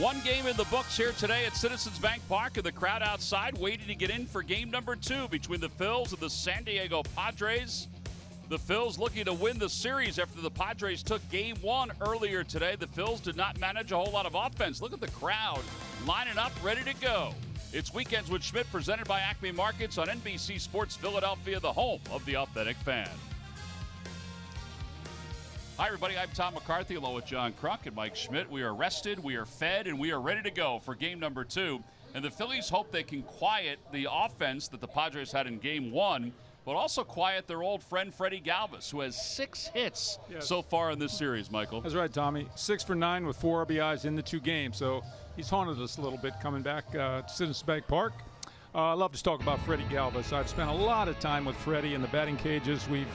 One game in the books here today at Citizens Bank Park, and the crowd outside waiting to get in for game number 2 between the Phils and the San Diego Padres. The Phils looking to win the series after the Padres took game 1 earlier today. The Phils did not manage a whole lot of offense. Look at the crowd lining up, ready to go. It's Weekends with Schmidt, presented by Acme Markets on NBC Sports Philadelphia, the home of the authentic fan. Hi, everybody. I'm Tom McCarthy, along with John Kruk and Mike Schmidt. We are rested, we are fed, and we are ready to go for game number 2. And the Phillies hope they can quiet the offense that the Padres had in game 1, but also quiet their old friend Freddie Galvis, who has 6 hits so far in this series, Michael. That's right, Tommy. 6 for 9 with 4 RBIs in the 2 games. So he's haunted us a little bit coming back to Citizens Bank Park. I love to talk about Freddie Galvis. I've spent a lot of time with Freddie in the batting cages. We've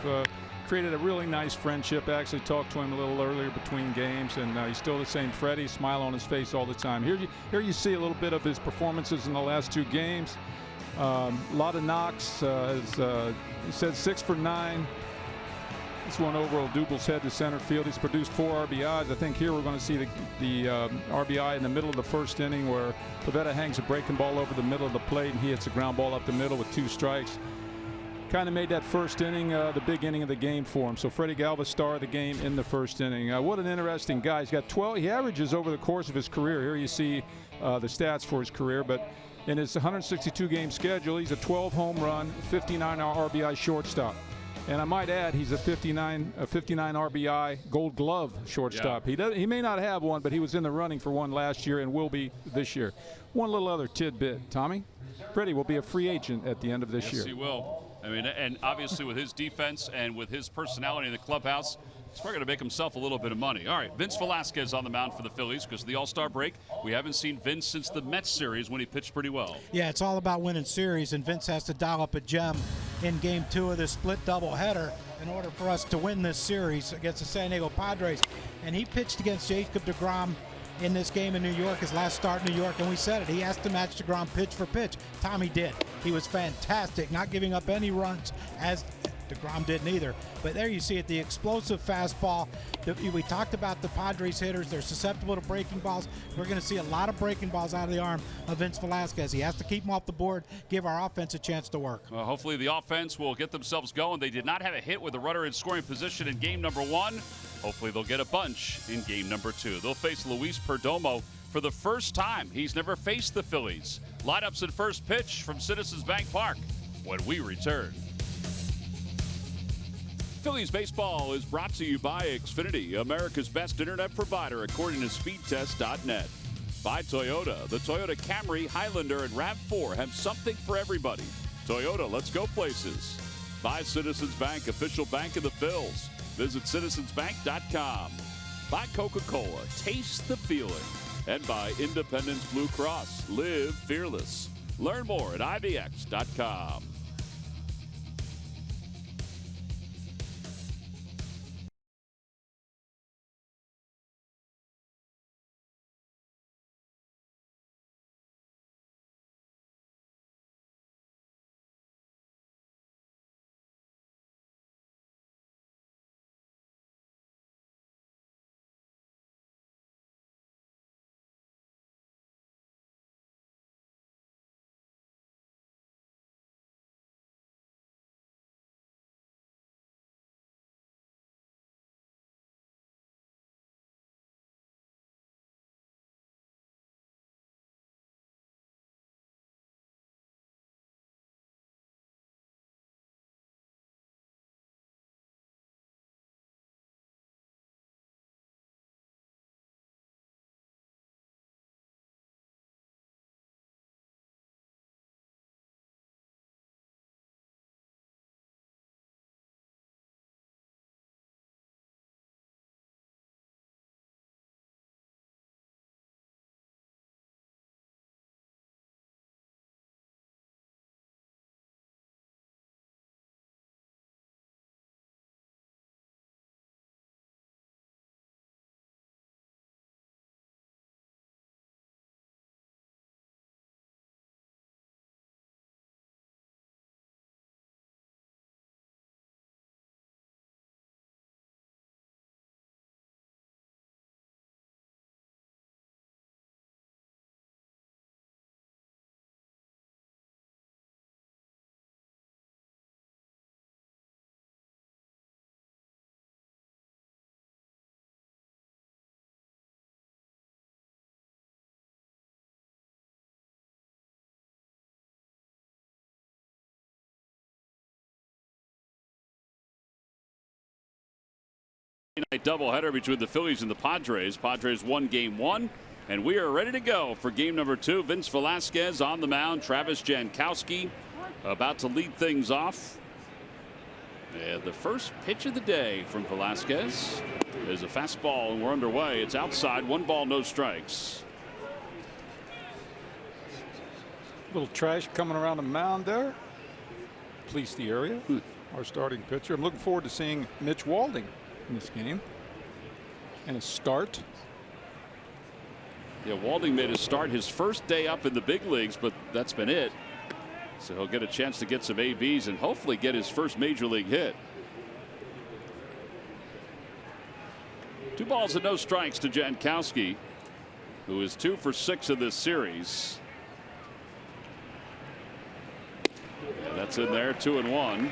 created a really nice friendship. I actually talked to him a little earlier between games, and he's still the same Freddie, smile on his face all the time. Here you see a little bit of his performances in the last 2 games. A lot of knocks. He said 6 for 9. This one over Odubel's head to center field. He's produced 4 RBIs. I think here we're going to see the RBI in the middle of the first inning, where Pivetta hangs a breaking ball over the middle of the plate, and he hits a ground ball up the middle with 2 strikes. Kind of made that first inning the big inning of the game for him. So Freddie Galvis, star of the game in the first inning. What an interesting guy. He's got 12. He averages over the course of his career. Here you see the stats for his career, but in his 162 game schedule, he's a 12 home run, 59 RBI shortstop. And I might add, he's a 59 RBI Gold Glove shortstop. Yeah. He may not have one, but he was in the running for one last year and will be this year. One little other tidbit, Tommy. Freddie will be a free agent at the end of this year. Yes, he will. I mean, and obviously with his defense and with his personality in the clubhouse, he's probably going to make himself a little bit of money. All right, Vince Velasquez on the mound for the Phillies because of the All-Star break. We haven't seen Vince since the Mets series when he pitched pretty well. Yeah, it's all about winning series, and Vince has to dial up a gem in game 2 of this split doubleheader in order for us to win this series against the San Diego Padres. And he pitched against Jacob deGrom in this game in New York, his last start in New York, and we said it. He has to match deGrom pitch for pitch. Tommy did. He was fantastic, not giving up any runs, as deGrom didn't either. But there you see it, the explosive fastball. We talked about the Padres hitters. They're susceptible to breaking balls. We're going to see a lot of breaking balls out of the arm of Vince Velasquez. He has to keep them off the board, give our offense a chance to work. Well, hopefully the offense will get themselves going. They did not have a hit with a runner in scoring position in game number 1. Hopefully they'll get a bunch in game number 2. They'll face Luis Perdomo for the first time. He's never faced the Phillies. Lineups at first pitch from Citizens Bank Park when we return. Phillies baseball is brought to you by Xfinity, America's best internet provider according to speedtest.net. By Toyota, the Toyota Camry, Highlander, and RAV4 have something for everybody. Toyota, let's go places. By Citizens Bank, official bank of the Phils. Visit citizensbank.com. By Coca-Cola, taste the feeling. And by Independence Blue Cross, live fearless. Learn more at IVX.com. Night doubleheader between the Phillies and the Padres. Padres won game 1, and we are ready to go for game number 2. Vince Velasquez on the mound. Travis Jankowski about to lead things off. And the first pitch of the day from Velasquez is a fastball, and we're underway. It's outside. 1 ball, no strikes. Little trash coming around the mound there. Police the area. Our starting pitcher. I'm looking forward to seeing Mitch Walding in this game and a start. Yeah, Walding made a start his first day up in the big leagues, but that's been it. So he'll get a chance to get some ABs and hopefully get his first major league hit. 2 balls and no strikes to Jankowski, who is 2 for 6 in this series. And that's in there, 2-1.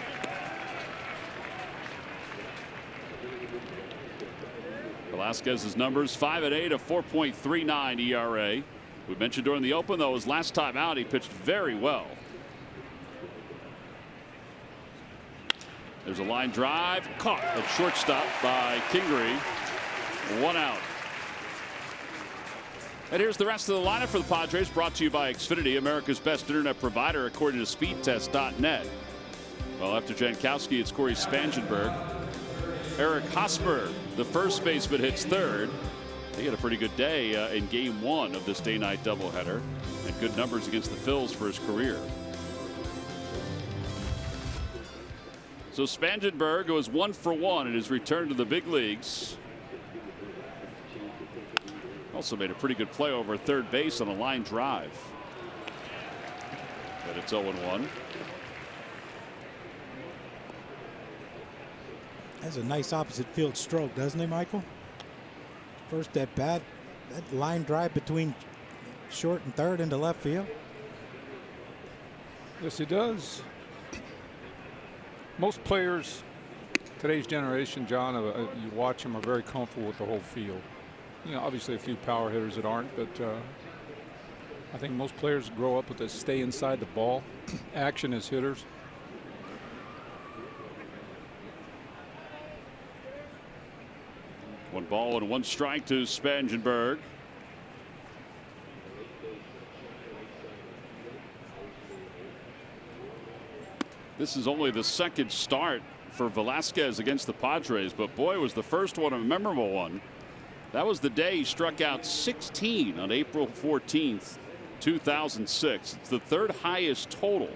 Velasquez's numbers 5-8, a 4.39 ERA. We mentioned during the open, though, his last time out, he pitched very well. There's a line drive caught at shortstop by Kingery. 1 out. And here's the rest of the lineup for the Padres, brought to you by Xfinity, America's best internet provider, according to speedtest.net. Well, after Jankowski, it's Corey Spangenberg. Eric Hosmer, the first baseman, hits third. He had a pretty good day in game 1 of this day-night doubleheader, and good numbers against the Phils for his career. So Spangenberg was 1 for 1 in his return to the big leagues. Also made a pretty good play over third base on a line drive. But it's 0-1. Has a nice opposite field stroke, doesn't he, Michael? First at bat, that line drive between short and third into left field. Yes, he does. Most players today's generation, John, you watch them, are very comfortable with the whole field. You know, obviously a few power hitters that aren't, but I think most players grow up with this stay inside the ball action as hitters. 1 ball and 1 strike to Spangenberg. This is only the second start for Velasquez against the Padres, but boy, was the first one a memorable one. That was the day he struck out 16 on April 14th, 2006. It's the 3rd highest total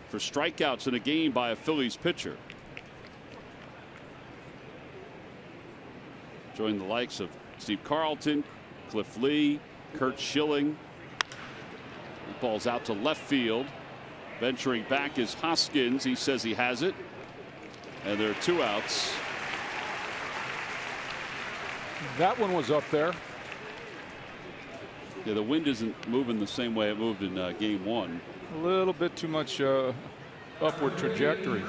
for strikeouts in a game by a Phillies pitcher. Joined the likes of Steve Carlton, Cliff Lee, Kurt Schilling. The ball's out to left field. Venturing back is Hoskins. He says he has it. And there are 2 outs. That one was up there. Yeah, the wind isn't moving the same way it moved in game 1. A little bit too much upward trajectory.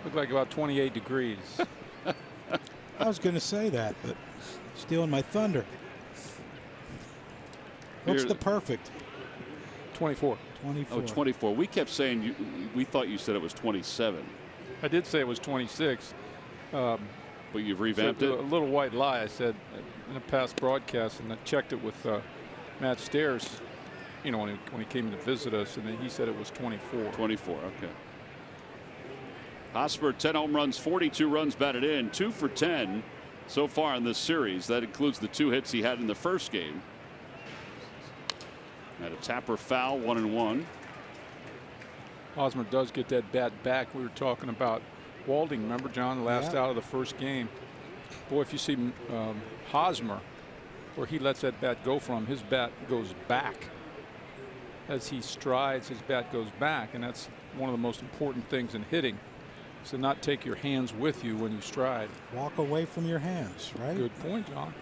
Looked like about 28 degrees. I was going to say that, but stealing my thunder. What's the perfect? 24. 24. Oh, 24. We kept saying we thought you said it was 27. I did say it was 26. But you've revamped it? A little white lie. I said in a past broadcast, and I checked it with Matt Stairs, you know, when he came to visit us, and then he said it was 24. 24, okay. Hosmer, 10 home runs, 42 runs batted in, 2 for 10 so far in this series. That includes the 2 hits he had in the first game. Had a tapper foul, 1-1. Hosmer does get that bat back. We were talking about Walding, remember, John, the last out of the first game. Boy, if you see Hosmer, where he lets that bat go from, his bat goes back. As he strides, his bat goes back, and that's one of the most important things in hitting. So not take your hands with you when you stride. Walk away from your hands, right? Good point, John.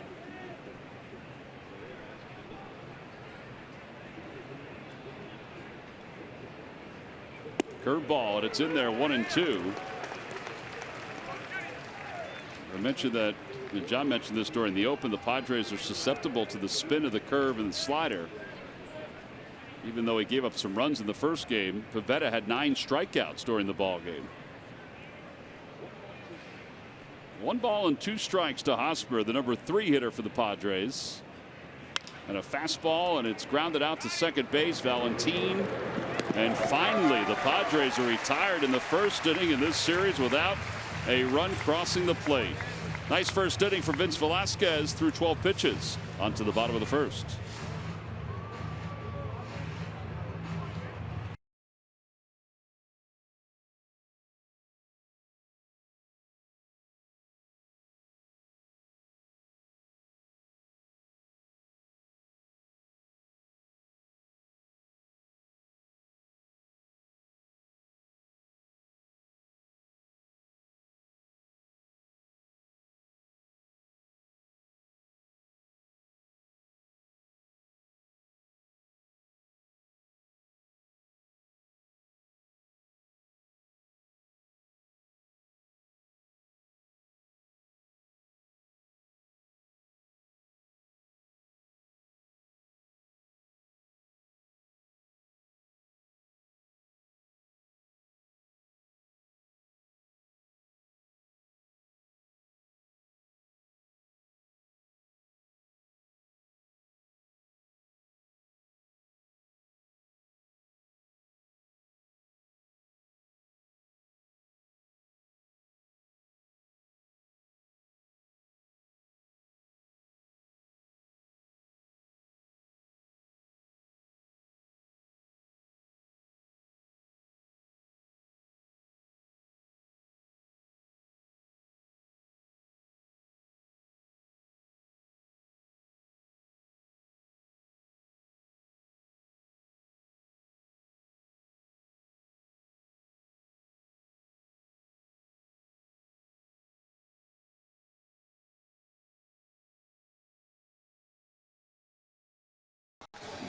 Curveball, and it's in there, 1-2. I mentioned that, and John mentioned this during the open, the Padres are susceptible to the spin of the curve and the slider. Even though he gave up some runs in the first game, Pivetta had 9 strikeouts during the ball game. 1 ball and 2 strikes to Hosmer, the number 3 hitter for the Padres. And a fastball, and it's grounded out to second base. Valentin. And finally, the Padres are retired in the first inning in this series without a run crossing the plate. Nice first inning for Vince Velasquez through 12 pitches. On to the bottom of the first.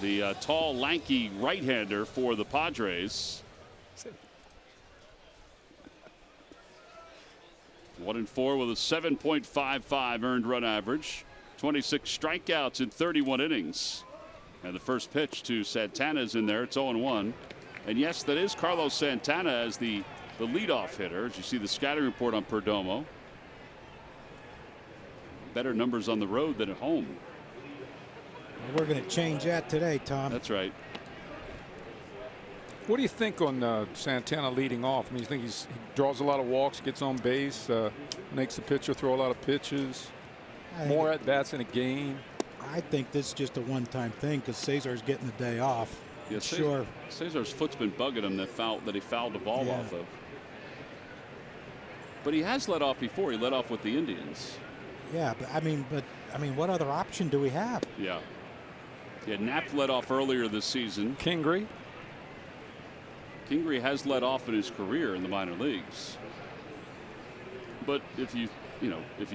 The tall, lanky right-hander for the Padres. 1-4 with a 7.55 earned run average. 26 strikeouts in 31 innings. And the first pitch to Santana is in there. It's 0-1. And yes, that is Carlos Santana as the leadoff hitter. As you see the scouting report on Perdomo. Better numbers on the road than at home. We're going to change that today, Tom. That's right. What do you think on Santana leading off? I mean, you think he draws a lot of walks, gets on base, makes the pitcher throw a lot of pitches, more at bats in a game? I think this is just a one-time thing because Cesar's getting the day off. Yeah, sure. Cesar's foot's been bugging him that he fouled the ball off of. But he has let off before. He let off with the Indians. Yeah, but I mean, what other option do we have? Yeah. Yeah, Knapp led off earlier this season. Kingery has led off in his career in the minor leagues. But if you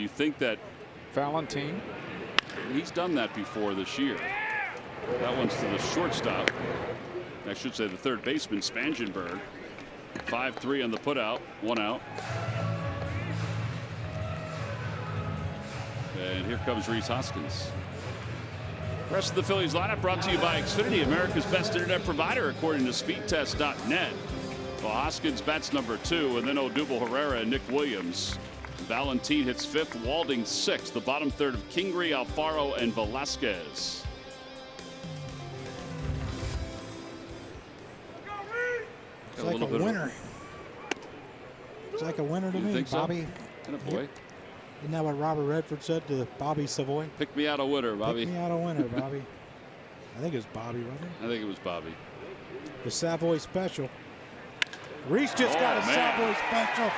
think that Valentin, he's done that before this year. That one's to the shortstop. I should say the third baseman, Spangenberg. 5-3 on the putout, 1 out. And here comes Rhys Hoskins. Rest of the Phillies lineup brought to you by Xfinity, America's best internet provider, according to speedtest.net. Well, Hoskins bats number 2, and then Odubel Herrera and Nick Williams. Valentin hits 5th, Walding 6th. The bottom third of Kingery, Alfaro, and Velasquez. It's like a winner. It's like a winner to me, Bobby. Boy. Isn't that what Robert Redford said to Bobby Savoy? Pick me out a winner, Bobby. Pick me out a winner, Bobby. I think it was Bobby, wasn't it? I think it was Bobby. The Savoy special. Rhys just got a Savoy special.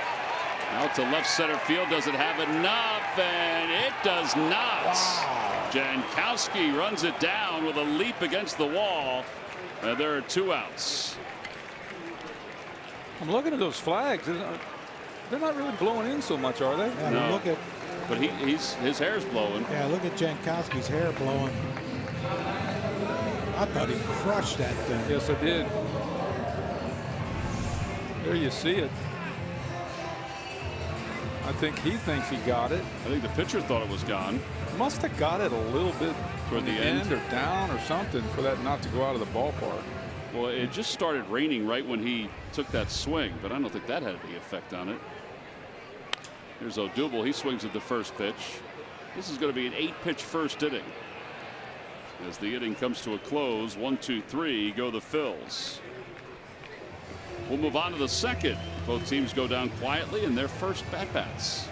Out to left center field. Does it have enough? And it does not. Wow. Jankowski runs it down with a leap against the wall. And there are 2 outs. I'm looking at those flags. They're not really blowing in so much, are they? Yeah, no. Look at. But his hair's blowing. Yeah, look at Jankowski's hair blowing. I thought he crushed that thing. Yes, I did. There you see it. I think he thinks he got it. I think the pitcher thought it was gone. Must have got it a little bit toward the end or down or something for that not to go out of the ballpark. Well, it just started raining right when he took that swing, but I don't think that had any effect on it. Here's Odubel. He swings at the first pitch. This is going to be an 8-pitch first inning. As the inning comes to a close, 1, 2, 3 go the Phils. We'll move on to the second. Both teams go down quietly in their first at-bats.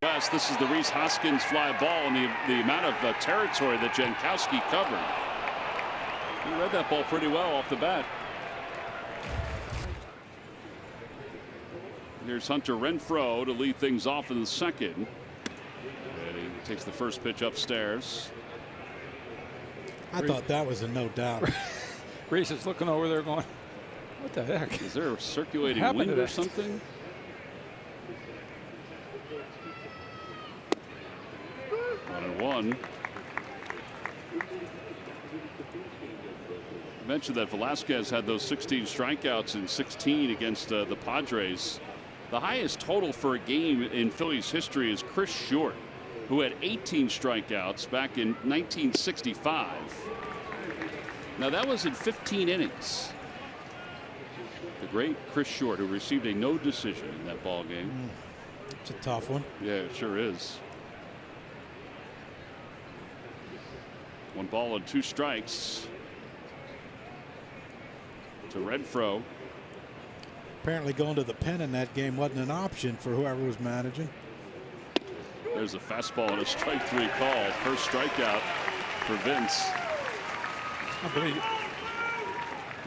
West. This is the Rhys Hoskins fly ball, and the amount of territory that Jankowski covered. He read that ball pretty well off the bat. Here's Hunter Renfroe to lead things off in the second. And he takes the first pitch upstairs. I thought that was a no doubt. Rhys is looking over there going, what the heck? Is there a circulating wind or something? One. I mentioned that Velasquez had those 16 strikeouts in 16 against the Padres. The highest total for a game in Phillies history is Chris Short, who had 18 strikeouts back in 1965. Now that was in 15 innings. The great Chris Short, who received a no decision in that ball game. It's a tough one. Yeah, it sure is. 1 ball and 2 strikes to Renfroe. Apparently going to the pen in that game wasn't an option for whoever was managing. There's a fastball and a strike 3 call. First strikeout for Vince. I believe.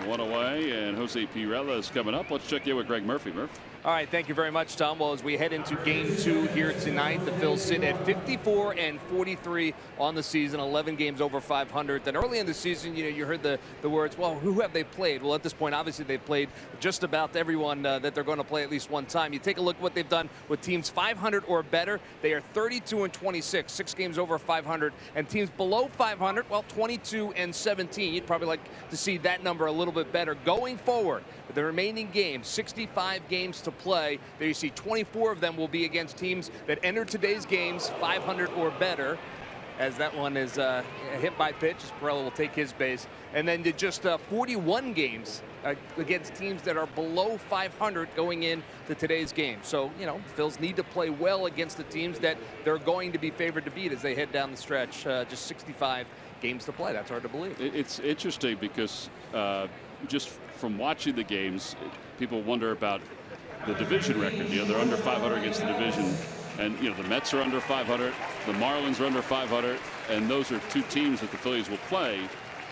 1 away, and Jose Pirela is coming up. Let's check in with Greg Murphy. Murph. All right, thank you very much, Tom. Well, as we head into Game 2 here tonight, the Phils sit at 54-43 on the season, 11 games over 500. Then early in the season, you heard the words, well, who have they played? Well, at this point, obviously, they've played just about everyone that they're going to play at least one time. You take a look at what they've done with teams 500 or better. They are 32-26, 6 games over 500. And teams below 500, well, 22-17. You'd probably like to see that number a little bit better. Going forward, the remaining games, 65 games to play. There you see 24 of them will be against teams that enter today's games 500 or better, as that one is a hit by pitch, as Pirela will take his base. And then just 41 games against teams that are below 500 going into today's game. So, Phils need to play well against the teams that they're going to be favored to beat as they head down the stretch. Just 65 games to play. That's hard to believe. It's interesting because just from watching the games, people wonder about the division record. They're under 500 against the division, and the Mets are under 500, the Marlins are under 500, and those are 2 teams that the Phillies will play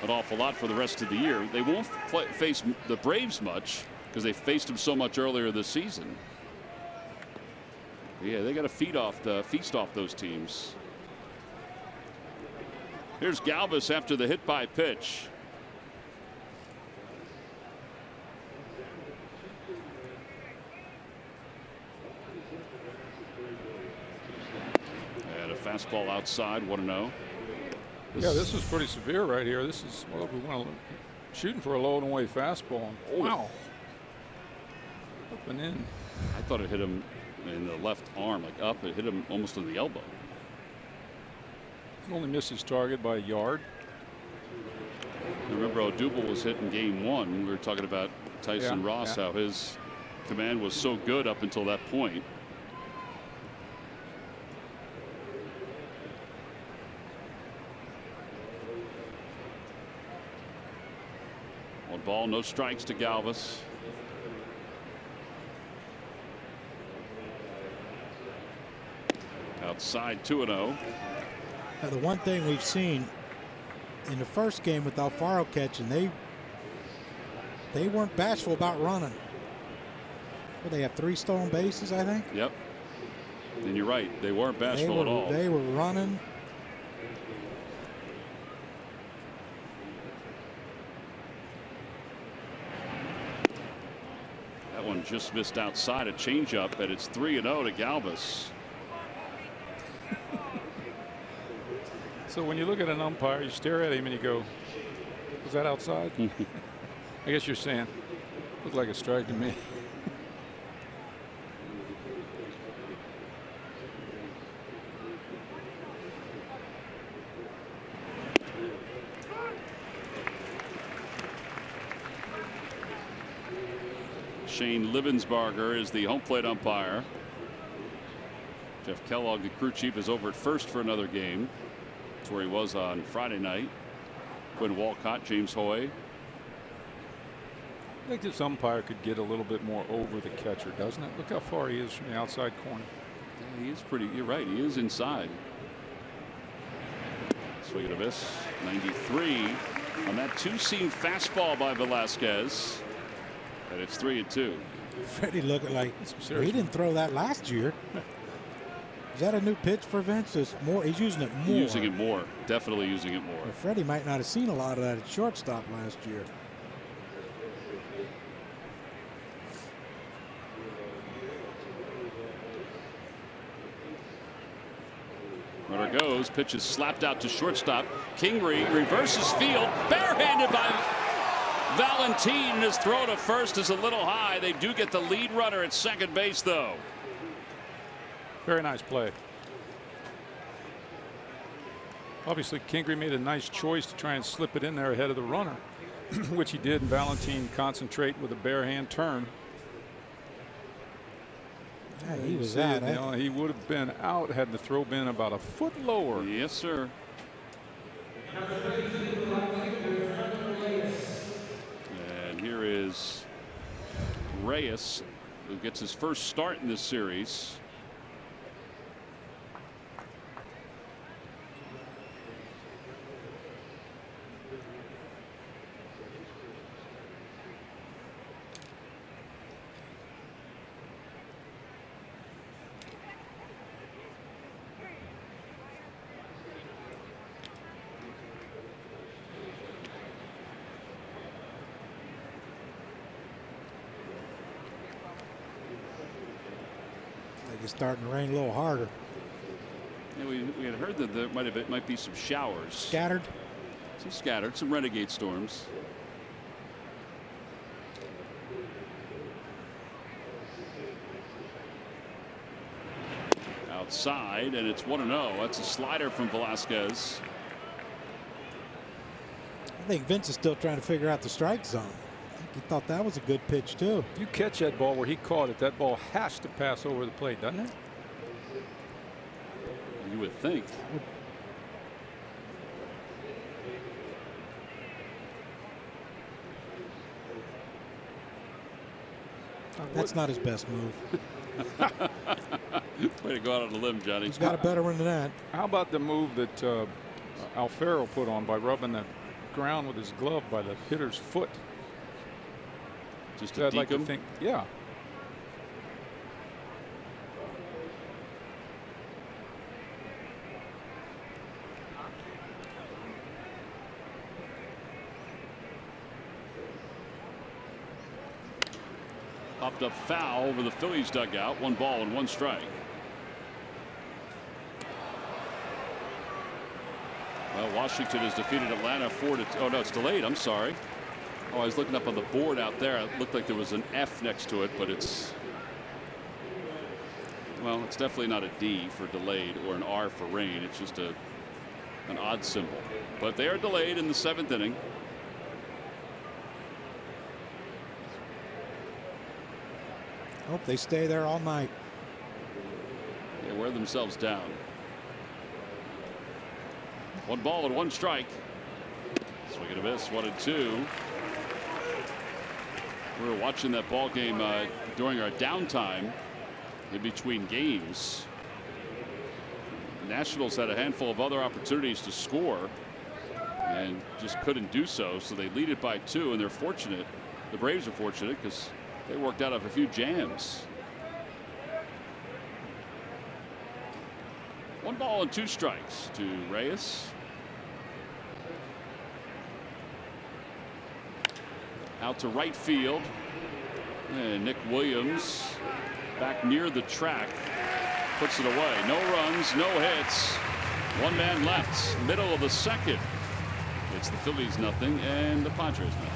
an awful lot for the rest of the year. They won't face the Braves much because they faced them so much earlier this season. Yeah, they got to feast off those teams. Here's Galvis after the hit by pitch. fastball outside, 1-0. Yeah, this is pretty severe right here. This is, well, we want to shooting for a low and away fastball. Oh. Wow. Up and in. I thought it hit him in the left arm, like up. It hit him almost in the elbow. He only missed his target by a yard. Remember, Odubel was hit in game 1. We were talking about Tyson Ross, how his command was so good up until that point. One ball, no strikes to Galvis. Outside, 2-0. Now, the one thing we've seen in the first game with Alfaro catching, they weren't bashful about running. Well, they have 3 stolen bases, I think. Yep. And you're right, they weren't bashful at all. They were running. That one just missed outside, a changeup, and it's 3-0 to Galvis. So when you look at an umpire, you stare at him and you go, was that outside? I guess you're saying, looked like a strike to me. Shane Livensbarger is the home plate umpire. Jeff Kellogg, the crew chief, is over at first for another game. That's where he was on Friday night. Quinn Walcott, James Hoy. I think this umpire could get a little bit more over the catcher, doesn't it? Look how far he is from the outside corner. Yeah, he is pretty, you're right, he is inside. Swing and a miss. 93 on that 2-seam fastball by Velasquez. And it's 3-2. Freddie looking like he didn't throw that last year. Is that a new pitch for Vince? It's more, he's using it more. Using it more. Definitely using it more. Well, Freddie might not have seen a lot of that at shortstop last year. Runner goes. Pitch is slapped out to shortstop. Kingery reverses field. Barehanded by Valentin. His throw to first is a little high. They do get the lead runner at second base, though. Very nice play. Obviously, Kingery made a nice choice to try and slip it in there ahead of the runner, which he did. And Valentin concentrate with a bare hand turn. Yeah, he was out. You know, he would have been out had the throw been about a foot lower. Yes, sir. And here is Reyes, who gets his first start in this series. It's starting to rain a little harder. Yeah, we had heard that there might be some showers. Scattered? Some scattered, some renegade storms. Outside, and it's 1-0. That's a slider from Velasquez. I think Vince is still trying to figure out the strike zone. He thought that was a good pitch, too. If you catch that ball where he caught it, that ball has to pass over the plate, doesn't it? You would think. That's not his best move. Way to go out on a limb, Johnny. He's got a better one than that. How about the move that Alfaro put on by rubbing the ground with his glove by the hitter's foot? Just to I'd like to him? think, yeah. Popped up foul over the Phillies dugout. 1 ball and 1 strike. Well, Washington has defeated Atlanta 4-2. Oh, no, it's delayed. I'm sorry. Oh, I was looking up on the board out there. It looked like there was an F next to it, but it's, well, it's definitely not a D for delayed or an R for rain. It's just an odd symbol. But they are delayed in the 7th inning. Hope they stay there all night. They wear themselves down. 1 ball and 1 strike. Swing and a miss. 1-2. We were watching that ball game during our downtime in between games. The Nationals had a handful of other opportunities to score and just couldn't do so. So they lead it by 2, and they're fortunate. The Braves are fortunate because they worked out of a few jams. 1 ball and 2 strikes to Reyes. Out to right field. And Nick Williams back near the track puts it away. No runs, no hits. 1 man left. Middle of the 2nd. It's the Phillies nothing and the Padres nothing.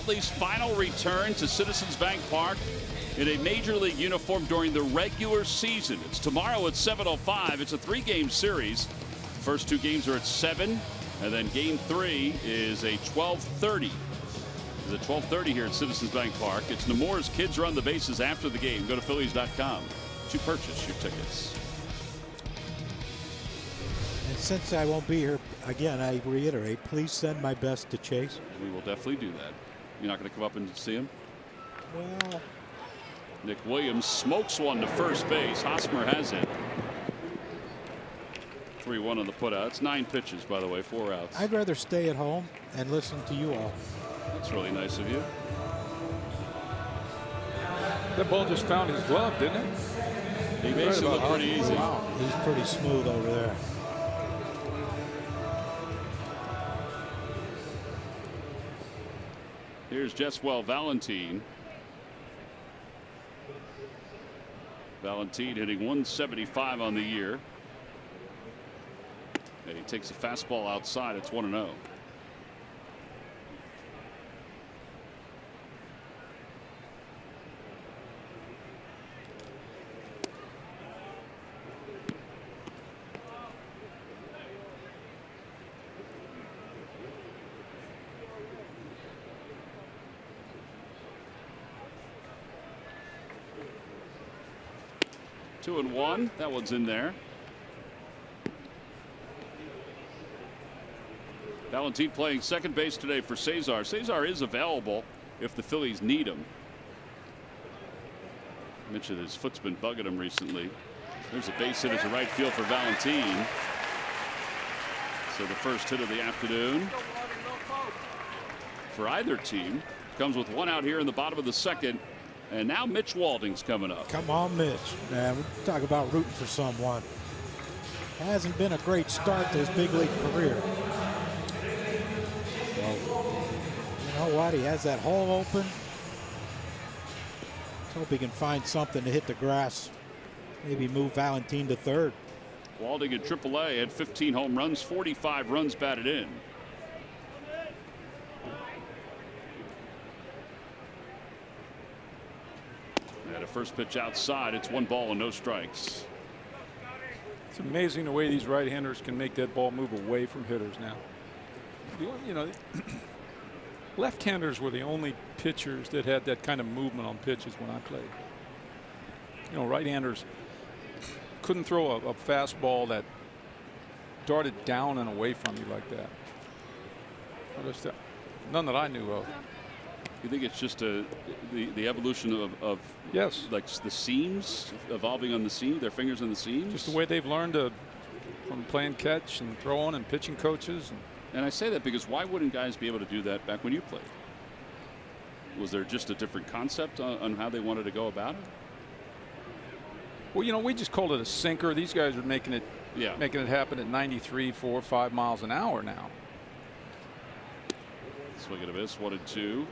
Lee's final return to Citizens Bank Park in a Major League uniform during the regular season. It's tomorrow at 7:05. It's a 3-game series. The first 2 games are at 7, and then game 3 is a 12:30. It's at 12:30 here at Citizens Bank Park. It's Nemours Kids Run the Bases after the game. Go to Phillies.com to purchase your tickets. And since I won't be here again, I reiterate, please send my best to Chase. We will definitely do that. You're not going to come up and see him? Well, Nick Williams smokes one to first base. Hosmer has it. 3-1 on the putout. It's 9 pitches, by the way, 4 outs. I'd rather stay at home and listen to you all. That's really nice of you. That ball just found his glove, didn't it? He makes it look pretty easy. Wow. He's pretty smooth over there. Here's Jeswell Valentine. Valentine hitting 175 on the year. And he takes a fastball outside. It's 1-0. Two and one. That one's in there. Valentine playing second base today for Cesar. Cesar is available if the Phillies need him. I mentioned his foot's been bugging him recently. There's a base hit as a right field for Valentine. So the first hit of the afternoon for either team. comes with one out here in the bottom of the second. And now Mitch Walding's coming up. Come on, Mitch. Man, we talk about rooting for someone. Hasn't been a great start to his big league career. Well, you know what? He has that hole open. Let's hope he can find something to hit the grass. Maybe move Valentin to third. Walding in AAA had 15 home runs, 45 runs batted in. And a first pitch outside. It's 1 ball and no strikes. It's amazing the way these right-handers can make that ball move away from hitters now. You know, left-handers were the only pitchers that had that kind of movement on pitches when I played. You know, right-handers couldn't throw a fastball that darted down and away from you like that. None that I knew of. You think it's just the evolution of yes, like the seams, evolving on the seam, their fingers on the seams? Just the way they've learned from playing catch and throwing and pitching coaches. And I say that because why wouldn't guys be able to do that back when you played? Was there just a different concept on how they wanted to go about it? Well, you know, we just called it a sinker. These guys are making it happen at 93, 4, 5 miles an hour now. Swing and a miss, 1-2.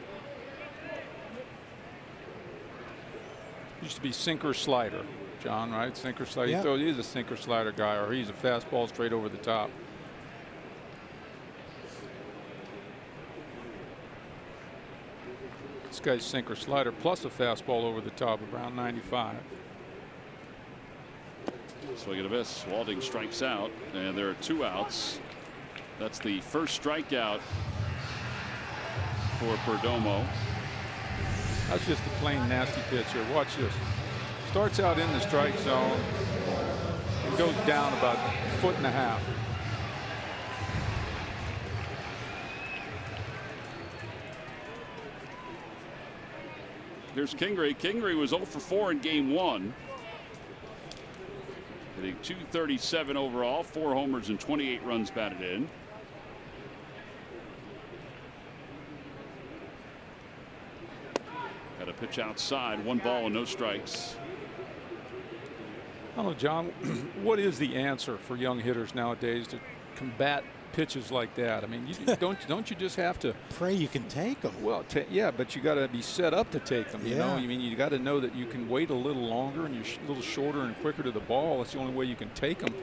Used to be sinker slider, John, right? Sinker slider. Yeah. He's a sinker slider guy, or he's a fastball straight over the top. This guy's sinker slider plus a fastball over the top, around 95. Swing and a miss. Walding strikes out, and there are 2 outs. That's the first strikeout for Perdomo. That's just a plain nasty pitch here. Watch this. Starts out in the strike zone and goes down about 1.5 feet. Here's Kingery. Kingery was 0 for 4 in game 1. Hitting .237 overall, 4 homers and 28 runs batted in. Got a pitch outside, 1 ball and no strikes. I don't know, John, what is the answer for young hitters nowadays to combat pitches like that? I mean, don't you just have to pray you can take them? Well, yeah, but you got to be set up to take them. You know, I mean, you got to know that you can wait a little longer and you're a little shorter and quicker to the ball. That's the only way you can take them.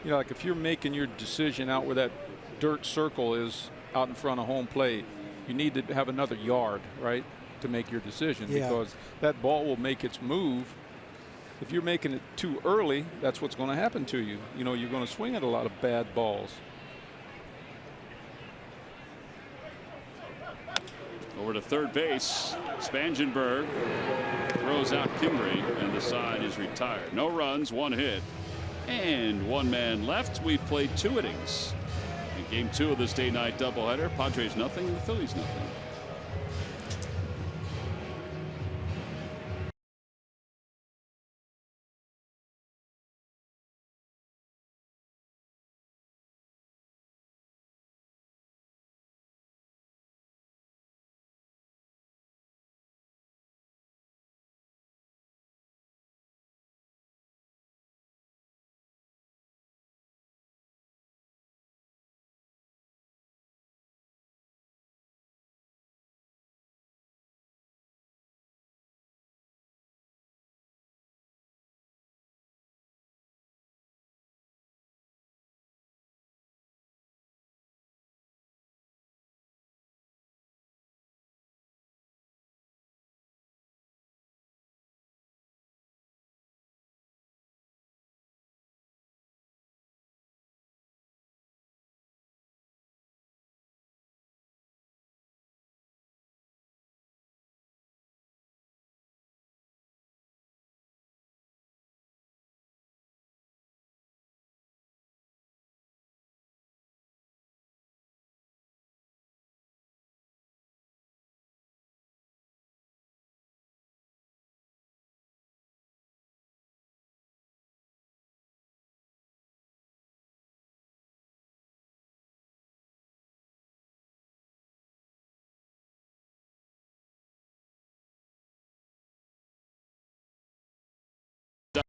You know, like if you're making your decision out where that dirt circle is out in front of home plate, you need to have another yard, right, to make your decision, because that ball will make its move. If you're making it too early, that's what's going to happen to you. You know, you're going to swing at a lot of bad balls. Over to third base. Spangenberg throws out Kingery, and the side is retired. No runs, 1 hit, and 1 man left. We've played 2 innings. In game 2 of this day-night doubleheader, Padres nothing, the Phillies nothing.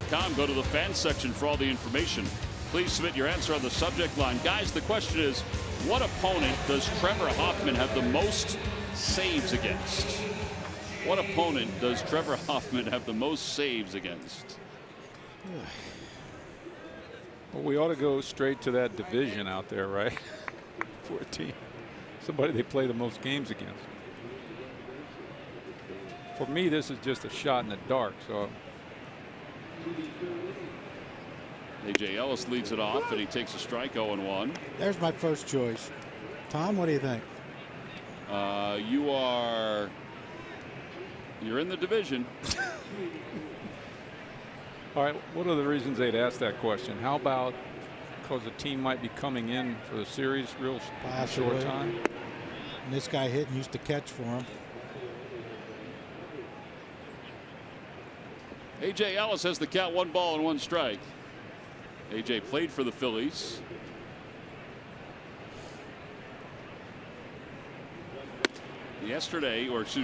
Pastime.com. Go to the fan section for all the information. Please submit your answer on the subject line. Guys, the question is, what opponent does Trevor Hoffman have the most saves against? What opponent does Trevor Hoffman have the most saves against? Well, we ought to go straight to that division out there, right? 14. Somebody they play the most games against. For me, this is just a shot in the dark. So A.J. Ellis leads it off, and he takes a strike 0-1. There's my first choice. Tom, what do you think? You're in the division. all right, what are the reasons they'd ask that question? How about because the team might be coming in for the series real short time? And this guy hit and used to catch for him. A.J. Ellis has the count, 1 ball and 1 strike. A.J. played for the Phillies.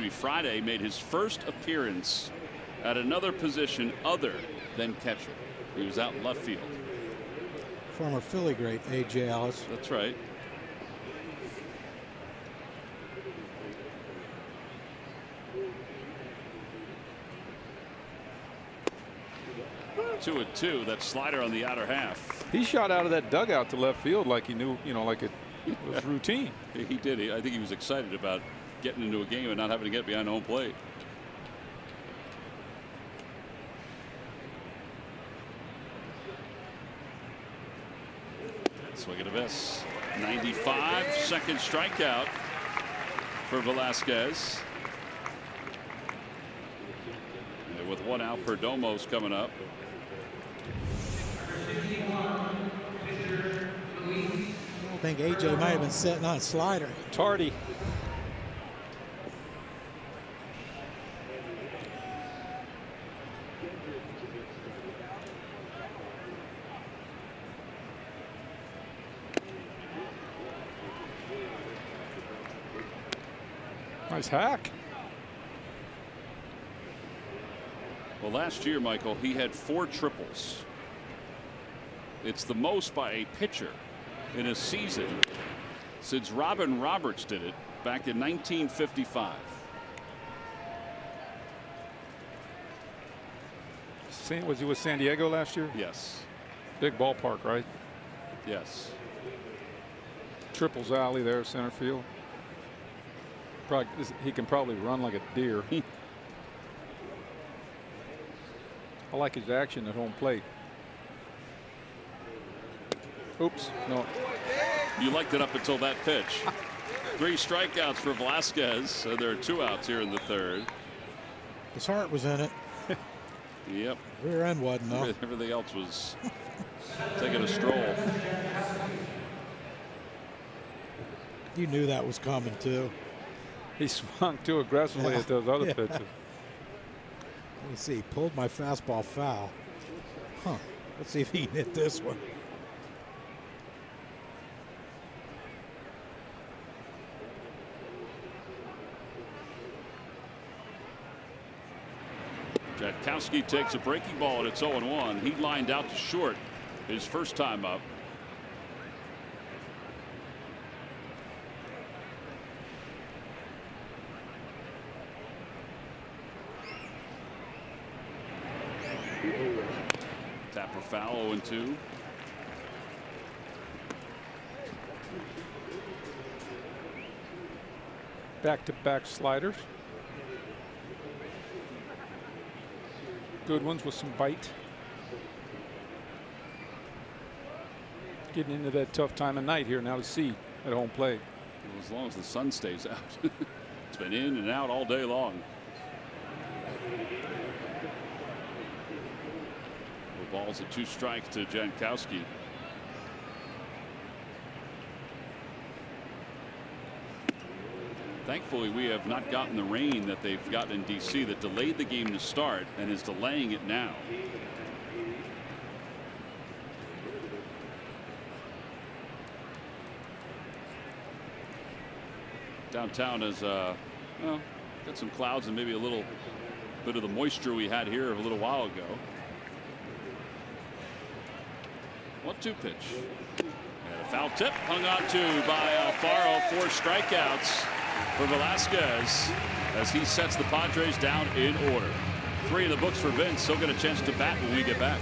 Friday made his first appearance at another position other than catcher. He was out in left field. Former Philly great A.J. Ellis. That's right. Two at two. That slider on the outer half. He shot out of that dugout to left field like he knew, like it was routine. He did. I think he was excited about getting into a game and not having to get behind home plate. Swing and a miss. 95, second strikeout for Velasquez. And with 1 out, Perdomo's coming up. I think A.J. might have been sitting on a slider. Tardy. Nice hack. Well, last year, Michael, he had 4 triples. It's the most by a pitcher in a season since Robin Roberts did it back in 1955. Was he with San Diego last year? Yes. Big ballpark, right? Yes. Triples alley there, center field. He can probably run like a deer. I like his action at home plate. Oops, no. You liked it up until that pitch. 3 strikeouts for Velasquez. There are 2 outs here in the third. His heart was in it. Yep. Rear end wasn't, though. Everything else was taking a stroll. You knew that was coming, too. He swung too aggressively at those other pitches. Let me see. Pulled my fastball foul. Huh. Let's see if he can hit this one. Jankowski takes a breaking ball and it's 0-1. He lined out to short his first time up. Tapper foul, 0-2. Back-to-back sliders. Good ones with some bite. Getting into that tough time of night here now to see at home plate. Well, as long as the sun stays out. It's been in and out all day long. The ball's at 2 strikes to Jankowski. Thankfully, we have not gotten the rain that they've gotten in D.C. that delayed the game to start and is delaying it now. Downtown has well, got some clouds and maybe a little bit of the moisture we had here a little while ago. 1-2 pitch. And a foul tip hung on to by Alfaro. 4 strikeouts for Velasquez as he sets the Padres down in order. 3 in the books for Vince. He'll get a chance to bat when we get back.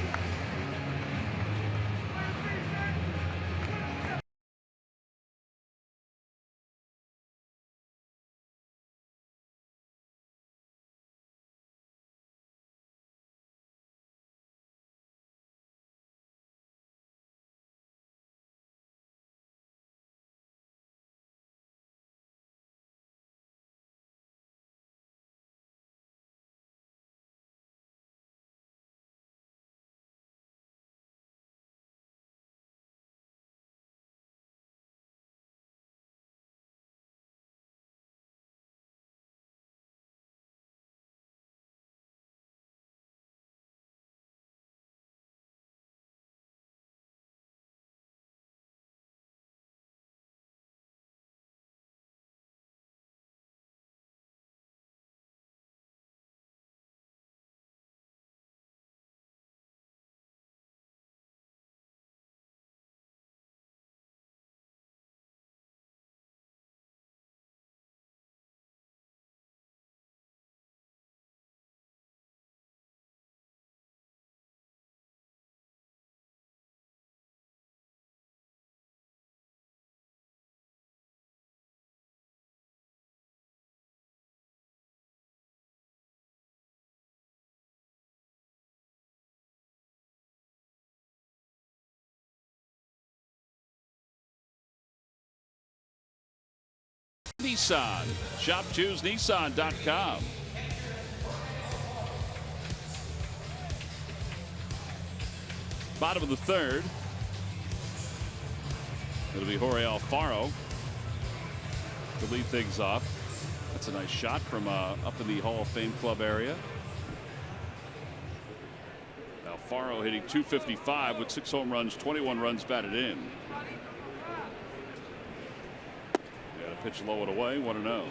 Nissan. ShopChooseNissan.com. Bottom of the 3rd. It'll be Jorge Alfaro to lead things off. That's a nice shot from up in the Hall of Fame club area. Alfaro hitting .255 with 6 home runs, 21 runs batted in. Pitch low and away, 1-0.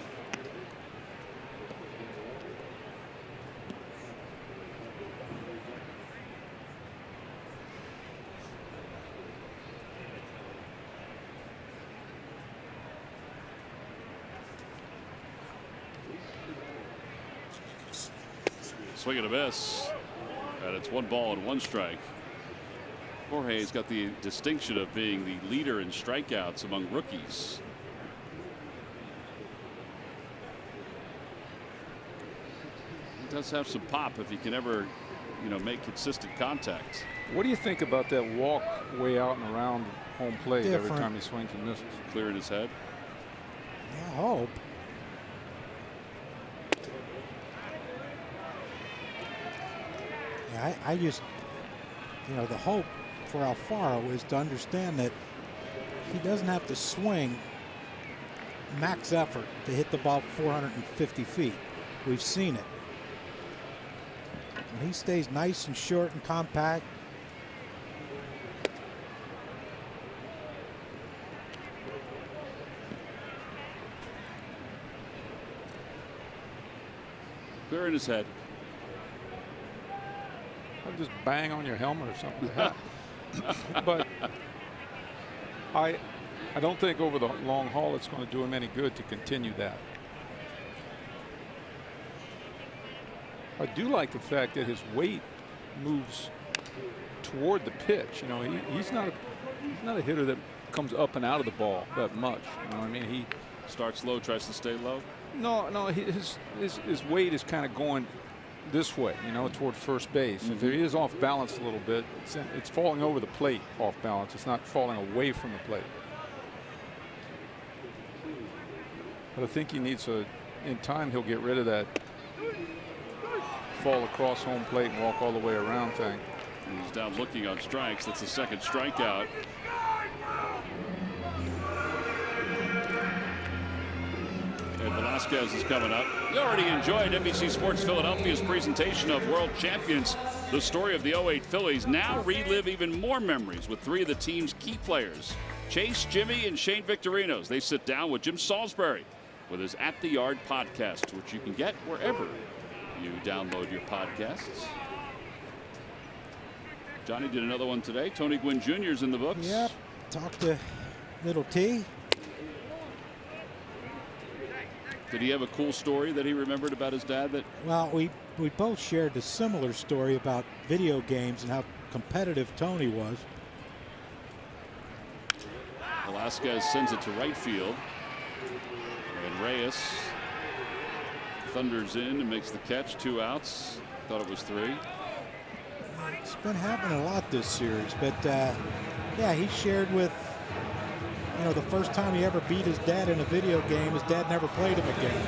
Swing and a miss, and it's 1 ball and 1 strike. Jorge's got the distinction of being the leader in strikeouts among rookies. Does have some pop if he can ever, make consistent contact. What do you think about that walk way out and around home plate every time he swings and misses? Clearing his head. I hope. Yeah, I just, the hope for Alfaro is to understand that he doesn't have to swing max effort to hit the ball 450 feet. We've seen it. When he stays nice and short and compact. Clearing his head. I'll just bang on your helmet or something like that. But I don't think over the long haul it's going to do him any good to continue that. I do like the fact that his weight moves toward the pitch. He's not a hitter that comes up and out of the ball that much. You know what I mean? He starts low, tries to stay low. No, his weight is kind of going this way, toward first base. If he is off balance a little bit, it's falling over the plate off balance. It's not falling away from the plate. But I think he needs in time he'll get rid of that fall across home plate and walk all the way around thing. And he's down looking on strikes. That's the 2nd strikeout. And Velasquez is coming up. You already enjoyed NBC Sports Philadelphia's presentation of World Champions, the story of the '08 Phillies. Now relive even more memories with 3 of the team's key players, Chase, Jimmy, and Shane Victorinos. They sit down with Jim Salisbury with his At the Yard podcast, which you can get wherever you download your podcasts. Johnny did another one today. Tony Gwynn Jr.'s in the books. Yep. Talked to little T. Did he have a cool story that he remembered about his dad? That Well, we both shared a similar story about video games and how competitive Tony was. Velasquez sends it to right field. And Reyes thunders in and makes the catch. 2 outs. Thought it was 3. It's been happening a lot this series, but yeah, he shared with, you know, the first time he ever beat his dad in a video game, his dad never played him again.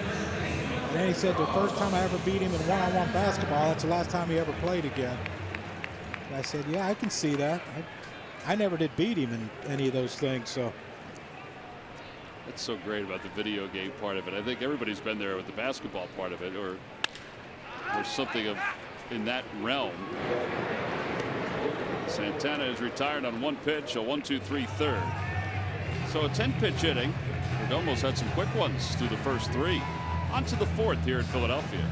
And then he said the first time I ever beat him in one-on-one basketball, that's the last time he ever played again. And I said, yeah, I can see that. I never did beat him in any of those things, so. That's so great about the video game part of it. I think everybody's been there with the basketball part of it, or something of in that realm. Santana is retired on 1 pitch, a 1-2-3 third. So a 10-pitch inning. Perdomo's had some quick ones through the first 3. On to the 4th here in Philadelphia.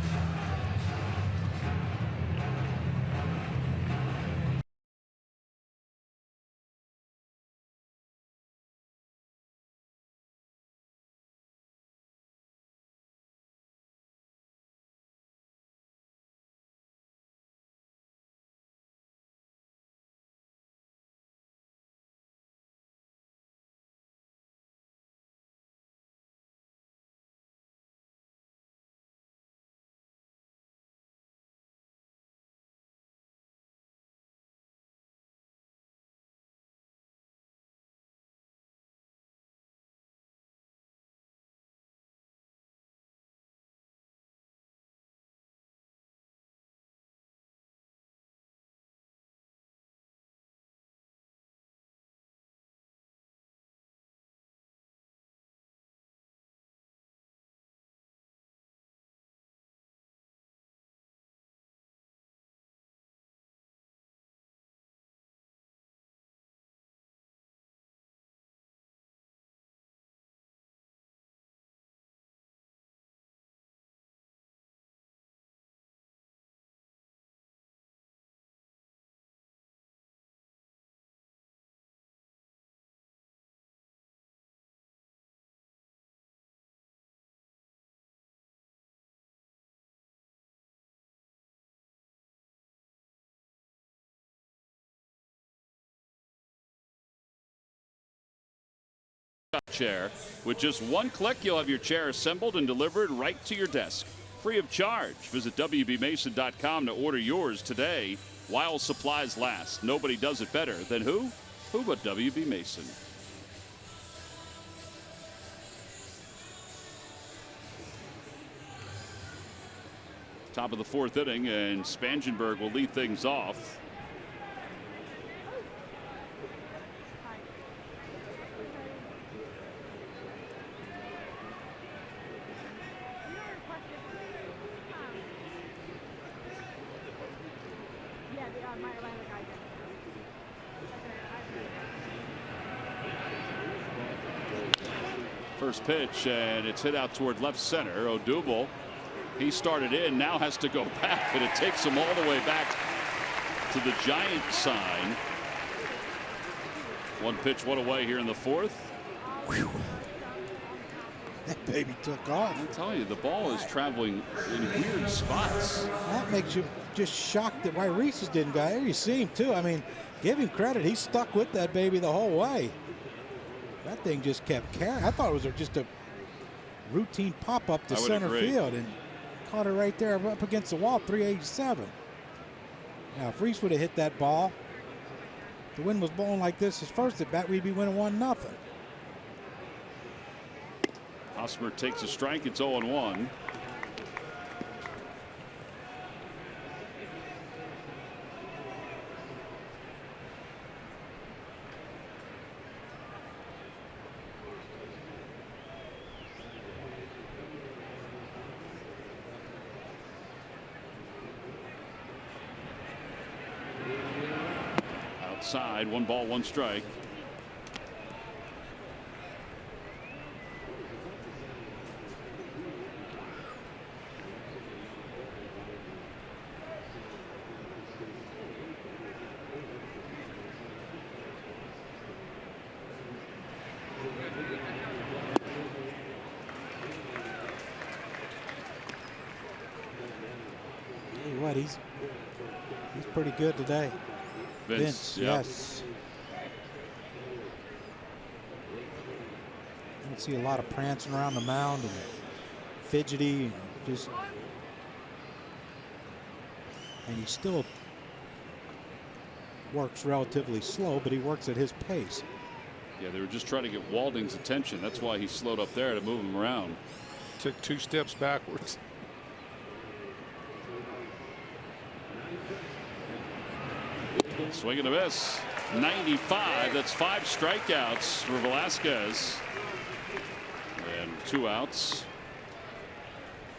Chair. With just 1 click, you'll have your chair assembled and delivered right to your desk, free of charge. Visit WBMason.com to order yours today while supplies last. Nobody does it better than who? Who but WB Mason? Top of the 4th inning, and Spangenberg will lead things off. First pitch, and it's hit out toward left center. Odubel, he started in, now has to go back, but it takes him all the way back to the Giant sign. 1 pitch, 1 away here in the 4th. Whew. That baby took off. I tell you, the ball is traveling in weird spots. That makes you just shocked that why Reese's didn't go. There you see him too. I mean, give him credit. He stuck with that baby the whole way. That thing just kept carrying. I thought it was just a routine pop up to center field, and caught it right there up against the wall. 387. Now, if Reese would have hit that ball, the wind was blowing like this his first at bat, we'd be winning 1-0. Hosmer takes a strike. It's 0-1. Outside, 1 ball, 1 strike. he's pretty good today. Vince, yep. Yes. You can see a lot of prancing around the mound and fidgety, and he still works relatively slow, but he works at his pace. Yeah, they were just trying to get Walding's attention. That's why he slowed up there to move him around. Took 2 steps backwards. Swing and a miss. 95. That's 5 strikeouts for Velasquez. And 2 outs.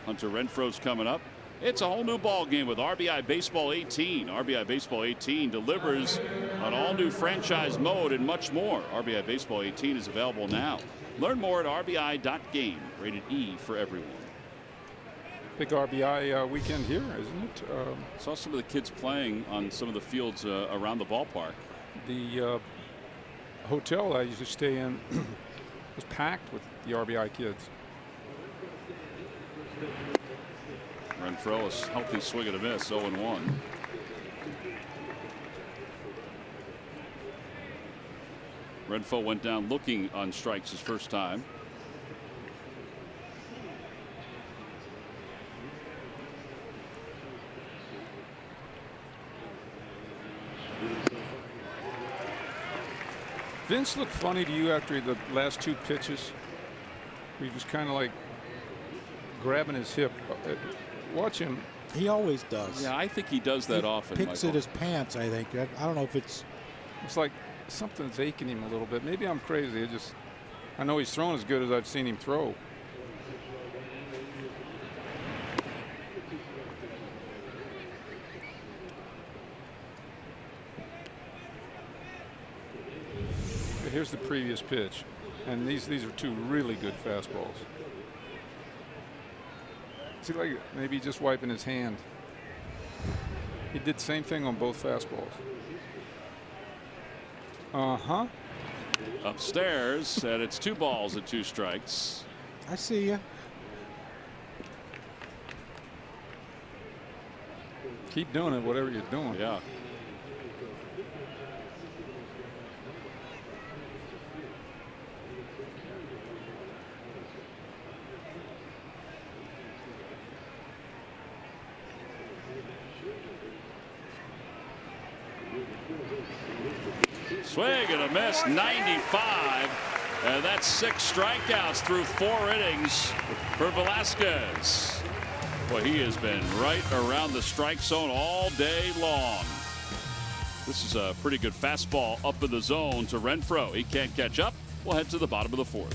Hunter Renfroe's coming up. It's a whole new ball game with RBI Baseball 18. RBI Baseball 18 delivers an all-new franchise mode and much more. RBI Baseball 18 is available now. Learn more at RBI.game. Rated E for everyone. Big RBI weekend here, isn't it? Saw some of the kids playing on some of the fields around the ballpark. The hotel I used to stay in was packed with the RBI kids. Renfroe, a healthy swing and a miss, 0-1. Renfroe went down looking on strikes his first time. Vince looked funny to you after the last 2 pitches. He was kind of like grabbing his hip. Watch him. He always does. Yeah, I think he does that often. Picks at his pants, I think. I don't know if it's like something's aching him a little bit. Maybe I'm crazy. I know he's thrown as good as I've seen him throw. Here's the previous pitch, and these are 2 really good fastballs. See, like maybe just wiping his hand. He did the same thing on both fastballs. Upstairs, and it's 2 balls and 2 strikes. I see you. Keep doing it, whatever you're doing. Yeah. Swing and a miss, 95, and that's 6 strikeouts through 4 innings for Velasquez. Boy, he has been right around the strike zone all day long. This is a pretty good fastball up in the zone to Renfroe. He can't catch up. We'll head to the bottom of the 4th.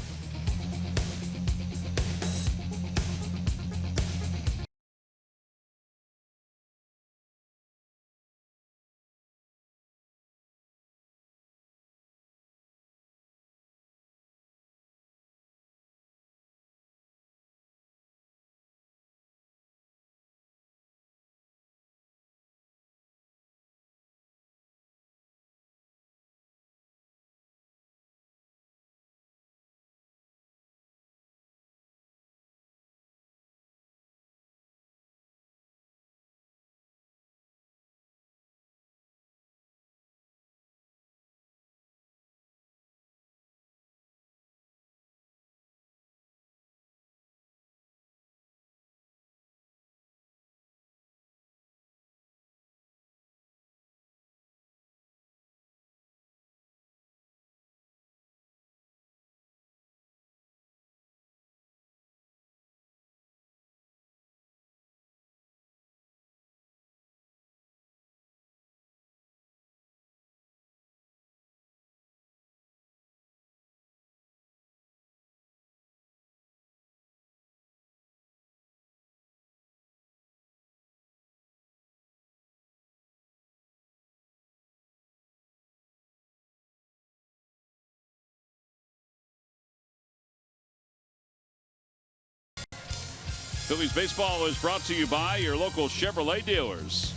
Phillies baseball is brought to you by your local Chevrolet dealers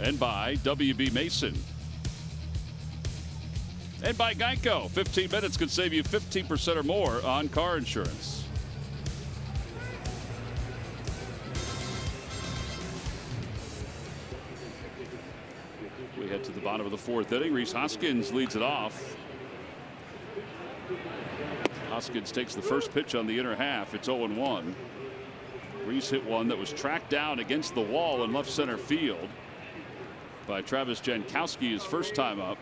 and by WB Mason and by Geico. 15 minutes could save you 15% or more on car insurance. We head to the bottom of the 4th inning. Rhys Hoskins leads it off. Hoskins takes the first pitch on the inner half. It's 0-1. Rhys hit one that was tracked down against the wall in left center field by Travis Jankowski, his first time up.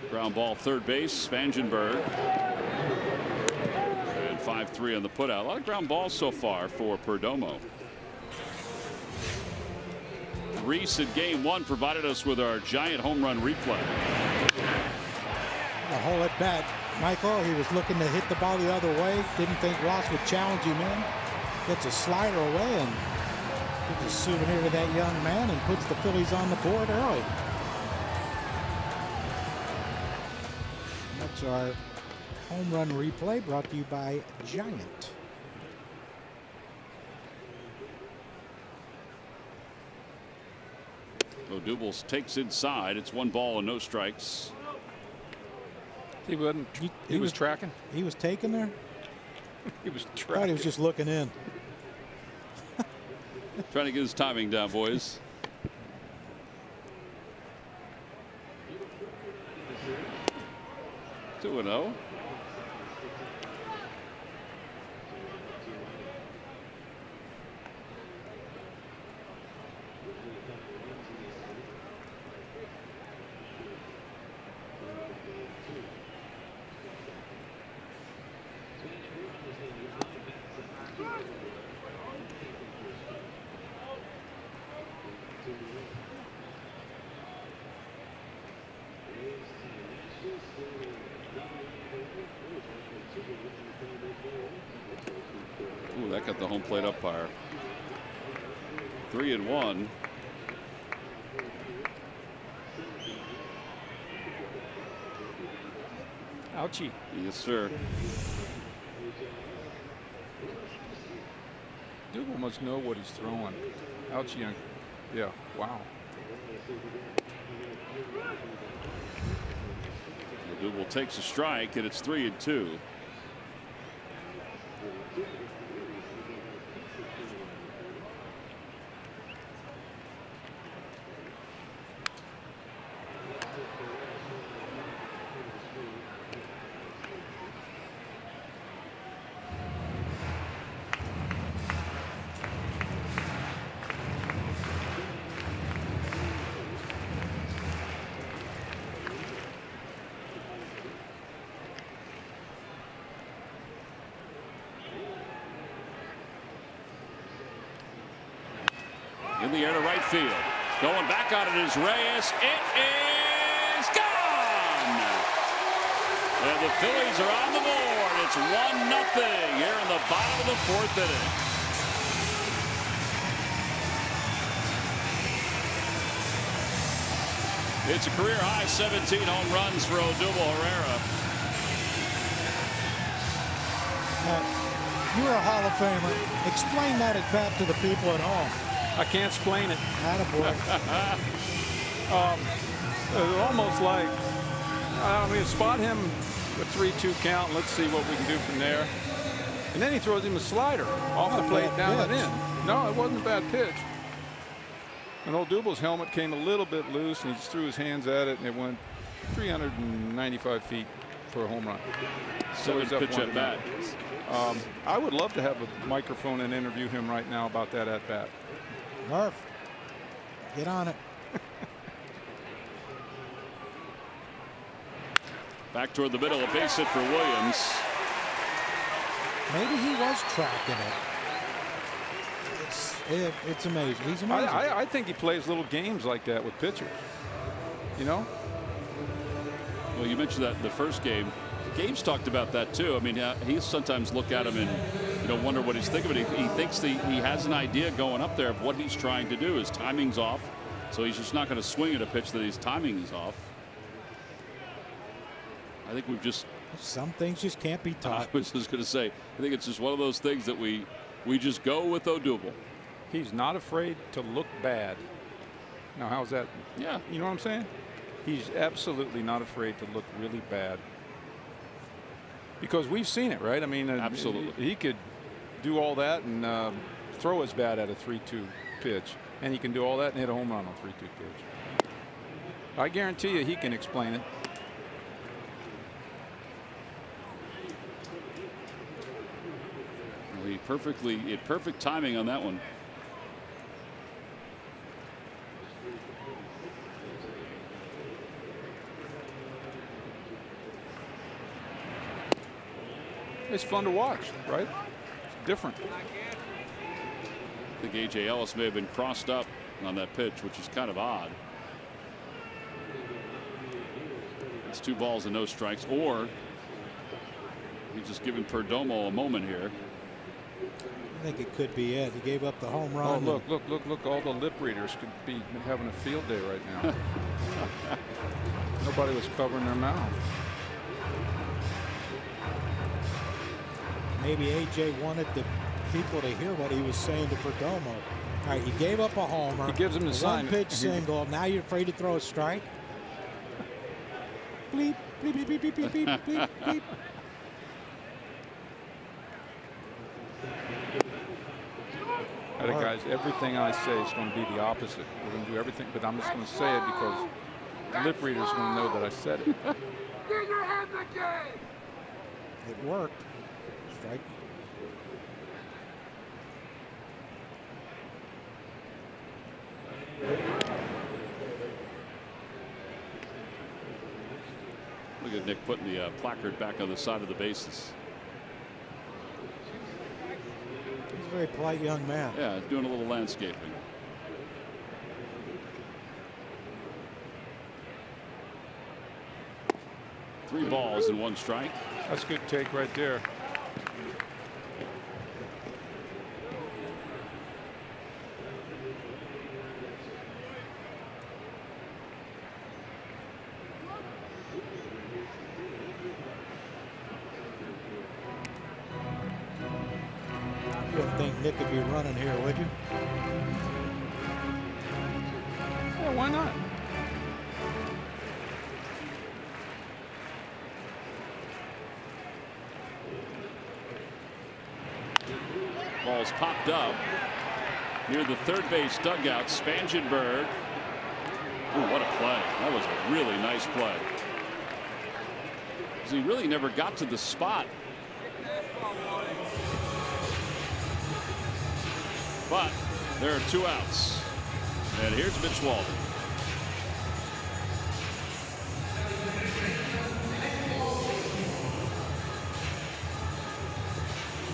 Ground ball, third base, Spangenberg. And 5-3 on the putout. A lot of ground balls so far for Perdomo. Rhys in game 1 provided us with our giant home run replay. The whole at bat, Michael, he was looking to hit the ball the other way. Didn't think Ross would challenge him in. Gets a slider away and gives a souvenir to that young man and puts the Phillies on the board early. That's our home run replay brought to you by Giant. O'Double's takes inside. It's 1 ball and no strikes. He wasn't. He was tracking. He was taking there. He was I tracking. thought he was just looking in. Trying to get his timing down, boys. Two and 0. Ooh, that got the home plate umpire. 3-1. Ouchie. Yes, sir. Dougal must know what he's throwing. Ouchie. Yeah. Wow. Dougal takes a strike, and it's 3-2. In the air to right field. Going back on it is Reyes. It is gone. And the Phillies are on the board. It's 1-0 here in the bottom of the 4th inning. It's a career high 17 home runs for Odubel Herrera. You're a Hall of Famer. Explain that at bat to the people at home. I can't explain it. Attaboy. Almost like, I mean, spot him a 3-2 count. Let's see what we can do from there. And then he throws him a slider off the plate down and in. No, it wasn't a bad pitch. And Odubel's helmet came a little bit loose, and he just threw his hands at it, and it went 395 feet for a home run. So he's pitch at bat. I would love to have a microphone and interview him right now about that at bat. Murph, get on it. Back toward the middle, a base hit for Williams. Maybe he was tracking it. It's amazing. He's amazing. I think he plays little games like that with pitchers. You know? Well, you mentioned that in the first game. Gabe's talked about that too. I mean, he sometimes look at him and wonder what he's thinking. But he thinks that he has an idea going up there of what he's trying to do. His timing's off, so he's just not going to swing at a pitch that his timing is off. I think we've just some things just can't be taught. I was just going to say, I think it's just one of those things that we just go with Odubel. He's not afraid to look bad. Now, how's that? Yeah, you know what I'm saying? He's absolutely not afraid to look really bad. Because we've seen it, right? I mean, absolutely. He could do all that and throw his bat at a 3-2 pitch, and he can do all that and hit a home run on a 3-2 pitch. I guarantee you he can explain it. Well, he had perfect timing on that one. It's fun to watch, right? It's different. I think A.J. Ellis may have been crossed up on that pitch, which is kind of odd. It's 2 balls and no strikes, or he's just giving Perdomo a moment here. I think it could be it. He gave up the home run. Oh, look! All the lip readers could be having a field day right now. Nobody was covering their mouth. Maybe A.J. wanted the people to hear what he was saying to Perdomo. All right, you gave up a homer. He gives him the sign. 1-pitch single. Now you're afraid to throw a strike? Bleep, bleep, bleep, bleep, bleep, bleep, bleep, bleep. All right, guys, everything I say is going to be the opposite. We're going to do everything, but I'm just going to say it because the lip readers are going to know that I said it. Get your head in the game! It worked. Strike. Look at Nick putting the placard back on the side of the bases. He's a very polite young man. Yeah, doing a little landscaping. Three balls and 1 strike. That's a good take right there. You wouldn't think Nick would be running here, would you? Yeah, why not? Ball's popped up near the third base dugout. Spangenberg. Ooh, what a play. That was a really nice play. He really never got to the spot. But there are 2 outs. And here's Mitch Walden.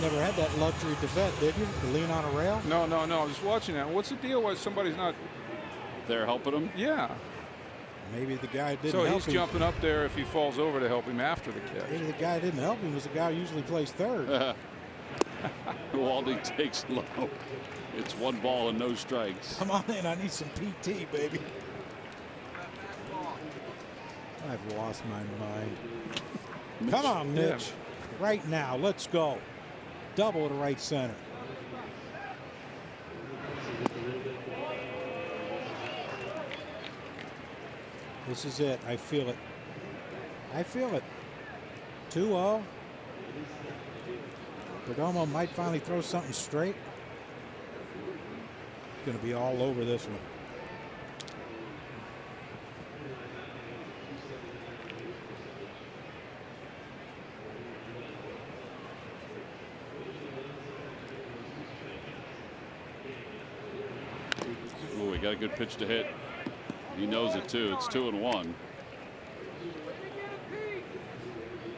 Never had that luxury to vet, did you? To lean on a rail? No. I was watching that. What's the deal? Why somebody's not? They're helping him. Yeah. Maybe the guy didn't So help he's him. jumping up there if he falls over to help him after the catch. Maybe the guy didn't help him. Was the guy who usually plays third. Walden takes low. It's 1 ball and no strikes. Come on in. I need some PT, baby. I've lost my mind. Come on, Mitch. Yeah. Right now. Let's go. Double to right center. This is it. I feel it. I feel it. 2-0. Perdomo might finally throw something straight. Going to be all over this one. Ooh, he got a good pitch to hit. He knows it too. It's 2-1.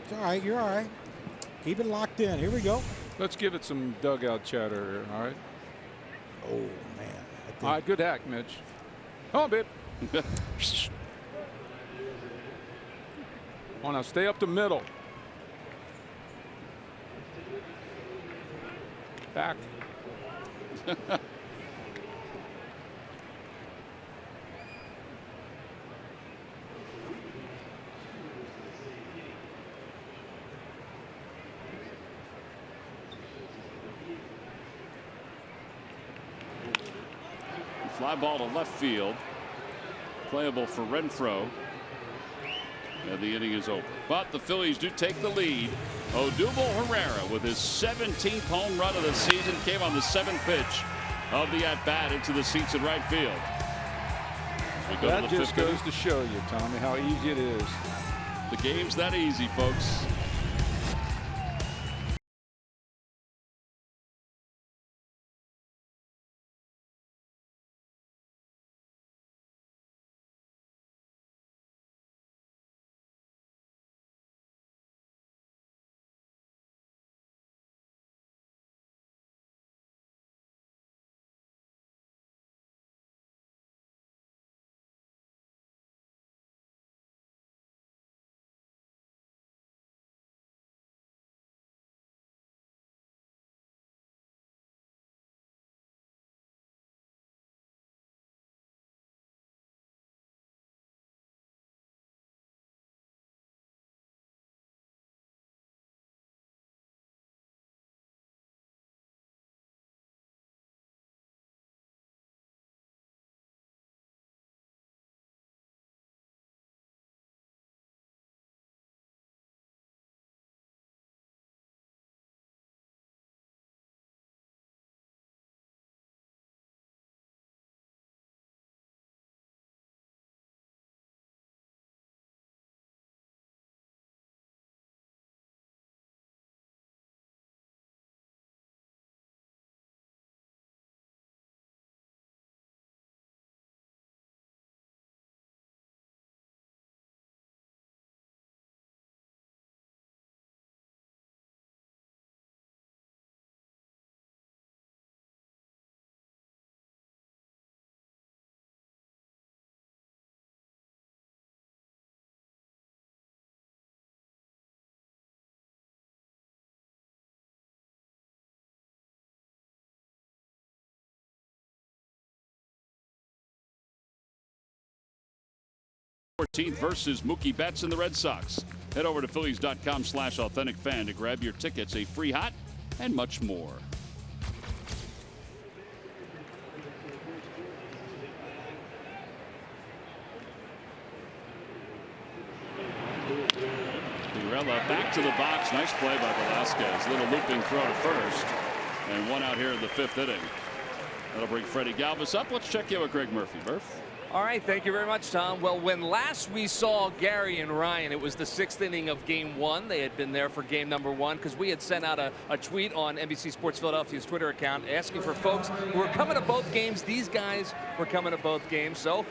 It's all right. You're all right. Keep it locked in. Here we go. Let's give it some dugout chatter here, all right? Oh, man. I think All right, good hack, Mitch. Oh, babe. Oh, now stay up the middle. Back. Fly ball to left field. Playable for Renfroe. And the inning is over. But the Phillies do take the lead. Odubel Herrera with his 17th home run of the season came on the 7th pitch of the at-bat into the seats in right field. That just goes to show you, Tommy, how easy it is. The game's that easy, folks. Versus Mookie Betts and the Red Sox. Head over to Phillies.com/authentic-fan to grab your tickets, a free hot, and much more. Pirela back to the box. Nice play by Velasquez. Little looping throw to first. And one out here in the 5th inning. That'll bring Freddie Galvis up. Let's check in with Greg Murphy. Murph. All right, thank you very much, Tom. Well, when last we saw Gary and Ryan, it was the 6th inning of Game 1. They had been there for Game number 1 because we had sent out a tweet on NBC Sports Philadelphia's Twitter account asking for folks who were coming to both games. These guys were coming to both games. So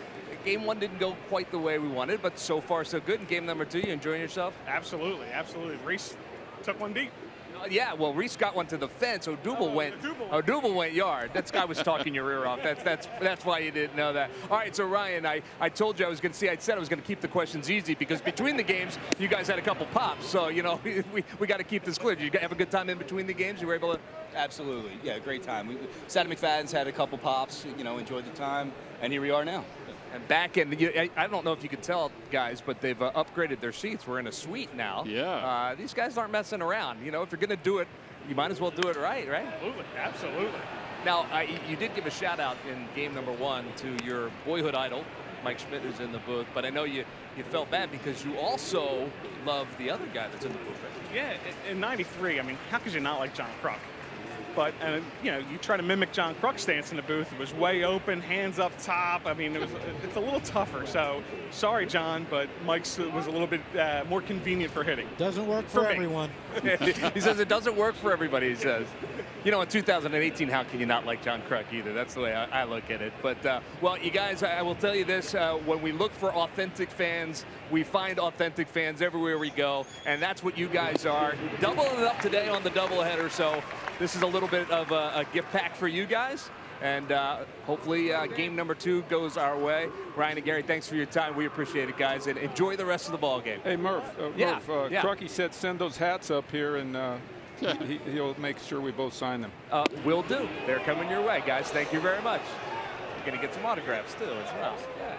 Game 1 didn't go quite the way we wanted, but so far so good. In Game number 2, you enjoying yourself? Absolutely, absolutely. Reese took one deep. Yeah, well, Reese got one to the fence. Odubel went yard. That guy was talking your ear off. That's why you didn't know that. All right, so Ryan, I told you I said I was going to keep the questions easy because between the games, you guys had a couple pops. So, you know, we got to keep this clear. Did you have a good time in between the games? You were able to? Absolutely. Yeah, great time. Saturday McFadden's had a couple pops, you know, enjoyed the time, and here we are now. And back in, I don't know if you could tell, guys, but they've upgraded their seats. We're in a suite now. Yeah. These guys aren't messing around. You know, if you're going to do it, you might as well do it right? Absolutely, absolutely. Now, you did give a shout out in Game number 1 to your boyhood idol, Mike Schmidt, who's in the booth. But I know you felt bad because you also love the other guy that's in the booth. Right? Yeah, in '93, I mean, how could you not like John Kruk? But, you know, you try to mimic John Kruk's stance in the booth. It was way open, hands up top. I mean, it's a little tougher. So, sorry, John, but Mike's was a little bit more convenient for hitting. Doesn't work for everyone. He says it doesn't work for everybody, he says. You know, in 2018, how can you not like John Kruk either? That's the way I look at it. But, well, you guys, I will tell you this. When we look for authentic fans, we find authentic fans everywhere we go. And that's what you guys are. Doubling it up today on the doubleheader. So this is a little bit of a gift pack for you guys. And hopefully game number 2 goes our way. Ryan and Gary, thanks for your time. We appreciate it, guys. And enjoy the rest of the ball game. Hey, Murph. Crucky said send those hats up here, and he'll make sure we both sign them. Will do. They're coming your way, guys. Thank you very much. You're going to get some autographs, too, as well. Yeah.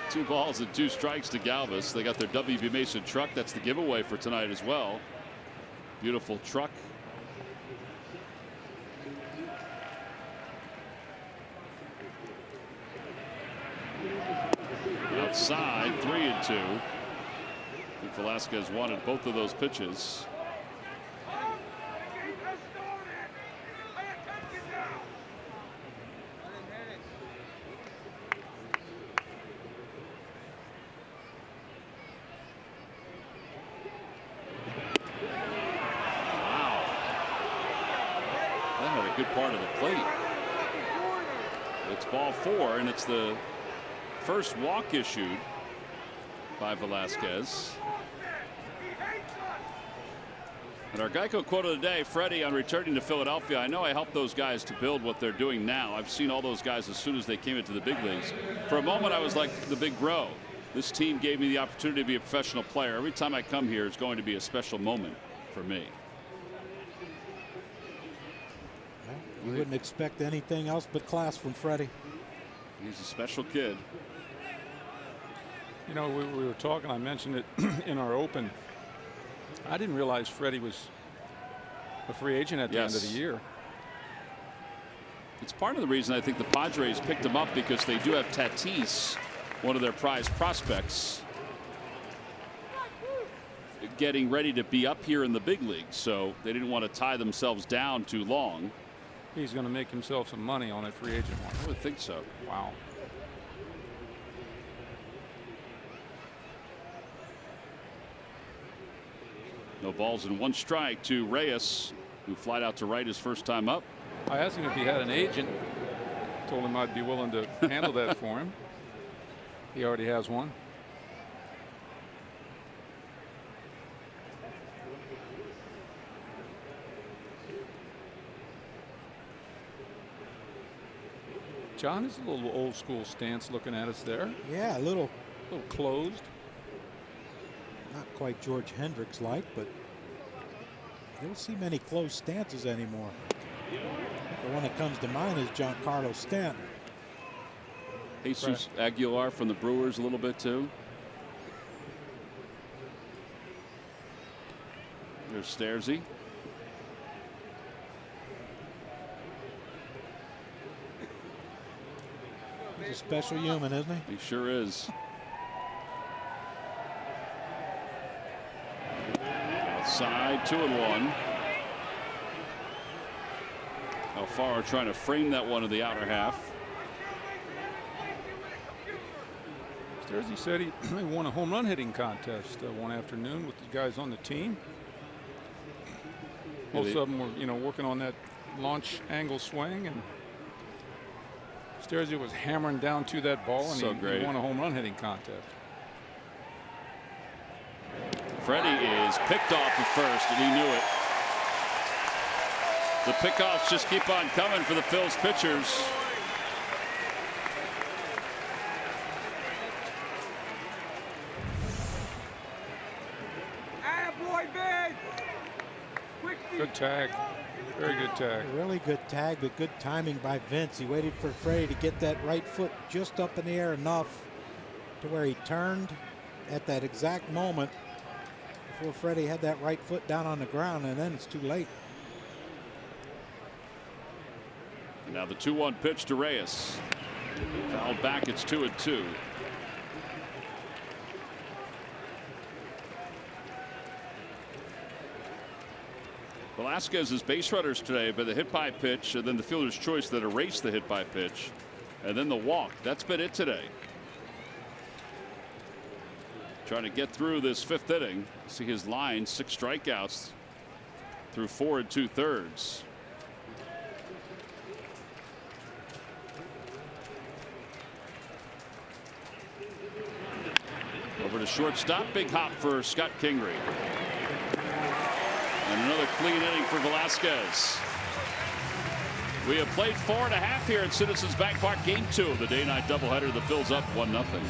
2 balls and 2 strikes to Galvis. They got their WB Mason truck. That's the giveaway for tonight as well. Beautiful truck. Outside, 3-2. Velasquez wanted both of those pitches. Good part of the plate. It's ball 4, and it's the first walk issued by Velasquez. And our Geico quote of the day, Freddie, on returning to Philadelphia, I know I helped those guys to build what they're doing now. I've seen all those guys as soon as they came into the big leagues. For a moment, I was like the big bro. This team gave me the opportunity to be a professional player. Every time I come here, it's going to be a special moment for me. You wouldn't expect anything else but class from Freddie. He's a special kid. You know, we were talking, I mentioned it in our open. I didn't realize Freddie was a free agent at the end of the year. It's part of the reason I think the Padres picked him up, because they do have Tatis, one of their prized prospects, getting ready to be up here in the big leagues. So they didn't want to tie themselves down too long. He's going to make himself some money on that free agent market. I would think so. Wow. No balls and 1 strike to Reyes, who flied out to right his first time up. I asked him if he had an agent. Told him I'd be willing to handle that for him. He already has one. John is a little old school stance looking at us there. Yeah, a little closed. Not quite George Hendricks like, but you don't see many closed stances anymore. The one that comes to mind is Giancarlo Stanton. Jesus Aguilar from the Brewers a little bit too. There's Stairsy. He's a special human, isn't he? He sure is. Outside, 2-1. Alfaro trying to frame that one to the outer half. Stairsy said he won a home run hitting contest one afternoon with the guys on the team. Most of them were, you know, working on that launch angle swing, and Stairsy was hammering down to that ball, and he won a home run hitting contest. Freddie is picked off at first, and he knew it. The pickoffs just keep on coming for the Phil's pitchers. Good tag. Very good tag. Really good tag, but good timing by Vince. He waited for Freddie to get that right foot just up in the air enough to where he turned at that exact moment before Freddie had that right foot down on the ground, and then it's too late. Now the 2-1 pitch to Reyes. Fouled back, it's 2-2. Velasquez's base runners today, but the hit by pitch, and then the fielder's choice that erased the hit by pitch, and then the walk. That's been it today. Trying to get through this 5th inning. See his line, 6 strikeouts through 4 2/3. Over to shortstop, big hop for Scott Kingery. And another clean inning for Velasquez. We have played 4.5 here at Citizens Bank Park. Game 2 of the day-night doubleheader. The Phils up 1-0.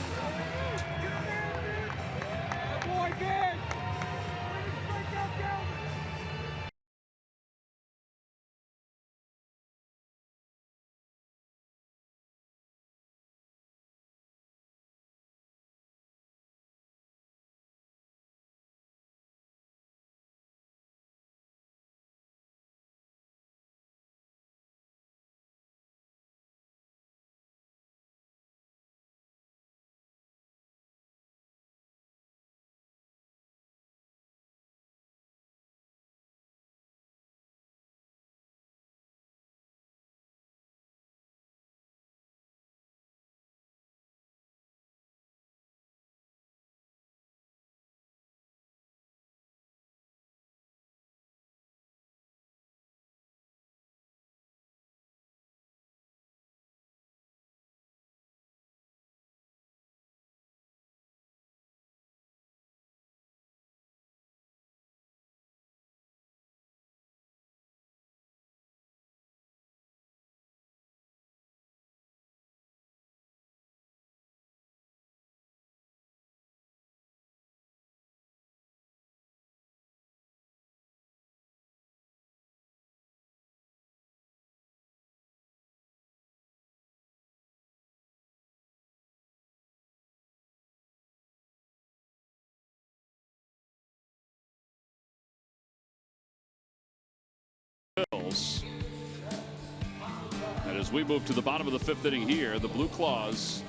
And as we move to the bottom of the 5th inning here, the Blue Claws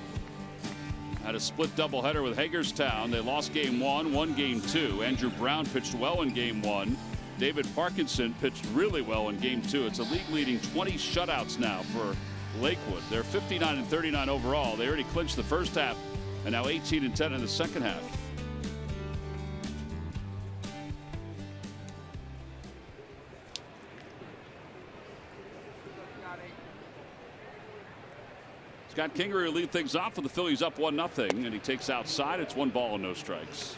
had a split doubleheader with Hagerstown. They lost game 1, won game 2. Andrew Brown pitched well in game 1. David Parkinson pitched really well in game 2. It's a league-leading 20 shutouts now for Lakewood. They're 59-39 overall. They already clinched the first half and now 18-10 in the second half. Scott Kingery will lead things off with the Phillies up 1-0, and he takes outside. It's 1 ball and no strikes.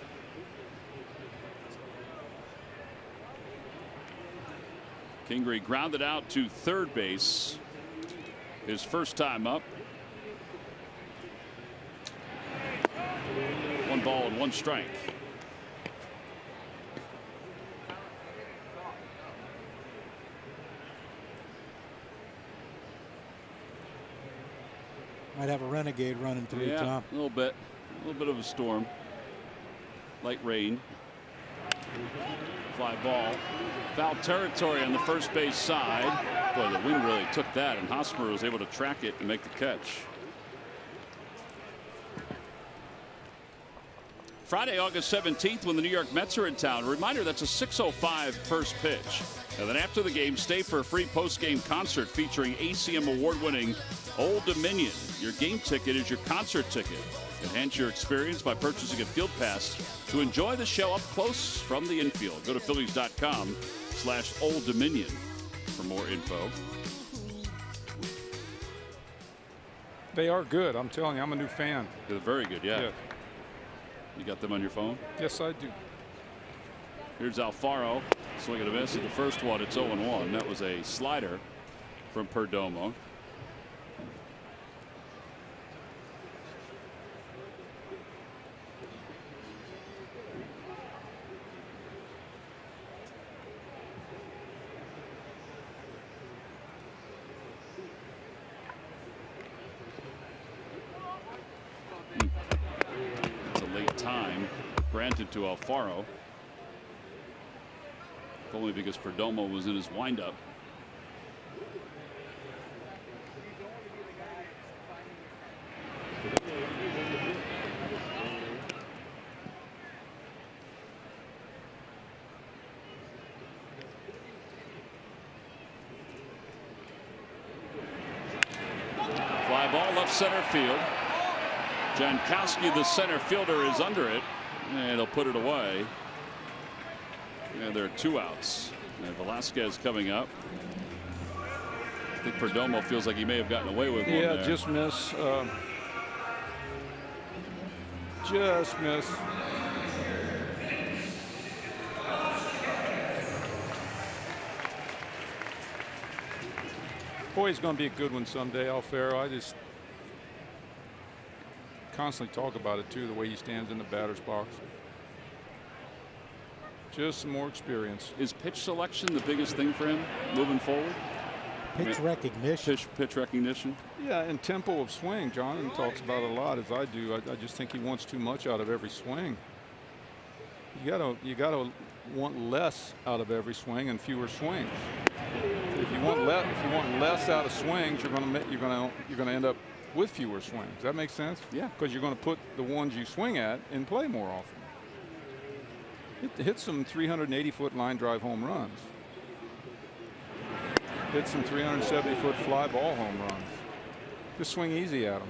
Kingery grounded out to third base. His first time up. 1 ball and 1 strike. Might have a renegade running through, yeah, Tom. A little bit of a storm. Light rain. Fly ball. Foul territory on the first base side. Boy, the wind really took that, and Hosmer was able to track it and make the catch. Friday, August 17th, when the New York Mets are in town. A reminder, that's a 6:05 first pitch. And then after the game, stay for a free post-game concert featuring ACM award-winning Old Dominion. Your game ticket is your concert ticket. Enhance your experience by purchasing a field pass to enjoy the show up close from the infield. Go to Phillies.com/Old Dominion for more info. They are good. I'm telling you, I'm a new fan. They're very good, yeah. Yeah. You got them on your phone? Yes, I do. Here's Alfaro. Swing and a miss at the first one. It's 0-1. That was a slider from Perdomo. It's a late time granted to Alfaro. If only because Perdomo was in his windup. Fly ball left center field. Jankowski, the center fielder, is under it, and he'll put it away. And there are 2 outs. And Velasquez coming up. I think Perdomo feels like he may have gotten away with one there. Yeah, just miss. Just miss. Boy, he's going to be a good one someday, Alfaro. I just constantly talk about it, too, the way he stands in the batter's box. Just some more experience. Is pitch selection the biggest thing for him moving forward? Pitch recognition. Pitch recognition. Yeah, and tempo of swing. Jonathan talks about it a lot, as I do. I just think he wants too much out of every swing. You gotta want less out of every swing and fewer swings. If you want less out of swings, you're gonna end up with fewer swings. Does that make sense? Yeah. Because you're going to put the ones you swing at in play more often. Hit some 380-foot line drive home runs. Hit some 370-foot fly ball home runs. Just swing easy at them.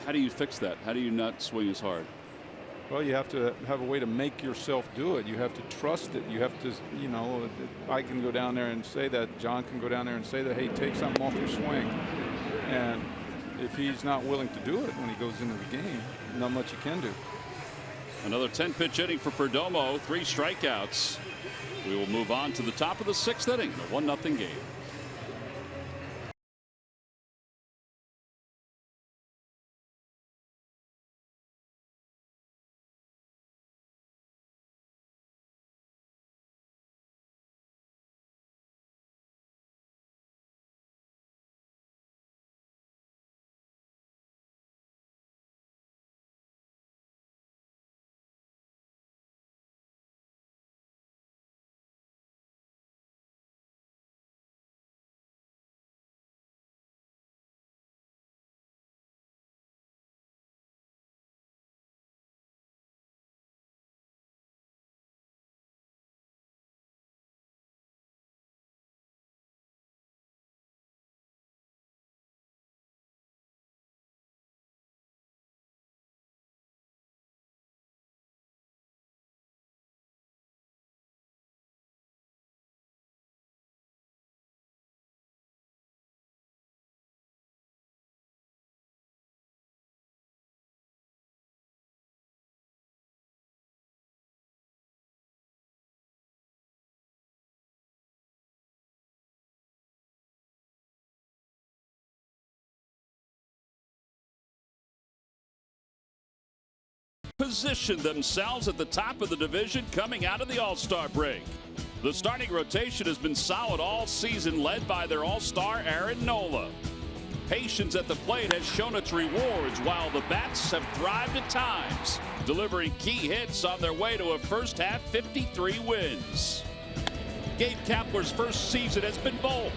How do you fix that? How do you not swing as hard? Well, you have to have a way to make yourself do it. You have to trust it. You have to, I can go down there and say that. John can go down there and say that, hey, take something off your swing. And if he's not willing to do it when he goes into the game, not much you can do. Another 10-pitch inning for Perdomo, 3 strikeouts. We will move on to the top of the 6th inning, the 1-0 game. positioned themselves at the top of the division coming out of the All-Star break. The starting rotation has been solid all season, led by their All-Star Aaron Nola. Patience at the plate has shown its rewards, while the bats have thrived at times, delivering key hits on their way to a first-half 53 wins. Gabe Kapler's first season has been bold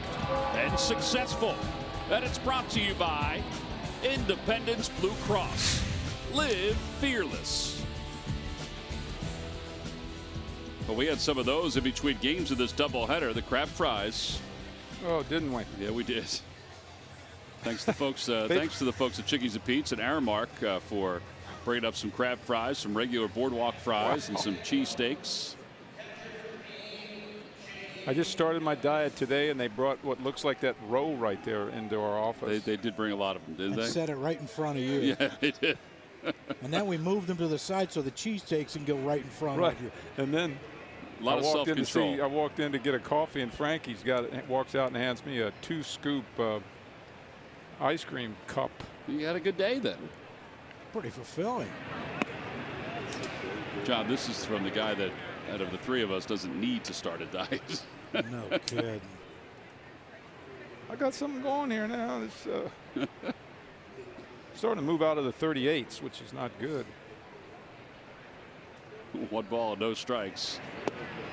and successful, and it's brought to you by Independence Blue Cross. Live fearless. Well, we had some of those in between games of this doubleheader, the crab fries. Oh, didn't we? Yeah, we did. Thanks to the folks. Thanks to the folks at Chickies and Pete's and Aramark for bringing up some crab fries, some regular boardwalk fries, and some cheesesteaks. I just started my diet today, and they brought what looks like that roll right there into our office. They did bring a lot of them, didn't they? Set it right in front of you. Yeah, they did. And then we moved them to the side so the cheesesteaks can go right in front of you. And then a lot of self-control. I walked in to get a coffee, and Frankie's walks out and hands me a 2-scoop ice cream cup. You had a good day then. Pretty fulfilling. John, this is from the guy that, out of the three of us, doesn't need to start a diet. No kidding. I got something going here now. It's starting to move out of the 38s, which is not good. 1 ball, no strikes.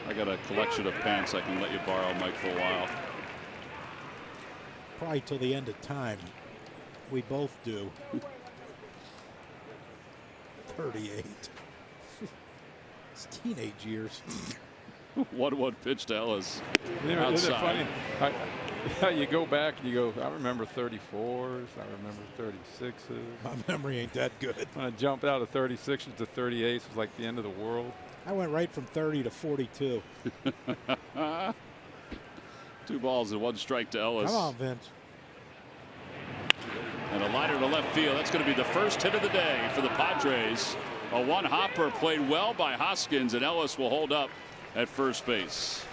I got a collection of pants I can let you borrow, Mike, for a while. Probably till the end of time. We both do. 38. It's teenage years. 1-1 pitch to Ellis. Isn't it funny? You go back and you go, I remember 34s, I remember 36s. My memory ain't that good. When I jumped out of 36s to 38s, it was like the end of the world. I went right from 30 to 42. 2 balls and 1 strike to Ellis. Come on, Vince. And a liner to left field. That's going to be the first hit of the day for the Padres. A 1-hopper played well by Hoskins, and Ellis will hold up at first base.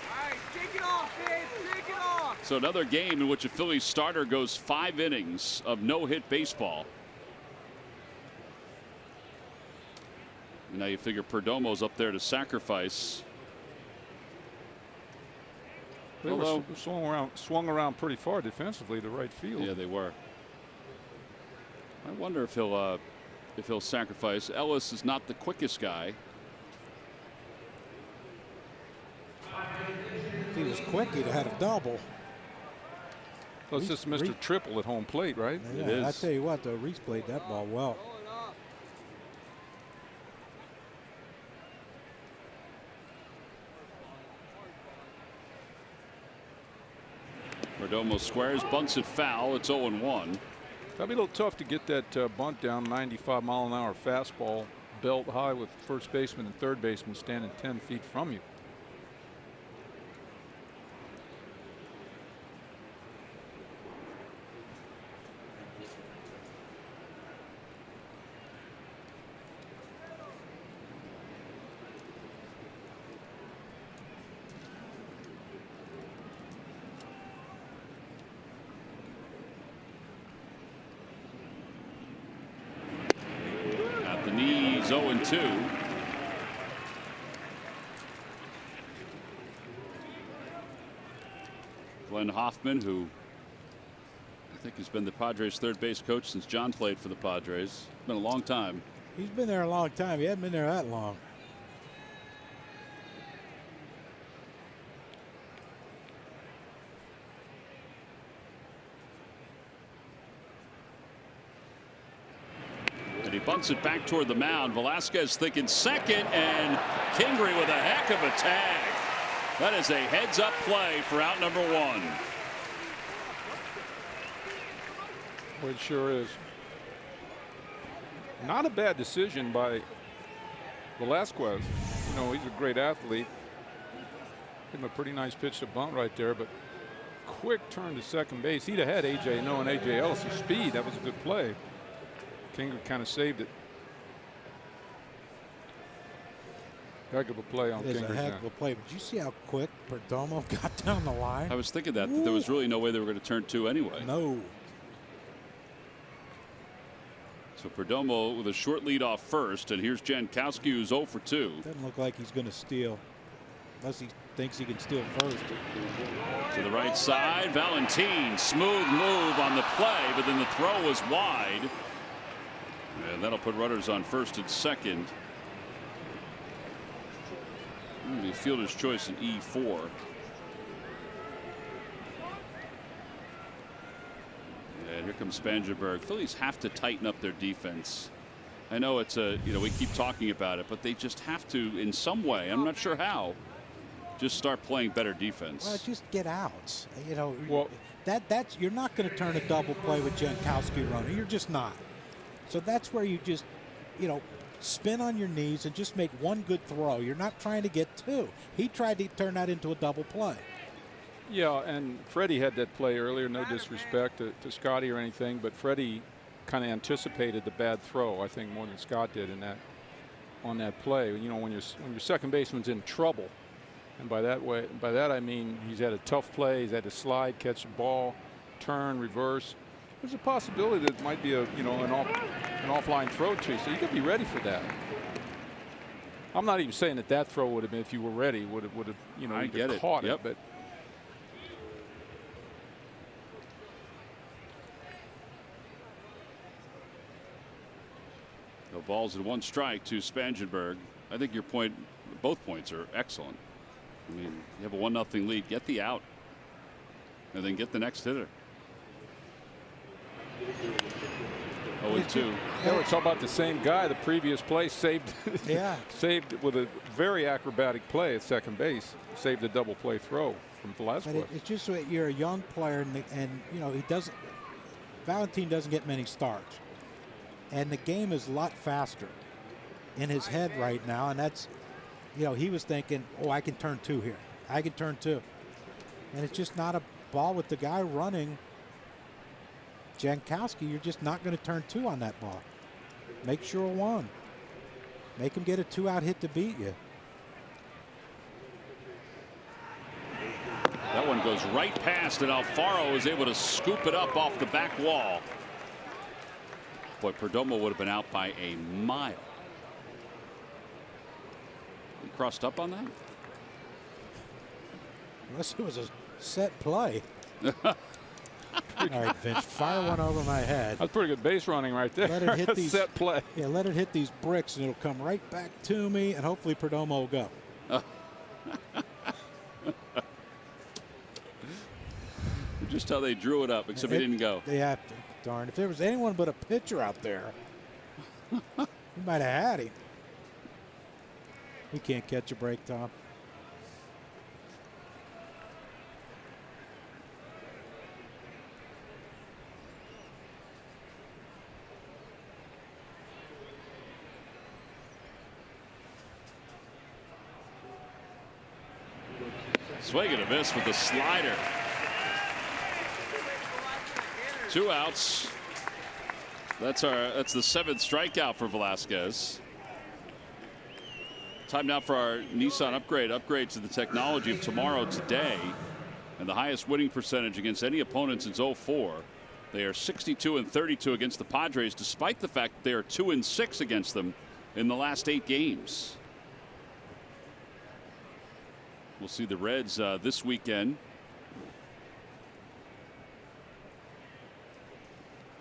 All right, take it off, man. Take it off. So another game in which a Phillies starter goes 5 innings of no-hit baseball. Now you figure Perdomo's up there to sacrifice. They were swung around pretty far defensively to right field. Yeah, they were. I wonder if he'll sacrifice. Ellis is not the quickest guy. If he was quick, he'd have had a double. Plus, this is Mr. Triple at home plate, right? Yeah, it is. I tell you what, though, Reese played that ball well. Perdomo squares, bunts it foul. It's 0-1. That'd be a little tough to get that bunt down 95-mile-an-hour fastball belt high with first baseman and third baseman standing 10 feet from you. At the knees, 0-2. Glenn Hoffman, who I think has been the Padres' third base coach since John played for the Padres. It's been a long time. He's been there a long time. He hasn't been there that long. And he bunts it back toward the mound. Velasquez thinking second, and Kingery with a heck of a tag. That is a heads-up play for out number 1. Well, it sure is. Not a bad decision by Velasquez. You know, he's a great athlete. Give him a pretty nice pitch to bunt right there, but quick turn to second base. He'd have had A.J. knowing A.J. Ellis' speed. That was a good play. Kingery kind of saved it. Heck of a play on Kingery. It is a heck of a play. But you see how quick Perdomo got down the line? I was thinking that there was really no way they were going to turn 2 anyway. No. So Perdomo with a short lead off first, and here's Jankowski, who's 0 for 2. Doesn't look like he's going to steal, unless he thinks he can steal first. To the right side, Valentin, smooth move on the play, but then the throw was wide. And that'll put runners on first and second. The fielder's choice in E4. And here comes Spangenberg. Phillies have to tighten up their defense. I know it's we keep talking about it, but they just have to in some way. I'm not sure how. Just start playing better defense. Well, just get out. Well, that's you're not going to turn a double play with Jankowski running. You're just not. So that's where you just, spin on your knees and just make one good throw. You're not trying to get two. He tried to turn that into a double play. Yeah, and Freddie had that play earlier. No disrespect to Scotty or anything, but Freddie kind of anticipated the bad throw, I think, more than Scott did on that play. When your second baseman's in trouble, and by that I mean he's had a tough play. He's had to slide, catch the ball, turn, reverse. There's a possibility that it might be an offline throw to you, so you got to be ready for that. I'm not even saying that throw would have been, if you were ready, would have I get it. Caught Yep. it, but. No balls and 1 strike to Spangenberg. I think your point, both points are excellent. I mean, you have a 1-0 lead, get the out, and then get the next hitter. 0-2. Yeah, it's all about the same guy. The previous play saved. Yeah. Saved with a very acrobatic play at second base. Saved a double play throw from Velasquez. But it's just that you're a young player, and he doesn't. Valentin doesn't get many starts, and the game is a lot faster in his head right now. And that's, he was thinking, oh, I can turn 2 here. I can turn 2, and it's just not a ball with the guy running. Jankowski, you're just not going to turn 2 on that ball. Make sure 1. Make him get a 2-out hit to beat you. That one goes right past, and Alfaro is able to scoop it up off the back wall. Boy, Perdomo would have been out by a mile. He crossed up on that? Unless it was a set play. All right, Vince, fire one over my head. That's pretty good base running right there. Let it hit these set play. Yeah, let it hit these bricks, and it'll come right back to me, and hopefully Perdomo will go. Just how they drew it up, except he didn't go. Yeah, darn. If there was anyone but a pitcher out there, we might have had him. We can't catch a break, Tom. Swing and a miss with the slider. 2 outs. That's the 7th strikeout for Velasquez. Time now for our Nissan upgrade to the technology of tomorrow today, and the highest winning percentage against any opponent since 04. They are 62-32 against the Padres, despite the fact that they are 2-6 against them in the last 8 games. We'll see the Reds this weekend.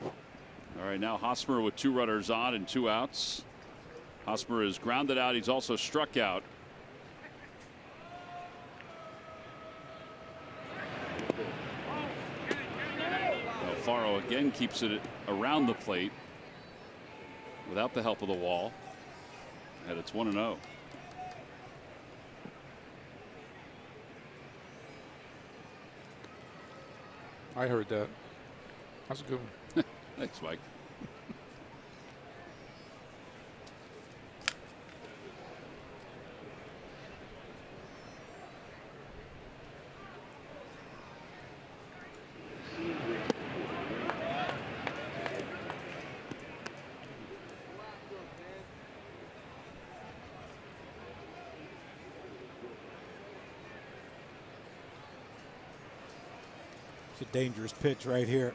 All right, now Hosmer with 2 runners on and 2 outs. Hosmer is grounded out. He's also struck out. Alfaro again keeps it around the plate without the help of the wall. And it's 1-0. I heard that. That's a good one. Thanks, Mike. It's a dangerous pitch right here.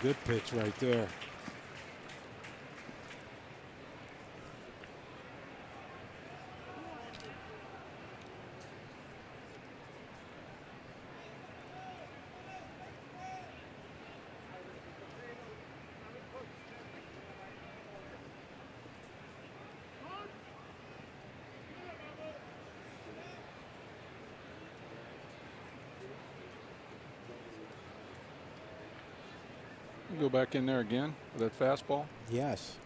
good pitch right there. Go back in there again with that fastball. Yes.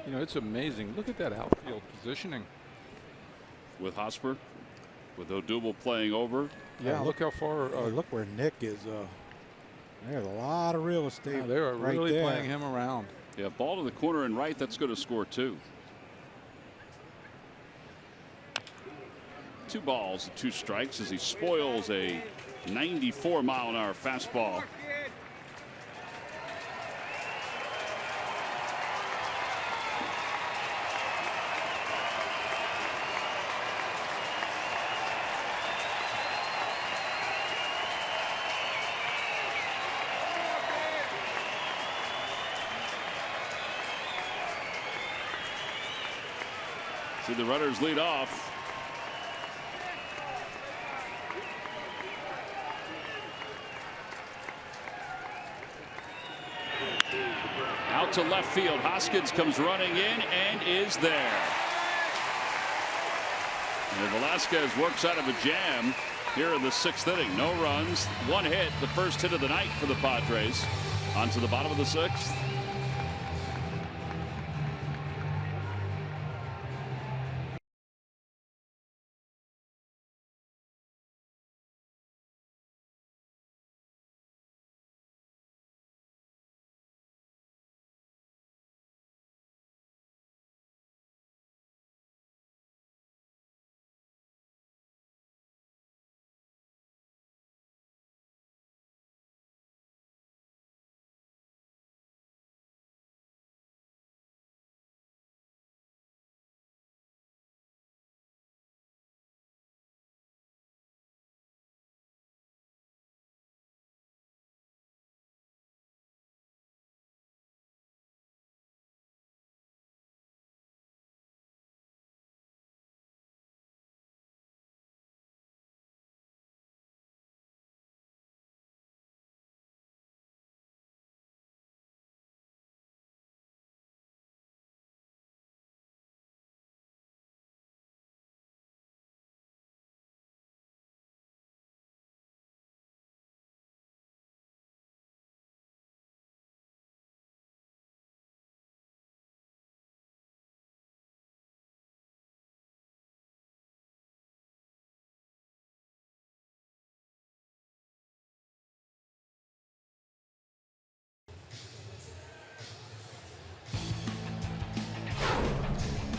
You know, it's amazing. Look at that outfield positioning. With Hosper, with Odubel playing over. Yeah, look how far. Look where Nick is. There's a lot of real estate. They are right really there. playing him around. Yeah, ball to the corner and right. That's going to score 2. 2 balls, 2 strikes as he spoils a 94-mile-an-hour fastball. See the runners lead off. Out to left field. Hoskins comes running in and is there. And Velasquez works out of a jam here in the 6th inning. No runs, 1 hit, the first hit of the night for the Padres. On to the bottom of the 6th.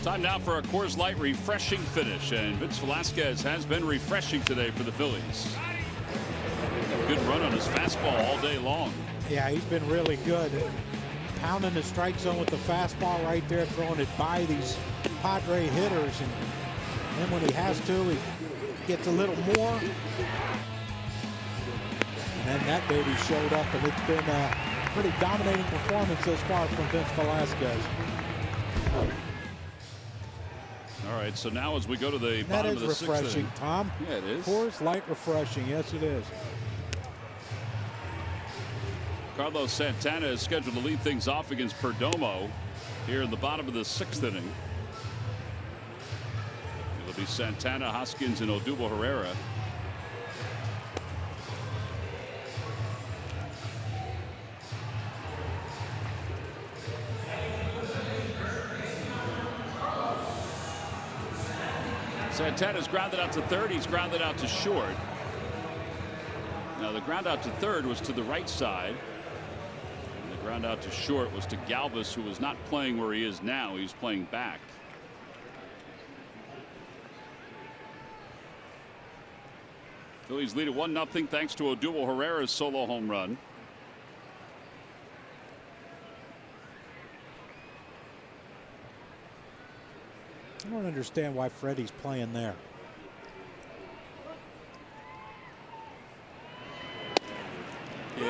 Time now for a Coors Light refreshing finish, and Vince Velasquez has been refreshing today for the Phillies. A good run on his fastball all day long. Yeah, he's been really good. Pounding the strike zone with the fastball right there, throwing it by these Padre hitters. And then when he has to, he gets a little more. And then that baby showed up, and it's been a pretty dominating performance thus far from Vince Velasquez. All right, so now as we go to the bottom of the 6th inning. That is refreshing, Tom. Yeah, it is. Coors Light refreshing. Yes, it is. Carlos Santana is scheduled to lead things off against Perdomo here in the bottom of the 6th inning. It'll be Santana, Hoskins, and Odubel Herrera. Santana's grounded out to third. He's grounded out to short. Now the ground out to third was to the right side. And the ground out to short was to Galvis, who was not playing where he is now. He's playing back. Phillies lead at 1-0 thanks to Odubel Herrera's solo home run. Well, don't understand why Freddie's playing there.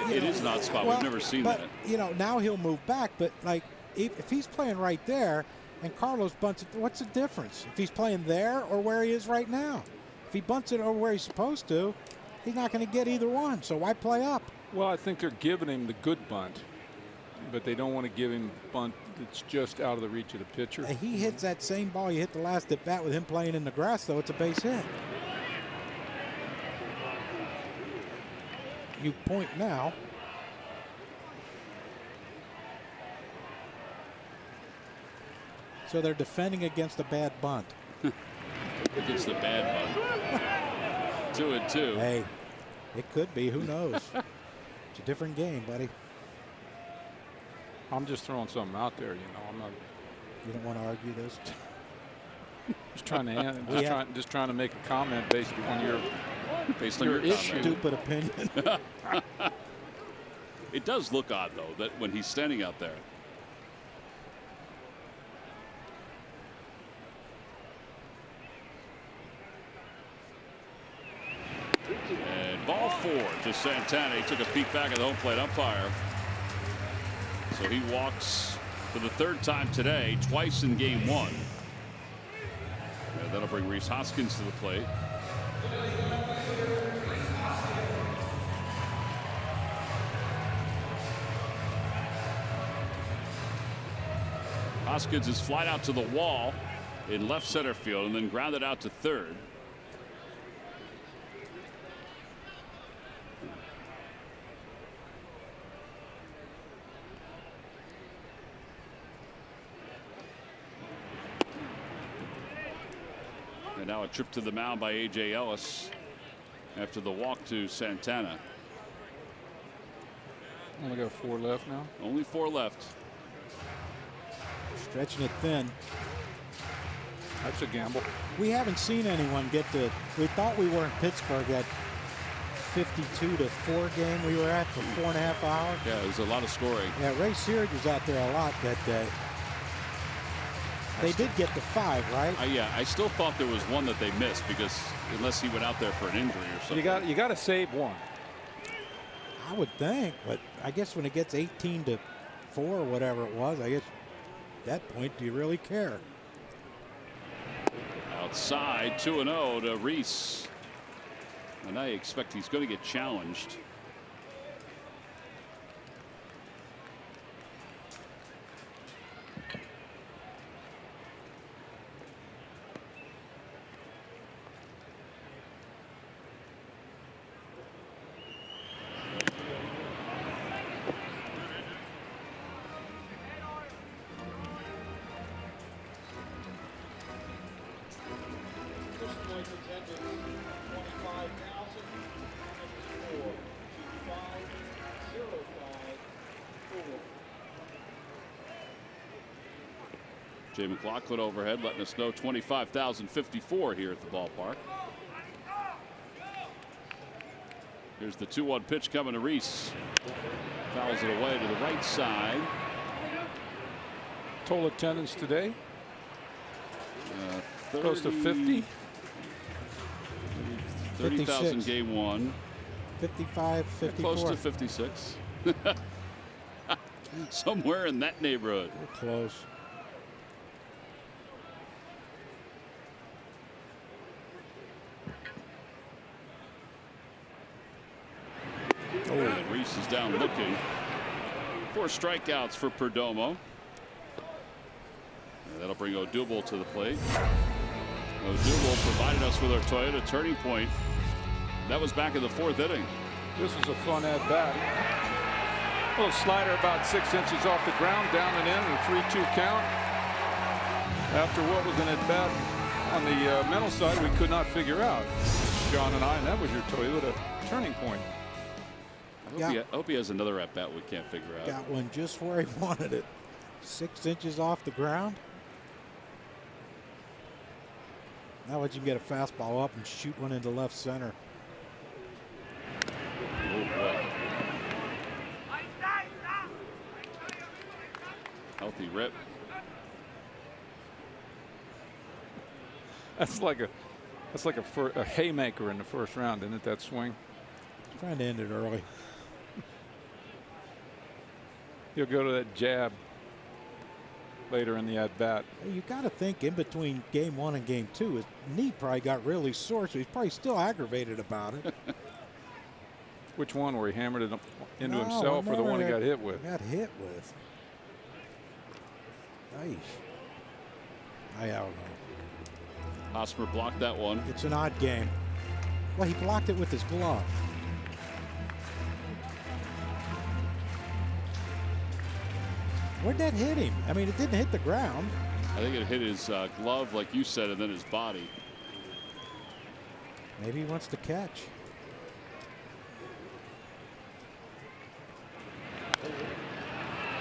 It is an odd spot. Well, we've never seen but, that. You know, now he'll move back, but like if he's playing right there and Carlos bunts it, what's the difference? If he's playing there or where he is right now? If he bunts it over where he's supposed to, he's not going to get either one. So why play up? Well, I think they're giving him the good bunt, but they don't want to give him bunt that's just out of the reach of the pitcher. He hits that same ball he hit the last at bat with him playing in the grass, though. It's a base hit. You point now. So they're defending against a bad bunt. Against the bad bunt. 2-2. Hey, it could be. Who knows? It's a different game, buddy. I'm just throwing something out there, you know. I'm not. You don't want to argue this? Just trying to just trying to make a comment based on your issue. Stupid opinion. It does look odd, though, that when he's standing out there. And ball 4 to Santana. He took a peek back at the home plate umpire. So he walks for the 3rd time today, twice in game 1. And that'll bring Rhys Hoskins to the plate. Hoskins is flied out to the wall in left center field and then grounded out to 3rd. And now a trip to the mound by A.J. Ellis after the walk to Santana. Only got 4 left now. Only 4 left. Stretching it thin. That's a gamble. We haven't seen anyone get to. We thought we were in Pittsburgh that 52-4 game we were at for 4.5 hours. Yeah, there's a lot of scoring. Yeah, Ray Searage was out there a lot that day. They did get to 5, right? Yeah, I still thought there was one that they missed because unless he went out there for an injury or something. You got to save one. I would think, but I guess when it gets 18-4 or whatever it was, I guess at that point, do you really care? Outside 2-0 to Rhys. And I expect he's going to get challenged. Jay McLaughlin overhead letting us know 25,054 here at the ballpark. Here's the 2-1 pitch coming to Rhys. Fouls it away to the right side. Total attendance today? 30, close to 50. 30,000 game 1. 55, 54. Close to 56. Somewhere in that neighborhood. We're close. And Rhys is down looking. 4 strikeouts for Perdomo. And that'll bring Odubel to the plate. Odubel provided us with our Toyota turning point. That was back in the 4th inning. This was a fun at bat. A little slider about 6 inches off the ground, down and in, a 3-2 count. After what was an at bat on the mental side, we could not figure out. John and I, and that was your Toyota turning point. I hope he has another at bat we can't figure out. Got one just where he wanted it. 6 inches off the ground. Now what, you can get a fastball up and shoot one into left center. Oh boy. Healthy rip. That's like a haymaker in the first round, isn't it, that swing? Trying to end it early. He'll go to that jab later in the at-bat. You got to think in between game 1 and game 2, his knee probably got really sore, so he's probably still aggravated about it. Which one, where he hammered it into No, himself, or the one he got hit with? Got hit with. Nice. I don't know. Hosmer blocked that one. It's an odd game. Well, he blocked it with his glove. Where'd that hit him? I mean, it didn't hit the ground. I think it hit his glove, like you said, and then his body. Maybe he wants to catch.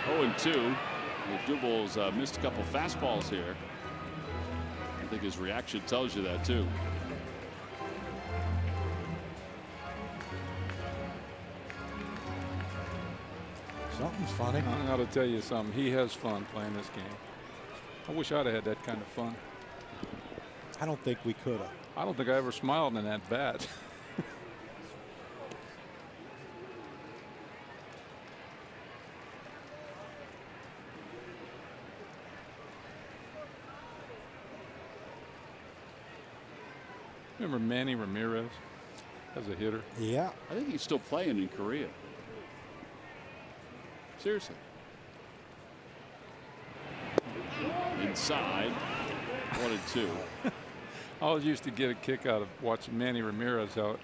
Oh, and 2. Duble's missed a couple fastballs here. I think his reaction tells you that, too. Something's funny. I got to tell you something. He has fun playing this game. I wish I'd have had that kind of fun. I don't think we could have. I don't think I ever smiled in that bat. Remember Manny Ramirez as a hitter? Yeah. I think he's still playing in Korea. Seriously. Inside. 1 and 2. I always used to get a kick out of watching Manny Ramirez out.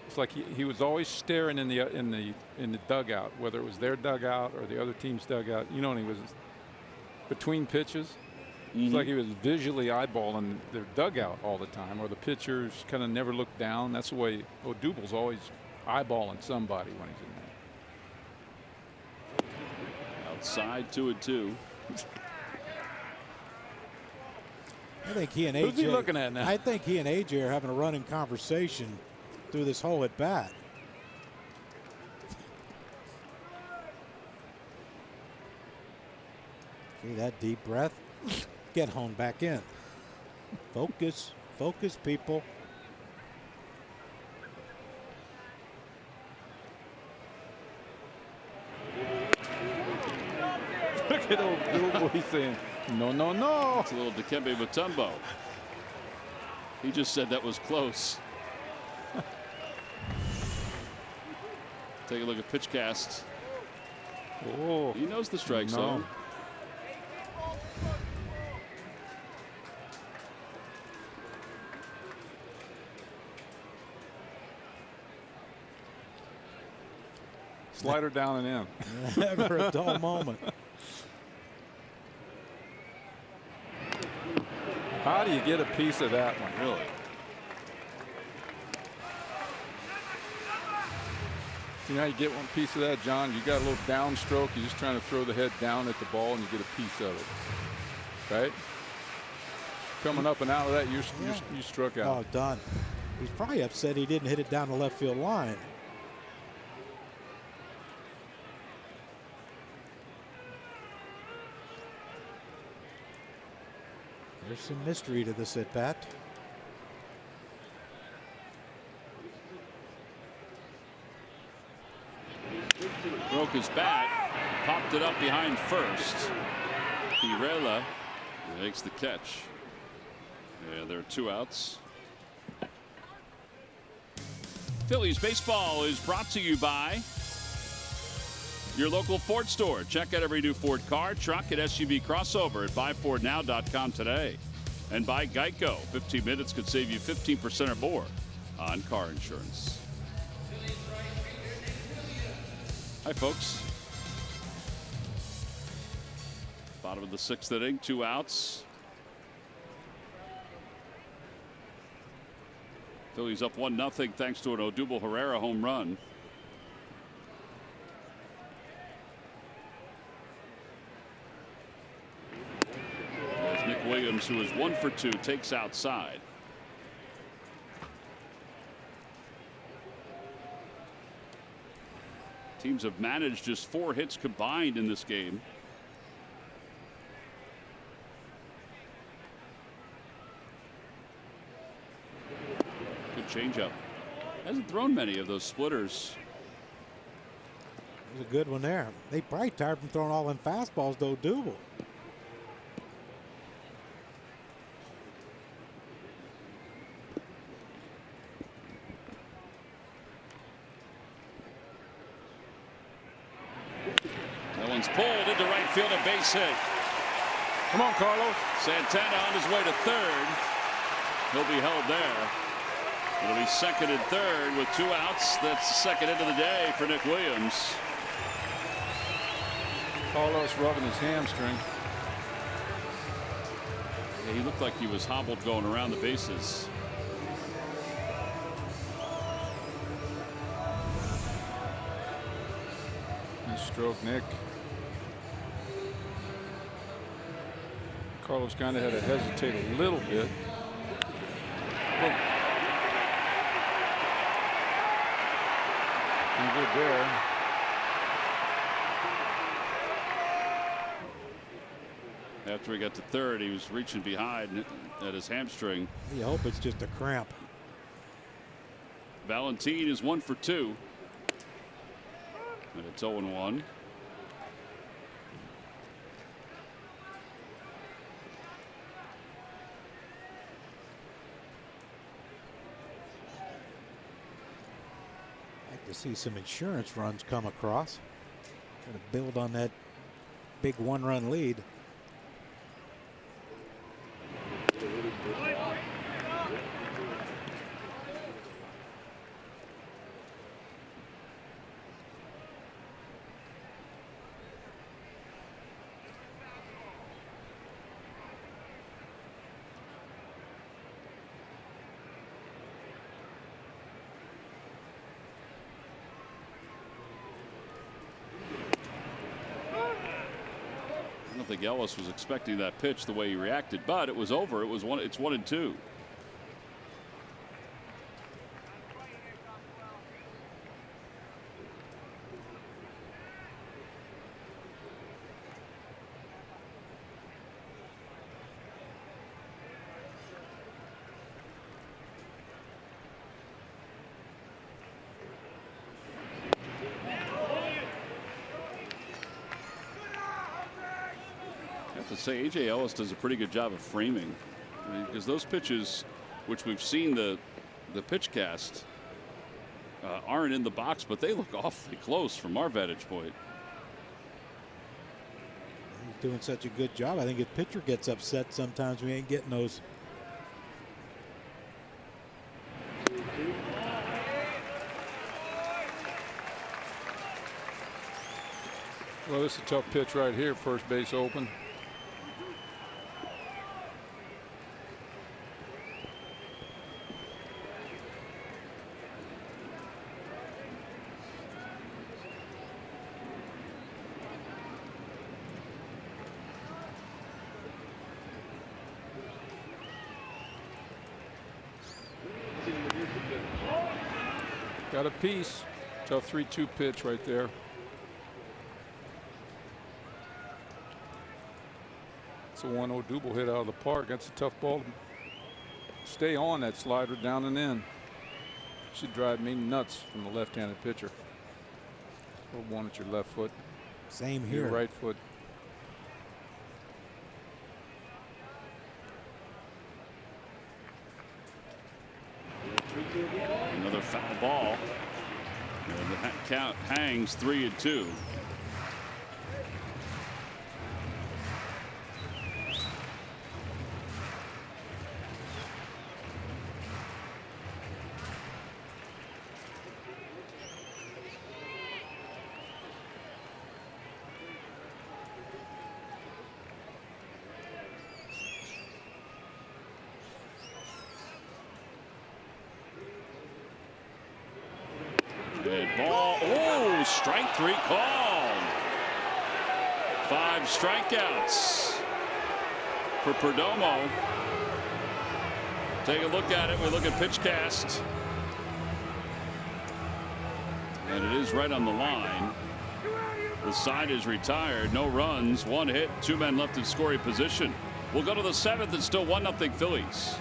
It's like he was always staring in the dugout, whether it was their dugout or the other team's dugout. You know, and he was between pitches. It's like he was visually eyeballing their dugout all the time, or the pitchers kind of never looked down. That's the way Odubel's always eyeballing somebody when he's in there. Outside, 2 and 2. I think he and AJ. Who's he looking at now? I think he and AJ are having a running conversation through this whole at bat. See that deep breath? Get honed back in. Focus, focus, people. Look at old Double. He's saying, no, no, no. It's a little Dikembe Mutombo. He just said that was close. Take a look at pitch cast. Oh, He knows the strike zone. Slider down and in. Never a dull moment. How do you get a piece of that one? Really? You know how you get one piece of that, John? You got a little downstroke. You're just trying to throw the head down at the ball, and you get a piece of it. Right? Coming up and out of that, you struck out. Oh, done. He's probably upset he didn't hit it down the left field line. There's some mystery to this at bat. Broke his bat, popped it up behind first. Pirela makes the catch. Yeah, there are 2 outs. Phillies baseball is brought to you by your local Ford store. Check out every new Ford car, truck, and SUV crossover at buyfordnow.com today. And by Geico. 15 minutes could save you 15% or more on car insurance. Hi, folks. Bottom of the 6th inning, 2 outs. Phillies up 1-0 thanks to an Odubel Herrera home run. As Nick Williams, who is 1 for 2, takes outside. Teams have managed just 4 hits combined in this game. changeup. Hasn't thrown many of those splitters. It was a good one there. They probably tired from throwing all them fastballs, though, Double. That one's pulled into right field, a base hit. Come on, Carlos. Santana on his way to third. He'll be held there. It'll be second and third with 2 outs. That's the second hit of the day for Nick Williams. Carlos rubbing his hamstring. Yeah, he looked like he was hobbled going around the bases. Nice stroke, Nick. Carlos kind of had to hesitate a little bit. And good there. After he got to third, he was reaching behind at his hamstring. You hope it's just a cramp. Valentin is 1 for 2. And it's 0-1. To see some insurance runs come across. Going to build on that big 1-run lead. I don't think Ellis was expecting that pitch the way he reacted, but it was over. It was one. It's 1-2. To say A.J. Ellis does a pretty good job of framing, because those pitches, which we've seen the pitch cast, aren't in the box, but they look awfully close from our vantage point. He's doing such a good job. I think his pitcher gets upset sometimes we ain't getting those. Well, this is a tough pitch right here. First base open. Got a piece. Tough 3-2 pitch right there. It's a 1-0 double hit out of the park. That's a tough ball to stay on that slider down and in. Should drive me nuts from the left-handed pitcher. Or one at your left foot. Same here. Your right foot. Another foul ball. And the count hangs 3-2. Ball. Oh, strike 3 called. 5 strikeouts for Perdomo. Take a look at it. We look at pitch cast. And it is right on the line. The side is retired. No runs, 1 hit, 2 men left in scoring position. We'll go to the 7th. It's still 1-0 Phillies.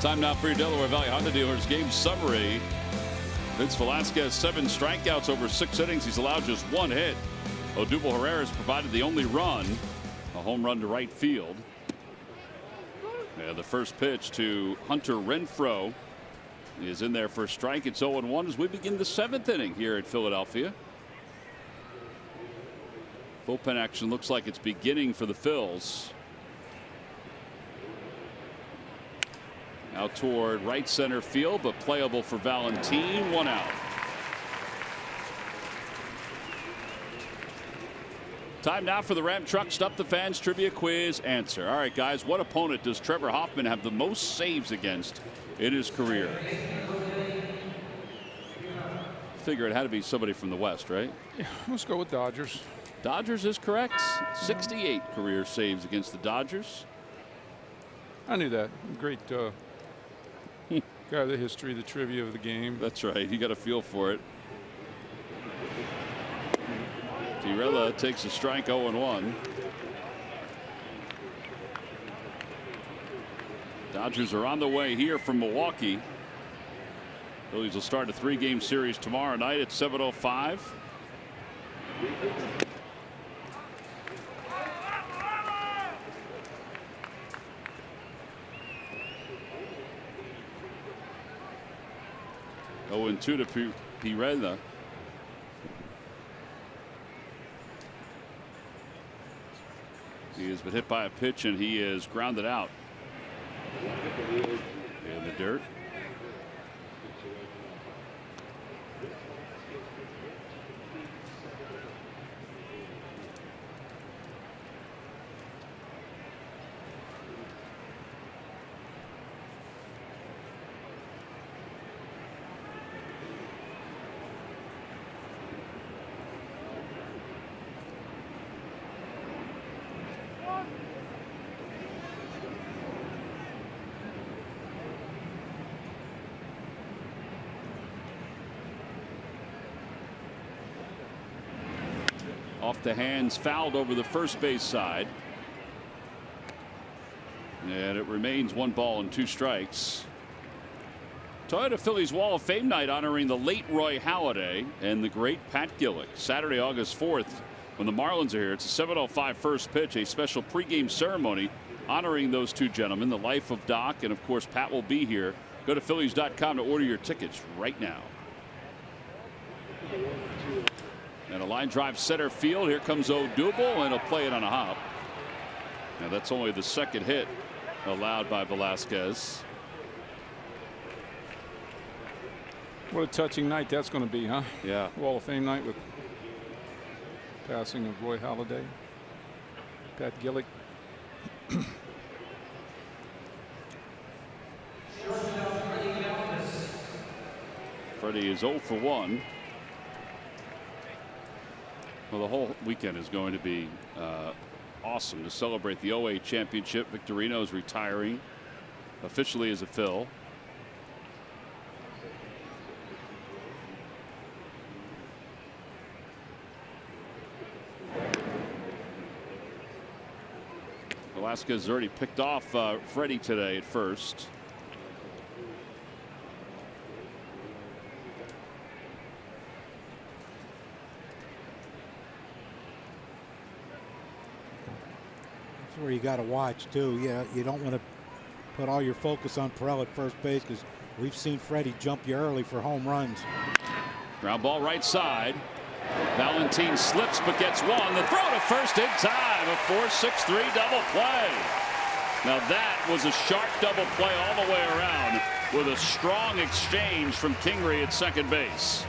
Time now for your Delaware Valley Honda dealers game summary. Vince Velasquez, 7 strikeouts over 6 innings. He's allowed just 1 hit. Odubel Herrera's provided the only run, a home run to right field. And the first pitch to Hunter Renfroe is in there for a strike. It's 0-1 as we begin the 7th inning here at Philadelphia. Bullpen action looks like it's beginning for the Phils. Out toward right center field, but playable for Valentin. 1 out. Time now for the Ram Truck Stuff the Fans Trivia Quiz answer. All right, guys, what opponent does Trevor Hoffman have the most saves against in his career? Figure it had to be somebody from the West, right? Yeah, let's go with Dodgers. Dodgers is correct. 68 career saves against the Dodgers. I knew that. Great guy, the history, the trivia of the game. That's right. You got a feel for it. Pirella takes a strike. 0-1. Dodgers are on the way here from Milwaukee. Phillies will start a 3-game series tomorrow night at 7:05. And 2 to Pirella. He has been hit by a pitch and he is grounded out in the dirt. Off the hands, fouled over the first base side. And it remains 1 ball and 2 strikes. Toyota Phillies Wall of Fame night honoring the late Roy Halladay and the great Pat Gillick. Saturday, August 4th, when the Marlins are here. It's a 7:05 first pitch, a special pregame ceremony honoring those 2 gentlemen, the life of Doc, and of course Pat will be here. Go to Phillies.com to order your tickets right now. And a line drive center field. Here comes Odubel, and he'll play it on a hop. Now that's only the 2nd hit allowed by Velasquez. What a touching night that's going to be, huh? Yeah. Wall of Fame night with passing of Roy Halladay, Pat Gillick. Freddie is 0 for 1. Well, the whole weekend is going to be awesome to celebrate the OA championship. Victorino is retiring officially as a Phil. Velasquez has already picked off Freddie today at first. That's where you got to watch too. Yeah, you don't want to put all your focus on Perel at first base because we've seen Freddie jump you early for home runs. Ground ball right side. Valentin slips but gets 1. The throw to first in time. A 4-6-3 double play. Now that was a sharp double play all the way around with a strong exchange from Kingery at second base.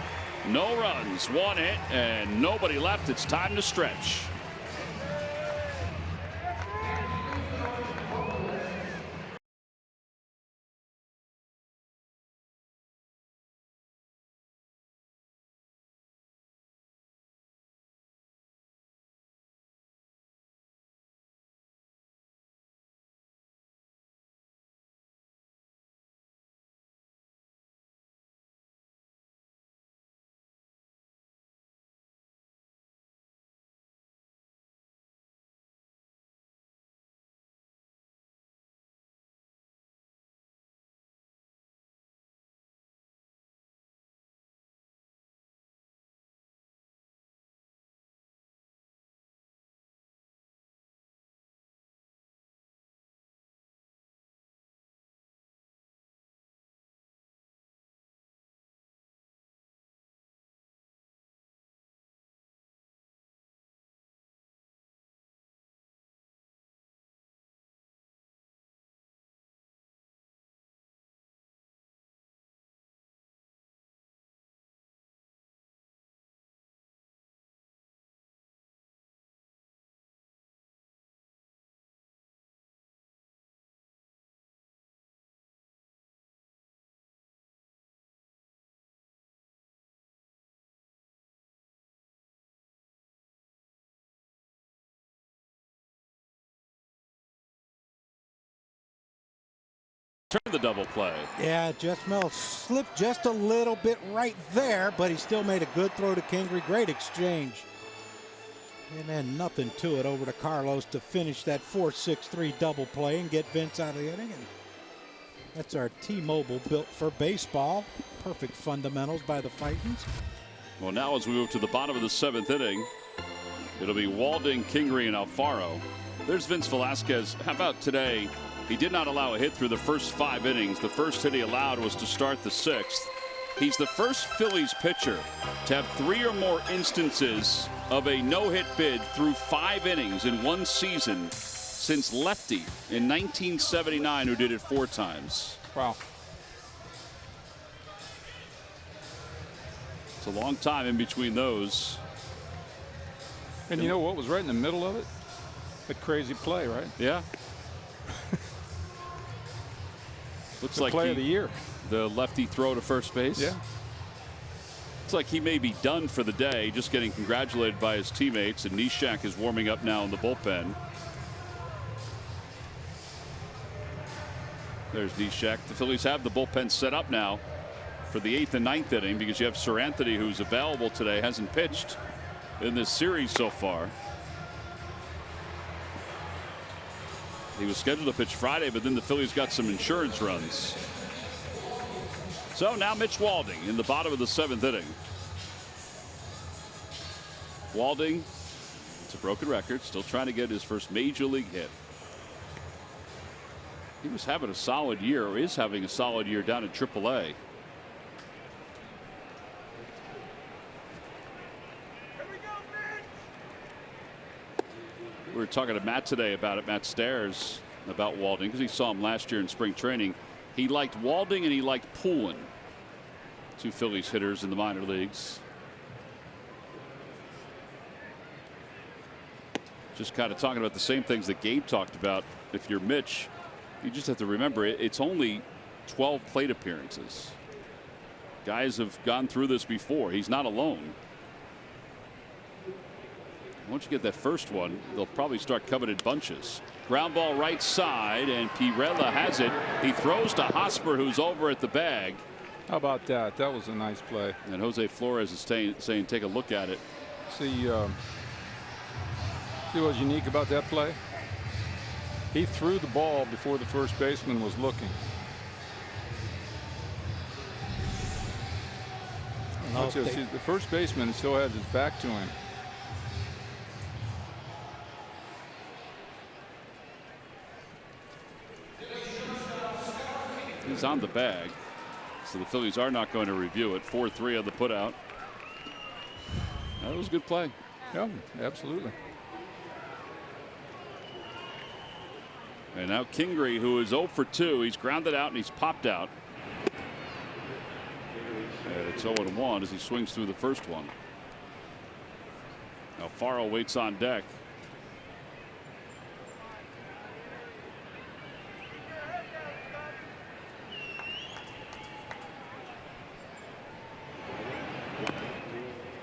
No runs, 1 hit, and nobody left. It's time to stretch. return the double play. Yeah, Jeff Mel slipped just a little bit right there, but he still made a good throw to Kingery. Great exchange. And then nothing to it, over to Carlos to finish that 4-6-3 double play and get Vince out of the inning. And that's our T-Mobile built for baseball. Perfect fundamentals by the Fightins. Well, now as we move to the bottom of the 7th inning, it'll be Walding, Kingery, and Alfaro. There's Vince Velasquez. How about today? He did not allow a hit through the first 5 innings. The first hit he allowed was to start the 6th. He's the first Phillies pitcher to have 3 or more instances of a no-hit bid through 5 innings in one season since Lefty in 1979, who did it 4 times. Wow. It's a long time in between those. And you know what was right in the middle of it? That crazy play, right? Yeah. Looks like play of the year. The lefty throw to first base. Yeah. Looks like he may be done for the day, just getting congratulated by his teammates, and Nishak is warming up now in the bullpen. There's Nishak. The Phillies have the bullpen set up now for the 8th and 9th inning, because you have Sir Anthony, who's available today, hasn't pitched in this series so far. He was scheduled to pitch Friday, but then the Phillies got some insurance runs. So now Mitch Walding in the bottom of the 7th inning. Walding, it's a broken record, still trying to get his first major league hit. He was having a solid year, or is having a solid year down in AAA. We were talking to Matt today about it, Matt Stairs, about Walding, because he saw him last year in spring training. He liked Walding and he liked Poulin, 2 Phillies hitters in the minor leagues. Just kind of talking about the same things that Gabe talked about. If you're Mitch, you just have to remember it's only 12 plate appearances. Guys have gone through this before. He's not alone. Once you get that first one, they'll probably start coming in bunches. Ground ball right side, and Pirela has it. He throws to Hosmer, who's over at the bag. How about that? That was a nice play. And Jose Flores is saying, take a look at it. See what's unique about that play? He threw the ball before the first baseman was looking. See, the first baseman still had his back to him. He's on the bag, so the Phillies are not going to review it. 4-3 on the putout. That was a good play. Yeah, absolutely. And now Kingery, who is 0 for 2, he's grounded out and he's popped out. And it's 0-1 as he swings through the first one. Now Alfaro waits on deck.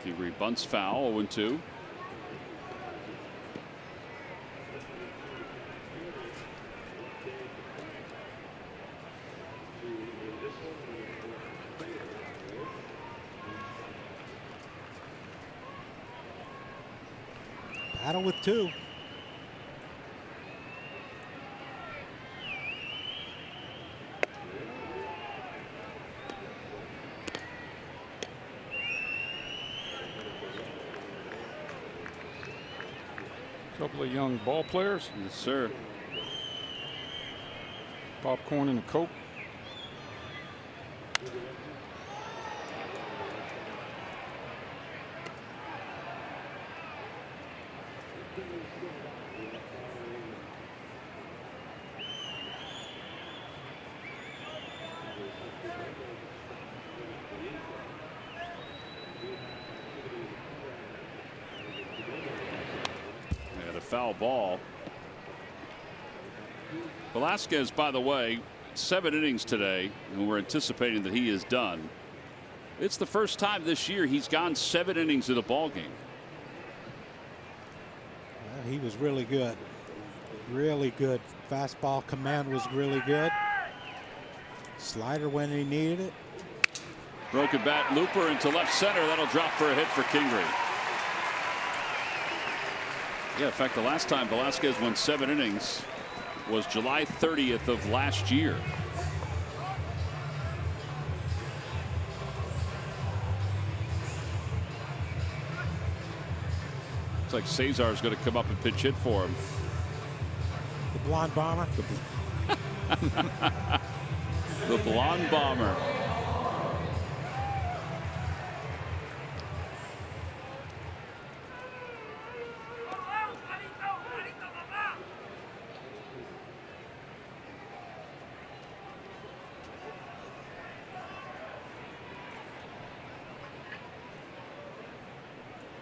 Kingery bunts foul, 0-2. Battle with 2. Couple of young ball players. Yes, sir. Popcorn and a Coke. Foul ball. Velasquez, by the way, 7 innings today, and we're anticipating that he is done. It's the first time this year he's gone 7 innings in a ball game. Well, he was really good. Really good. Fastball command was really good. Slider when he needed it. Broken bat looper into left center. That'll drop for a hit for Kingery. Yeah, in fact, the last time Velasquez won 7 innings was July 30th of last year. Looks like Cesar's going to come up and pitch hit for him. The blonde bomber. The blonde bomber.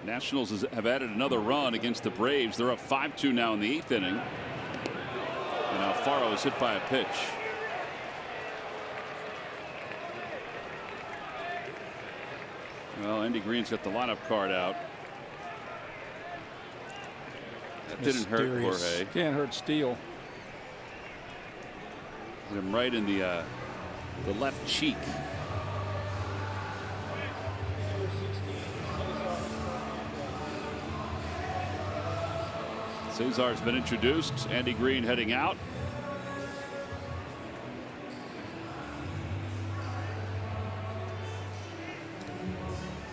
Nationals have added another run against the Braves. They're up 5-2 now in the 8th inning. And Alfaro is hit by a pitch. Well, Andy Green's got the lineup card out. That didn't hurt Jorge. Can't hurt Steele. Hit him right in the left cheek. Cesar's been introduced. Andy Green heading out.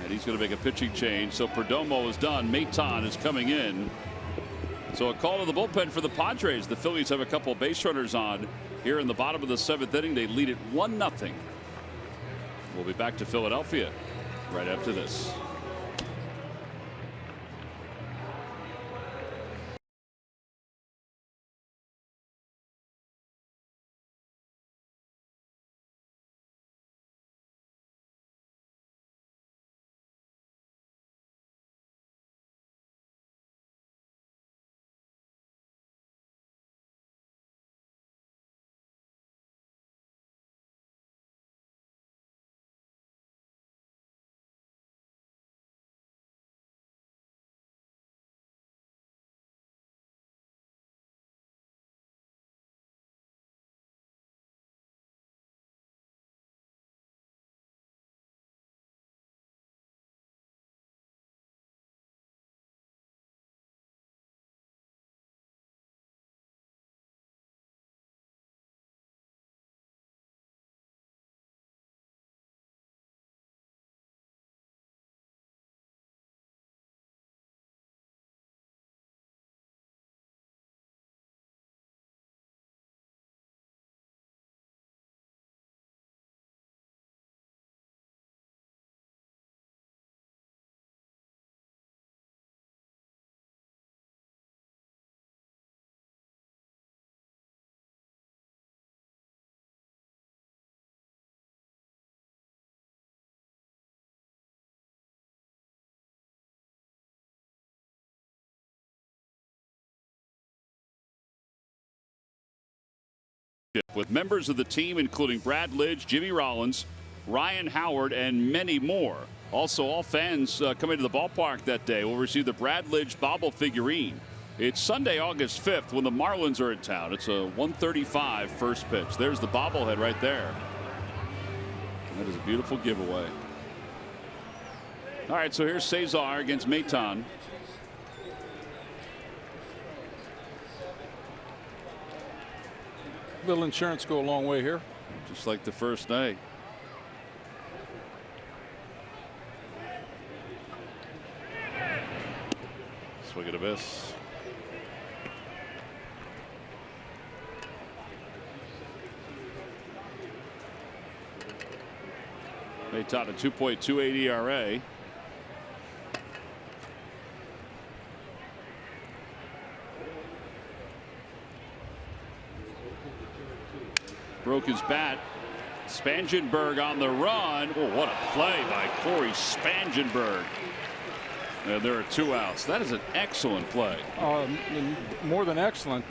And he's going to make a pitching change. So Perdomo is done. Maton is coming in. So a call to the bullpen for the Padres. The Phillies have a couple of base runners on here in the bottom of the 7th inning. They lead it 1-0. We'll be back to Philadelphia right after this. With members of the team including Brad Lidge, Jimmy Rollins, Ryan Howard, and many more. Also, all fans coming to the ballpark that day will receive the Brad Lidge bobble figurine. It's Sunday, August 5th when the Marlins are in town. It's a 1:35 first pitch. There's the bobblehead right there. That is a beautiful giveaway. All right, so here's Cesar against Maton. Little insurance go a long way here. Just like the first day. Swing and a miss. Maton a 2.28 ERA. Broke his bat. Spangenberg on the run. Oh, what a play by Corey Spangenberg. And there are 2 outs. That is an excellent play. More than excellent.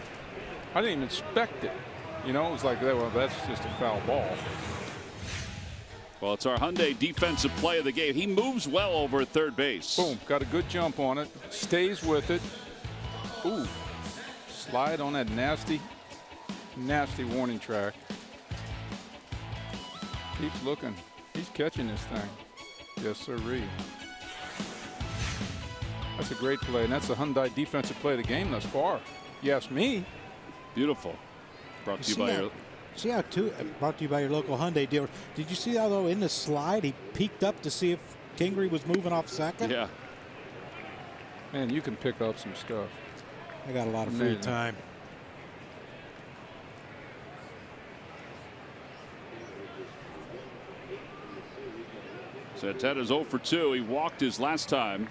I didn't even expect it. You know, it was like, well, that's just a foul ball. Well, it's our Hyundai defensive play of the game. He moves well over at third base. Boom, got a good jump on it. Stays with it. Ooh, slide on that nasty warning track. Keeps looking. He's catching this thing. Yes, sirree. That's a great play, and that's the Hyundai defensive play of the game thus far. You ask me. Beautiful. Brought to you by your... See how brought to you by your local Hyundai dealer. Did you see how, though, in the slide, he peeked up to see if Kingery was moving off second? Yeah. Man, you can pick up some stuff. I got a lot of free time. Santana's 0 for 2. He walked his last time.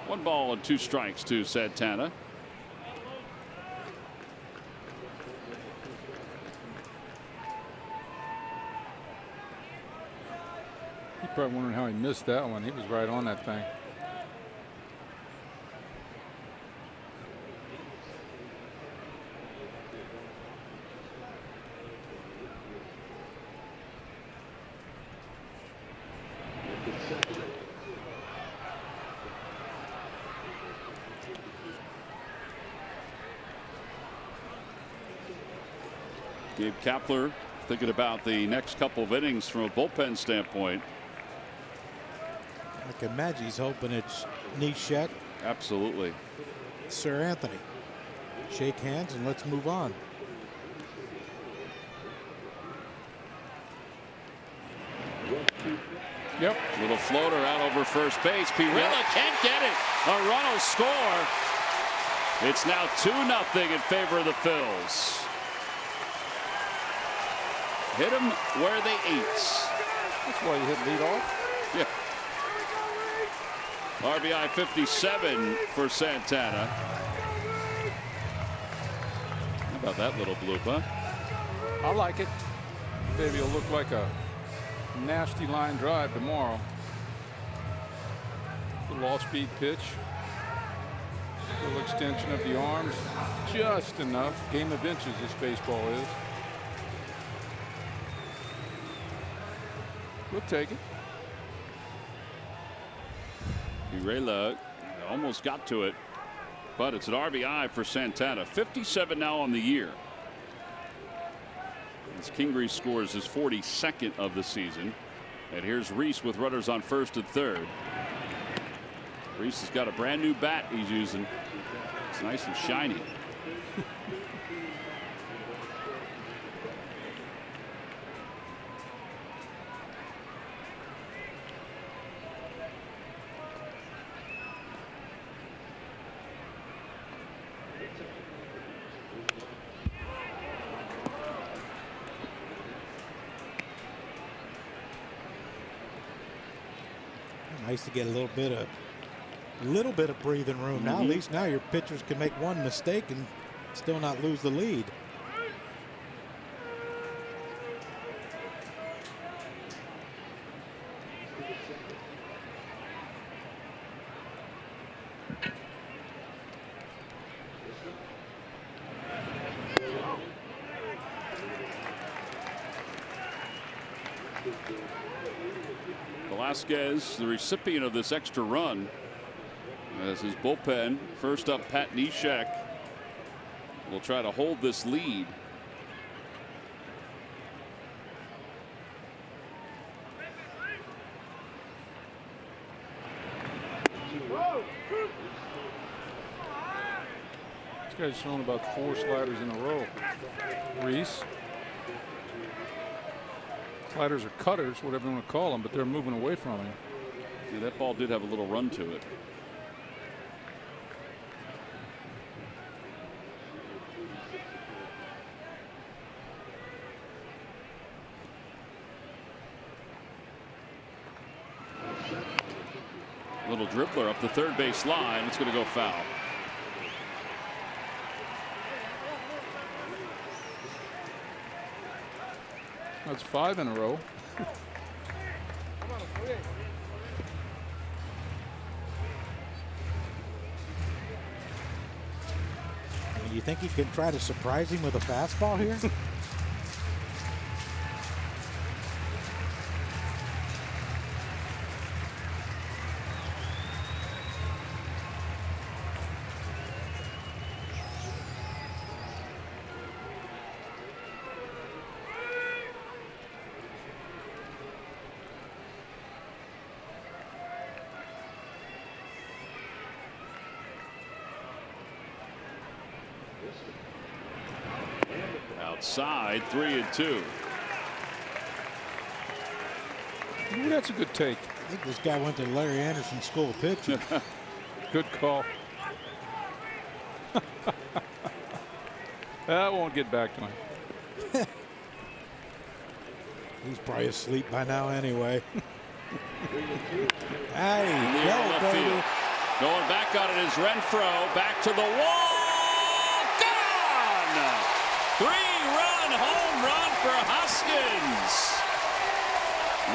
One ball and 2 strikes to Santana. You're probably wondering how he missed that one. He was right on that thing. Gabe Kapler thinking about the next couple of innings from a bullpen standpoint. I can imagine he's hoping it's Neshek. Absolutely. Sir Anthony. Shake hands and let's move on. Yep. Little floater out over first base. Pirela can't get it. A run will score. It's now 2-0 in favor of the Phils. Hit them where they eat. That's why you hit lead off. Yeah. RBI 57 for Santana. How about that little bloop, huh? I like it. Maybe it'll look like a nasty line drive tomorrow. Little off-speed pitch. Little extension of the arms. Just enough. Game of inches this baseball is. We'll take it. Pirela almost got to it, but it's an RBI for Santana. 57 now on the year. As Kingery scores his 42nd of the season. And here's Reese with runners on first and third. Reese has got a brand new bat he's using. It's nice and shiny. Nice to get a little bit of breathing room. Now at least now your pitchers can make one mistake and still not lose the lead. Velasquez, the recipient of this extra run, as his bullpen. First up, Pat Neshek will try to hold this lead. This guy's throwing about 4 sliders in a row. Reese. Sliders or cutters, whatever you want to call them, but they're moving away from him. Yeah, that ball did have a little run to it. Little dribbler up the third base line. It's going to go foul. That's 5 in a row. You think he can try to surprise him with a fastball here? Outside, 3-2. Ooh, that's a good take. I think this guy went to Larry Anderson School of Pitching. Good call. That won't get back to him. He's probably asleep by now anyway. Hey, Near go, left baby. field. Going back on it is Renfroe. Back to the wall. Gone! 3-run home run for Hoskins.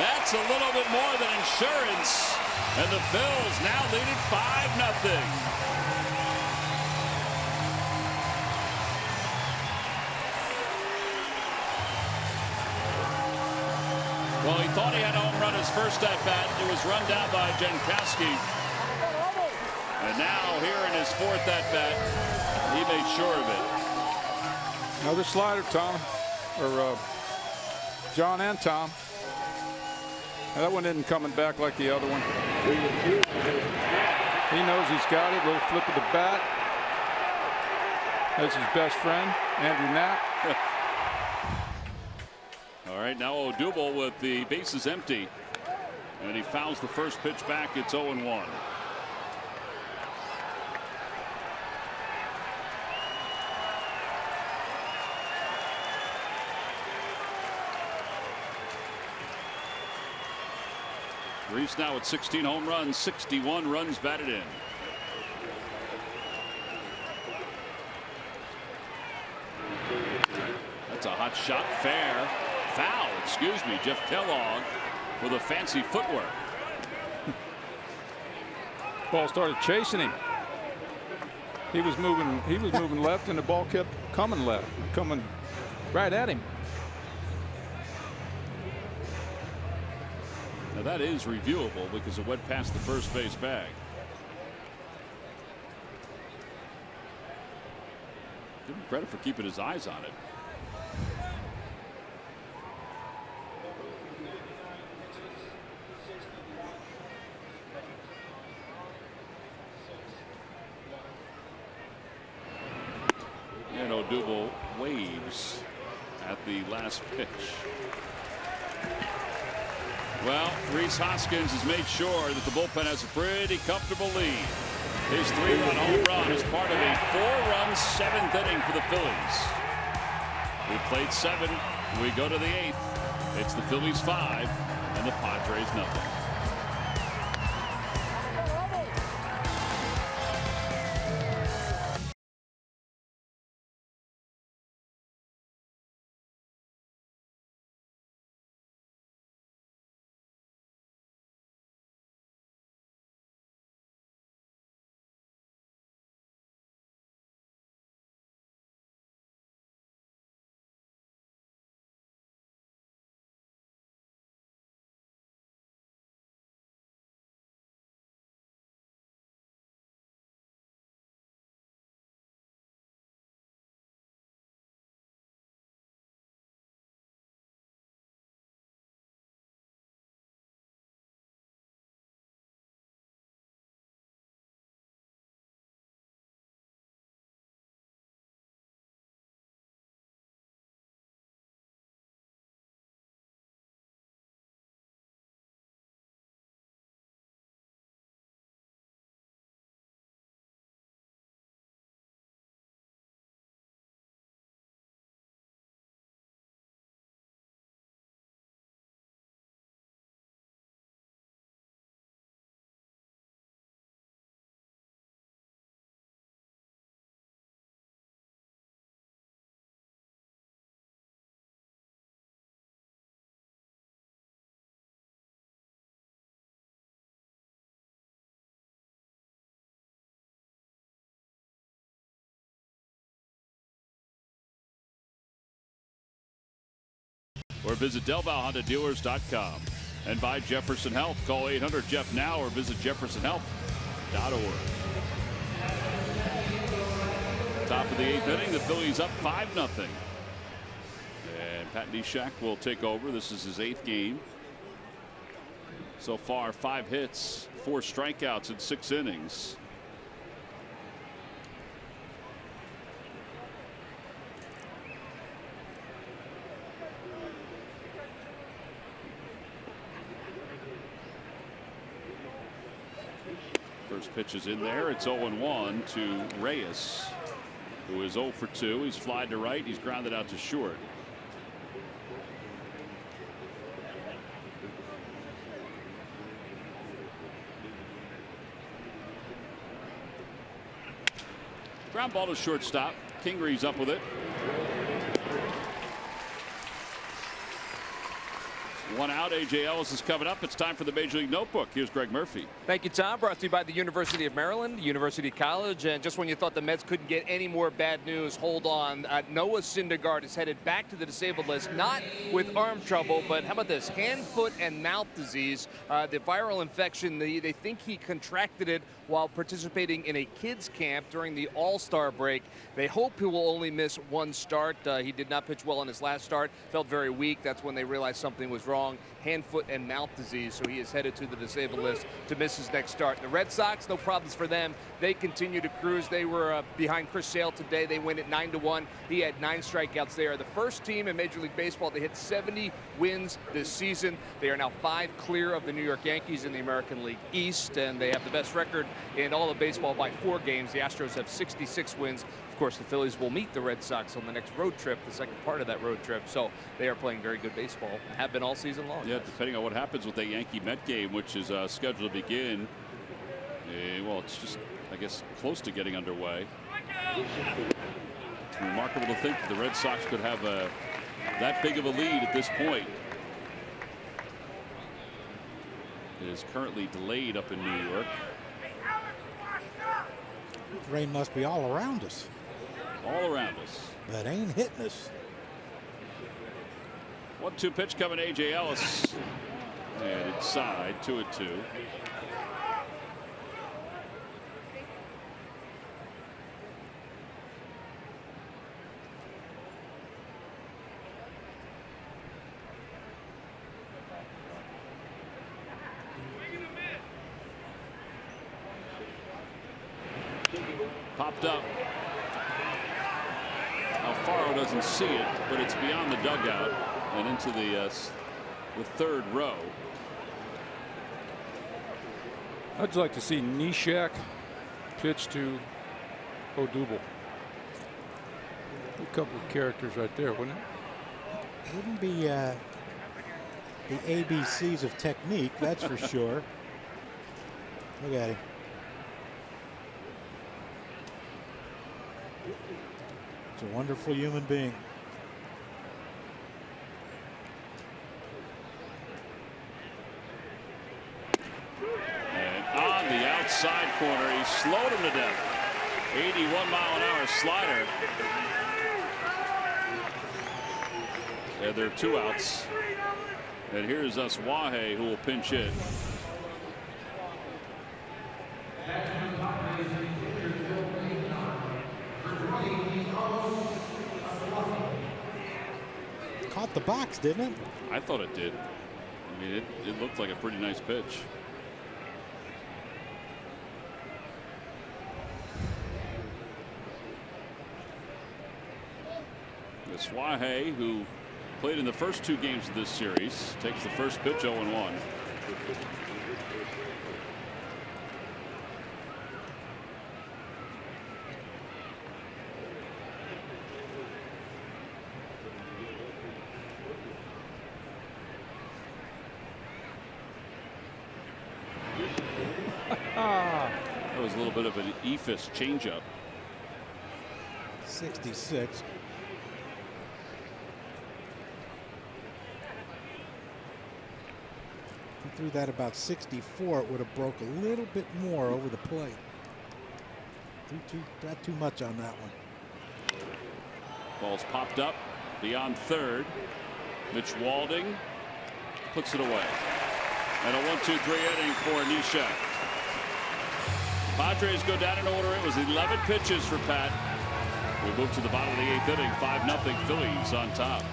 That's a little bit more than insurance. And the Phils now lead it 5-0. Well, he thought he had a home run his first at bat. It was run down by Jankowski. And now here in his fourth at bat, he made sure of it. Another slider, Tom, or John and Tom. Now, that one isn't coming back like the other one. He knows he's got it. Little flip of the bat. That's his best friend, Andrew Knapp. All right, now Odubel with the bases empty. And he fouls the first pitch back. It's 0-1. Reese now at 16 home runs, 61 runs batted in. That's a hot shot, fair. Foul, excuse me. Jeff Kellogg with a fancy footwork. Ball started chasing him. He was moving left, and the ball kept coming left, coming right at him. Now that is reviewable because it went past the first base bag. Give him credit for keeping his eyes on it. And Odubel waves at the last pitch. Well, Rhys Hoskins has made sure that the bullpen has a pretty comfortable lead. His 3-run home run is part of a 4-run 7th inning for the Phillies. We played 7. We go to the 8th. It's the Phillies 5 and the Padres 0. or visit DelvalHondaDealers.com. And by Jefferson Health. Call 800-JEFF-NOW or visit jeffersonhealth.org. Top of the 8th inning, the Phillies up 5-0. And Pat Neshek will take over. This is his 8th game. So far, 5 hits, 4 strikeouts in 6 innings. First pitch is in there. It's 0-1 to Reyes, who is 0 for 2. He's flied to right. He's grounded out to short. Ground ball to shortstop. Kingree's up with it. 1 out. A.J. Ellis is coming up. It's time for the Major League Notebook. Here's Greg Murphy. Thank you, Tom. Brought to you by the University of Maryland, University College. And just when you thought the Mets couldn't get any more bad news, hold on. Noah Syndergaard is headed back to the disabled list, not with arm trouble, but how about this? Hand, foot, and mouth disease. The viral infection, they think he contracted it while participating in a kids camp during the All-Star break. They hope he will only miss 1 start. He did not pitch well in his last start. Felt very weak. That's when they realized something was wrong. Hand, foot, and mouth disease, so he is headed to the disabled list to miss his next start. The Red Sox, no problems for them. They continue to cruise. They were behind Chris Sale today. They win at 9-1. He had 9 strikeouts. They are the first team in Major League Baseball to hit 70 wins this season. They are now 5 clear of the New York Yankees in the American League East, and they have the best record in all of baseball by 4 games. The Astros have 66 wins. Of course, the Phillies will meet the Red Sox on the next road trip, the second part of that road trip. So they are playing very good baseball and have been all season long. Yeah, depending on what happens with the Yankee-Met game, which is scheduled to begin. Well, it's just, I guess, close to getting underway. It's remarkable to think that the Red Sox could have that big of a lead at this point. It is currently delayed up in New York. Rain must be all around us. All around us. But ain't hitting us. 1-2 pitch coming, A.J. Ellis. And inside, 2-2. Popped up. Alfaro doesn't see it, but it's beyond the dugout and into the 3rd row. I'd like to see Neshek pitch to Odubel. A couple of characters right there, wouldn't it? Wouldn't be the ABCs of technique, that's for sure. Look at him. He's a wonderful human being. And on the outside corner, he slowed him to death. 81-mile-an-hour slider. And there are 2 outs. And here's Wahe, who will pinch hit. Caught the box, didn't it? I thought it did. I mean, it looked like a pretty nice pitch. Wahe, who played in the first 2 games of this series, takes the first pitch, 0-1. That was a little bit of an eephus changeup. 66. If he threw that about 64, it would have broke a little bit more over the plate. Got too much on that one. Ball's popped up beyond 3rd. Mitch Walding puts it away. And a 1-2-3 inning for Neshek. Padres go down in order. It was 11 pitches for Pat. We move to the bottom of the 8th inning. 5-0 Phillies on top.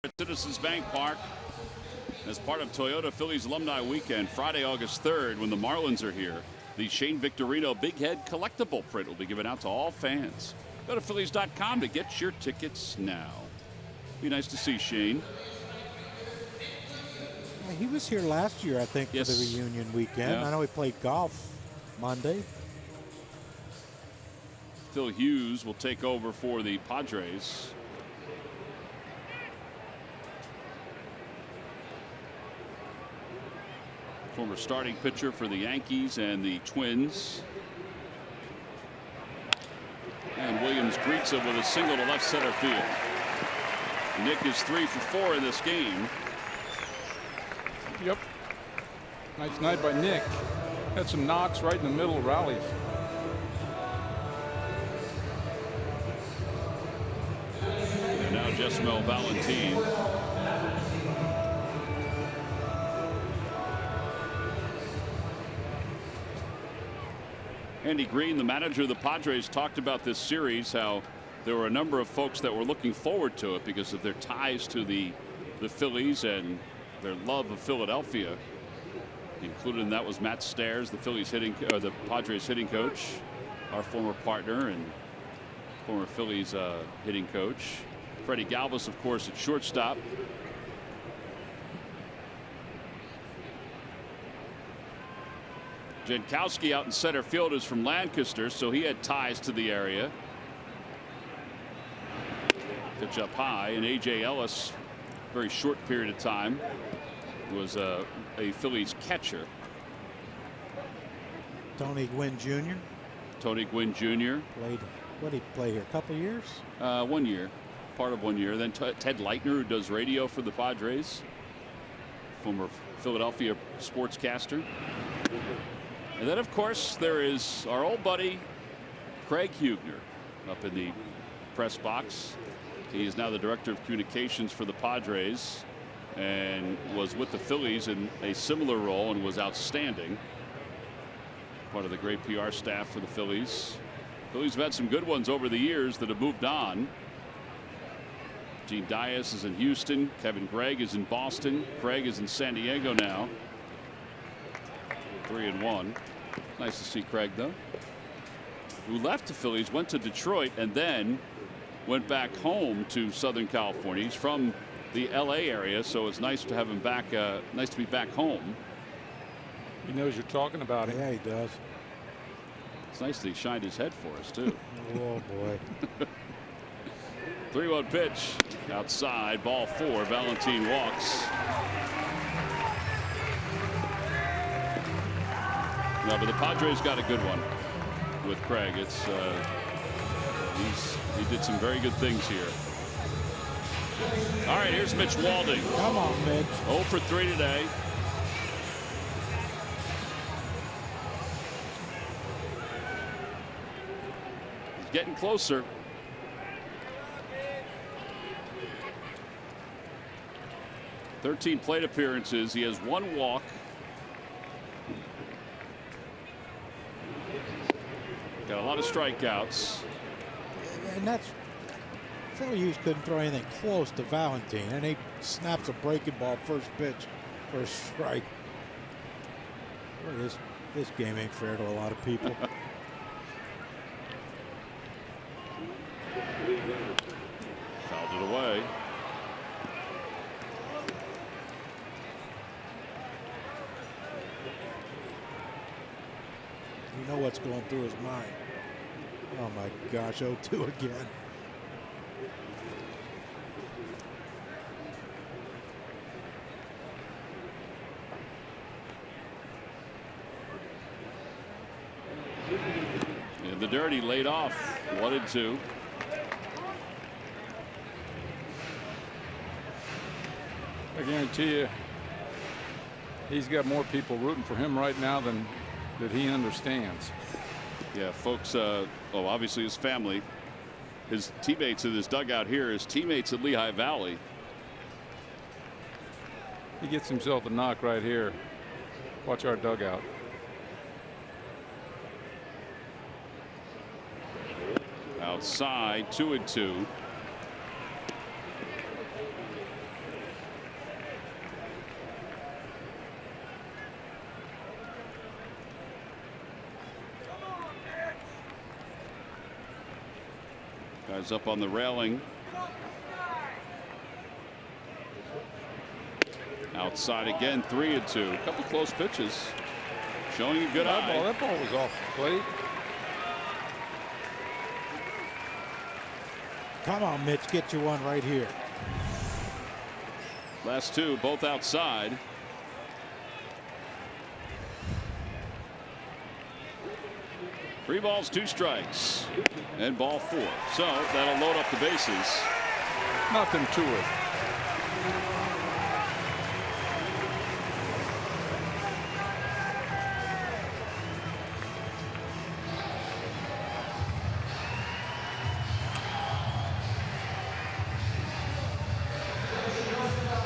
At Citizens Bank Park as part of Toyota Phillies Alumni Weekend, Friday, August 3rd, when the Marlins are here. The Shane Victorino Big Head collectible print will be given out to all fans. Go to Phillies.com to get your tickets now. Be nice to see Shane. He was here last year, I think, Yes. for the reunion weekend. Yeah. I know he played golf Monday. Phil Hughes will take over for the Padres. Former starting pitcher for the Yankees and the Twins. And Williams greets him with a single to left center field. Nick is 3 for 4 in this game. Yep. Nice night by Nick. Had some knocks right in the middle rallies. And now Jesmel Valentin. Andy Green, the manager of the Padres, talked about this series, how there were a number of folks that were looking forward to it because of their ties to the Phillies and their love of Philadelphia. Included in that was Matt Stairs, the the Padres hitting coach, our former partner and former Phillies hitting coach. Freddie Galvis, of course, at shortstop. Jankowski out in center field is from Lancaster, so he had ties to the area. Pitch up high, and A.J. Ellis, very short period of time, was a Phillies catcher. Tony Gwynn Jr. Tony Gwynn Jr. played. What did he play here? A couple years? 1 year, part of 1 year. Then Ted Leitner, who does radio for the Padres, former Philadelphia sportscaster. And then, of course, there is our old buddy Craig Hugner up in the press box. He is now the director of communications for the Padres and was with the Phillies in a similar role and was outstanding. Part of the great PR staff for the Phillies. Phillies have had some good ones over the years that have moved on. Gene Dias is in Houston. Kevin Gregg is in Boston. Craig is in San Diego now. 3-1. Nice to see Craig, though, who left the Phillies, went to Detroit, and then went back home to Southern California. He's from the L.A. area, so it's nice to have him back. Nice to be back home. He knows you're talking about him. Yeah, he does. It's nice that he shined his head for us, too. Oh, boy. 3-1 pitch. Outside, ball 4. Valentin walks. No, but the Padres got a good one with Craig. It's he did some very good things here. All right, here's Mitch Walding. Come on, Mitch. 0 for 3 today. He's getting closer. "13 plate appearances. He has 1 walk. Got a lot of strikeouts. And that's Philly Hughes couldn't throw anything close to Valentin, and he snaps a breaking ball first pitch for a strike. Boy, this game ain't fair to a lot of people. Fouled it away. You know what's going through his mind. Oh my gosh, 0-2 again. And the dirty laid off 1-2. I guarantee you, he's got more people rooting for him right now than that he understands. Yeah, folks, obviously his family, his teammates in this dugout here, his teammates at Lehigh Valley. He gets himself a knock right here. Watch our dugout. Outside, 2-2. Guys up on the railing. Outside again, 3-2. A couple close pitches. Showing a good eye. That ball was off the plate. Come on, Mitch, get you one right here. Last 2, both outside. Three balls, 2 strikes, and ball 4. So that'll load up the bases. Nothing to it.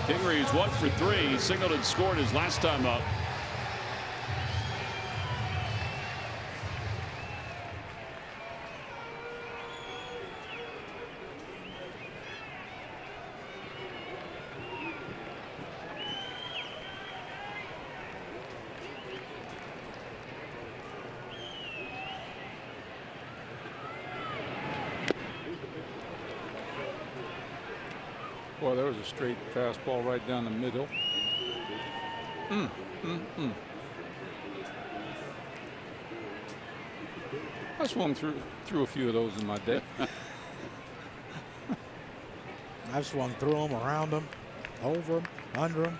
Kingery's 1 for 3. Singleton scored his last time up. Boy, there was a straight fastball right down the middle. I swung through a few of those in my day. I've swung through them, around them, over them, under them.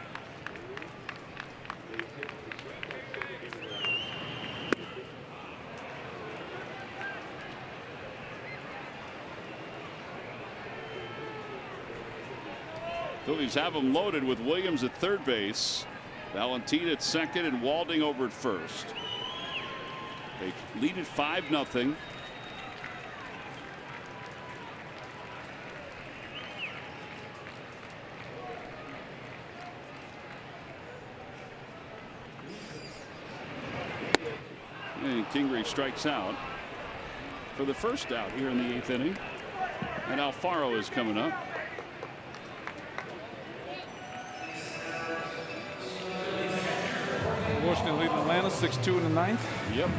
Phillies have them loaded with Williams at third base, Valentin at second, and Walding over at first. They lead at 5-0. And Kingery strikes out for the first out here in the 8th inning. And Alfaro is coming up. Washington leading Atlanta 6-2 in the 9th. Yep.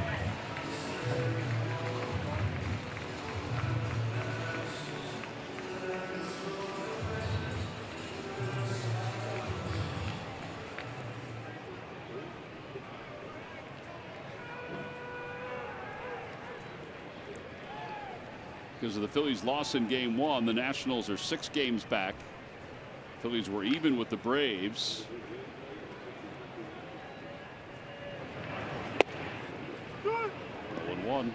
Because of the Phillies' loss in game 1, the Nationals are 6 games back. Phillies were even with the Braves. Good. 0-1.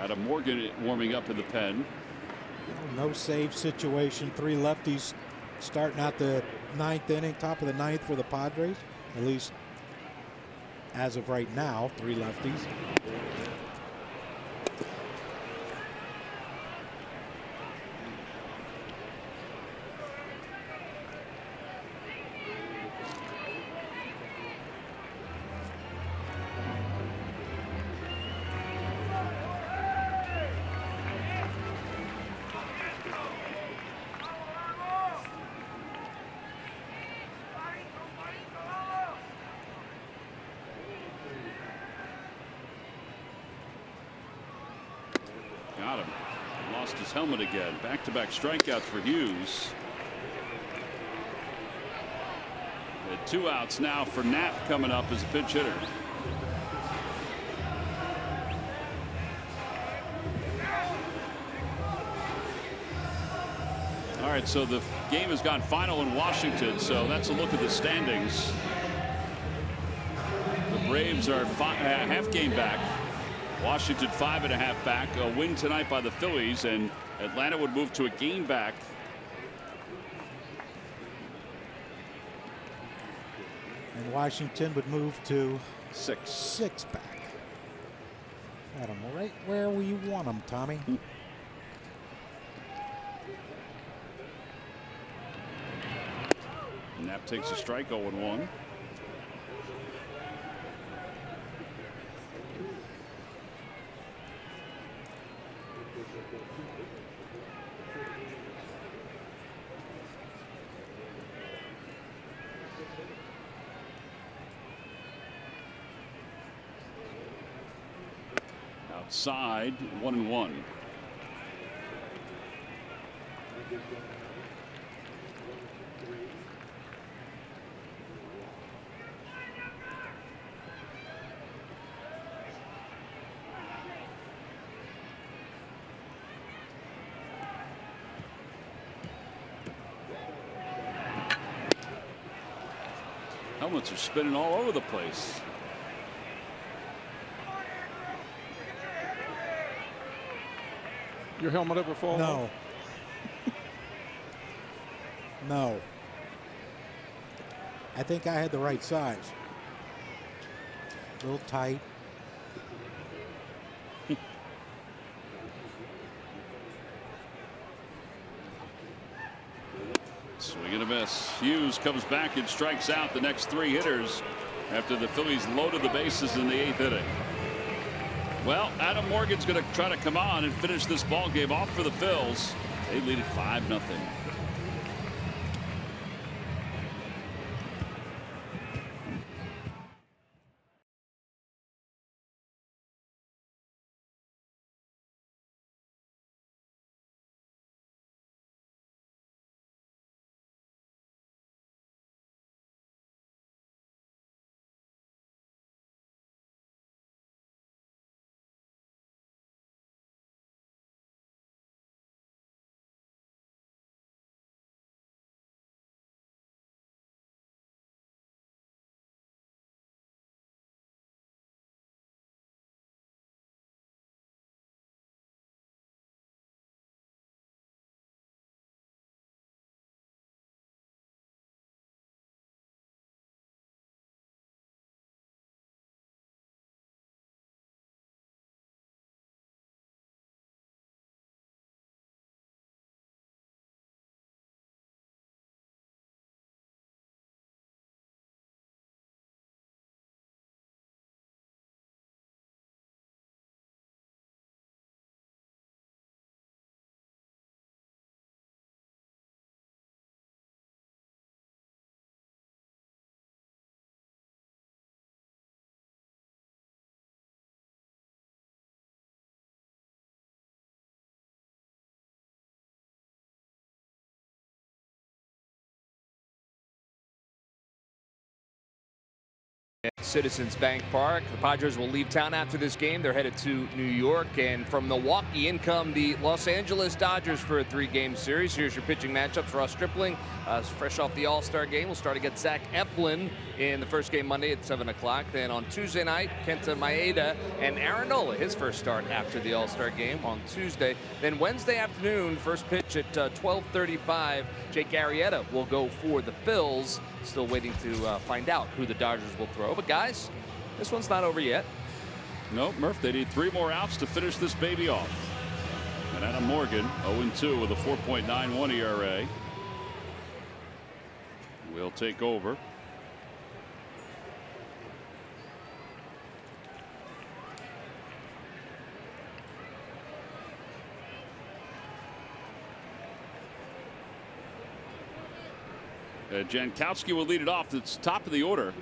Adam Morgan warming up in the pen. No save situation. 3 lefties starting out the 9th inning, top of the 9th for the Padres. At least as of right now, 3 lefties. Got him. Lost his helmet again. Back-to-back strikeouts for Hughes. And 2 outs now for Knapp coming up as a pinch hitter. All right, so the game has gone final in Washington, so that's a look at the standings. The Braves are half game back. Washington 5.5 back. A win tonight by the Phillies, and Atlanta would move to a game back. And Washington would move to 6 back. Got them right where we want them, Tommy. Knapp takes a strike. 0-1. Outside, 1-1. Helmets are spinning all over the place. Your helmet ever fall No. off? No. I think I had the right size. A little tight. Swing and a miss. Hughes comes back and strikes out the next 3 hitters after the Phillies loaded the bases in the 8th inning. Well, Adam Morgan's going to try to come on and finish this ball game off for the Phils. They lead it 5-0. Citizens Bank Park. The Padres will leave town after this game. They're headed to New York, and from Milwaukee in come the Los Angeles Dodgers for a 3-game series. Here's your pitching matchups. Ross Stripling, fresh off the All-Star game, will start against Zach Eflin in the first game Monday at 7 o'clock. Then on Tuesday night, Kenta Maeda and Aaron Nola, his first start after the All-Star game on Tuesday. Then Wednesday afternoon, first pitch at 12:35. Jake Arrieta will go for the Phils. Still waiting to find out who the Dodgers will throw. But guys, this one's not over yet. Nope, Murph, they need 3 more outs to finish this baby off. And Adam Morgan, 0-2 with a 4.91 ERA. Will take over. Jankowski will lead it off. It's top of the order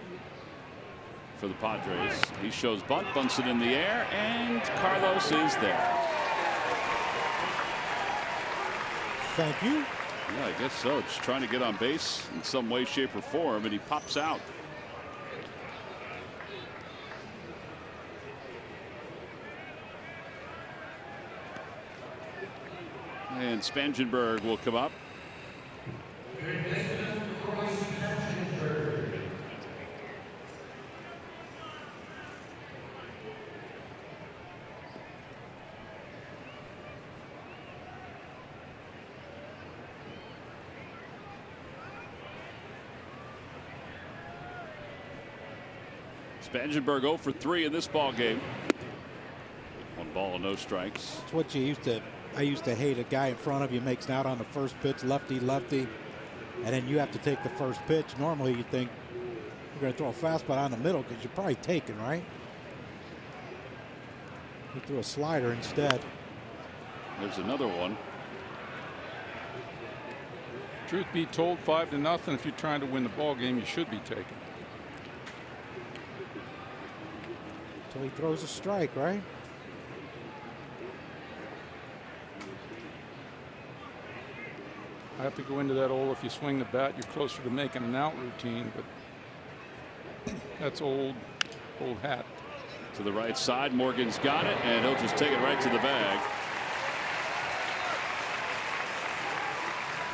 for the Padres. He shows bunt, bunts it in the air, and Carlos is there. Thank you. Yeah, I guess so. Just trying to get on base in some way, shape, or form, and he pops out. And Spangenberg will come up. Spangenberg 0 for 3 in this ball game. 1 ball, no strikes. It's what I used to hate. A guy in front of you makes out on the first pitch, lefty, lefty, and then you have to take the first pitch. Normally you think you're going to throw a fastball on the middle because you're probably taking, right? He threw a slider instead. There's another one. Truth be told, 5-0. If you're trying to win the ball game, you should be taking. So he throws a strike, right? I have to go into that old, if you swing the bat, you're closer to making an out routine, but that's old hat. To the right side, Morgan's got it, and he'll just take it right to the bag.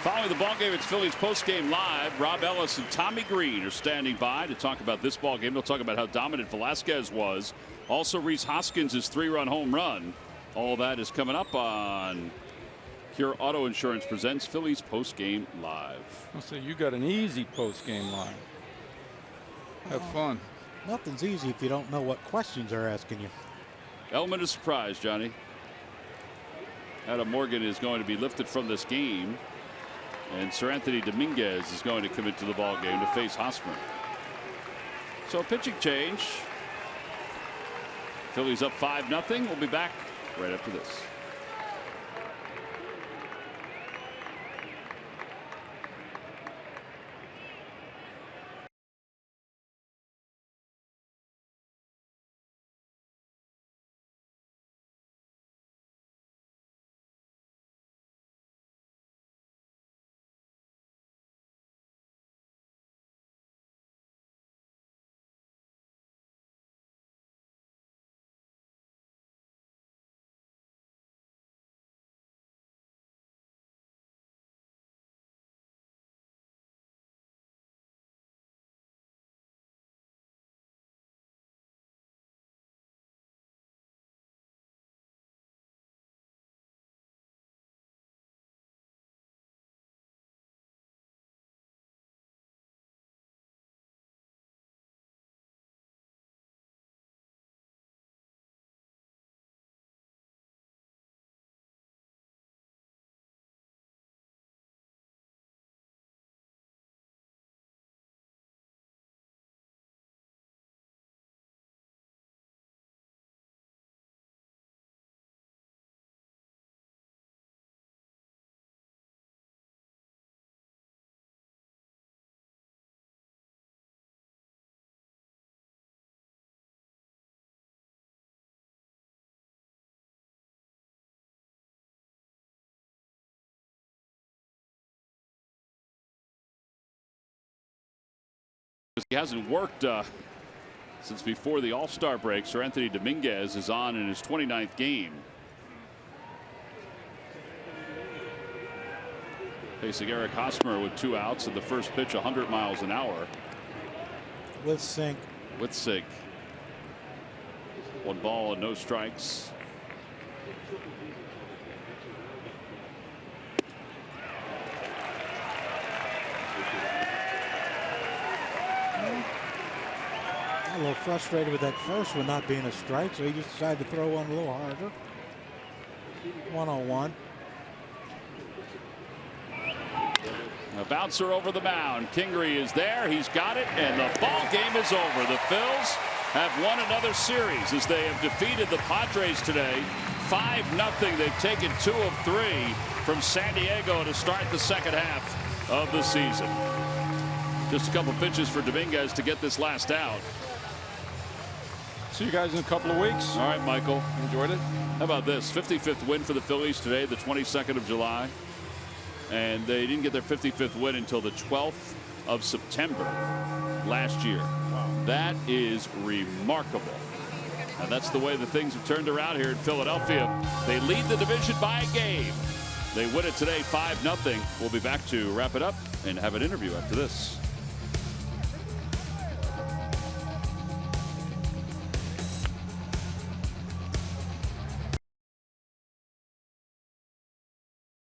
Following the ball game, it's Phillies postgame live. Rob Ellis and Tommy Green are standing by to talk about this ball game. They'll talk about how dominant Velasquez was. Also, Rhys Hoskins' 3-run home run. All that is coming up on Pure Auto Insurance presents Phillies postgame live. I'll say you got an easy postgame live. Have fun. Nothing's easy if you don't know what questions they're asking you. Element of surprise, Johnny. Adam Morgan is going to be lifted from this game, and Sir Anthony Dominguez is going to come into the ball game to face Hosmer. So a pitching change. Phillies up 5-0. We'll be back right after this. He hasn't worked since before the All-Star break. Sir Anthony Dominguez is on in his 29th game. Facing Eric Hosmer with 2 outs, and the first pitch 100 miles an hour. With sink. With sink. 1 ball and no strikes. A little frustrated with that first one not being a strike, so he just decided to throw one a little harder. 1-0-1. A bouncer over the mound. Kingery is there. He's got it, and the ball game is over. The Phils have won another series as they have defeated the Padres today 5-0. They've taken 2 of 3 from San Diego to start the second half of the season. Just a couple pitches for Dominguez to get this last out. See you guys in a couple of weeks. All right, Michael. Enjoyed it. How about this? 55th win for the Phillies today, the 22nd of July. And they didn't get their 55th win until the 12th of September last year. Wow. That is remarkable. And that's the way the things have turned around here in Philadelphia. They lead the division by a game. They win it today 5-0. We'll be back to wrap it up and have an interview after this.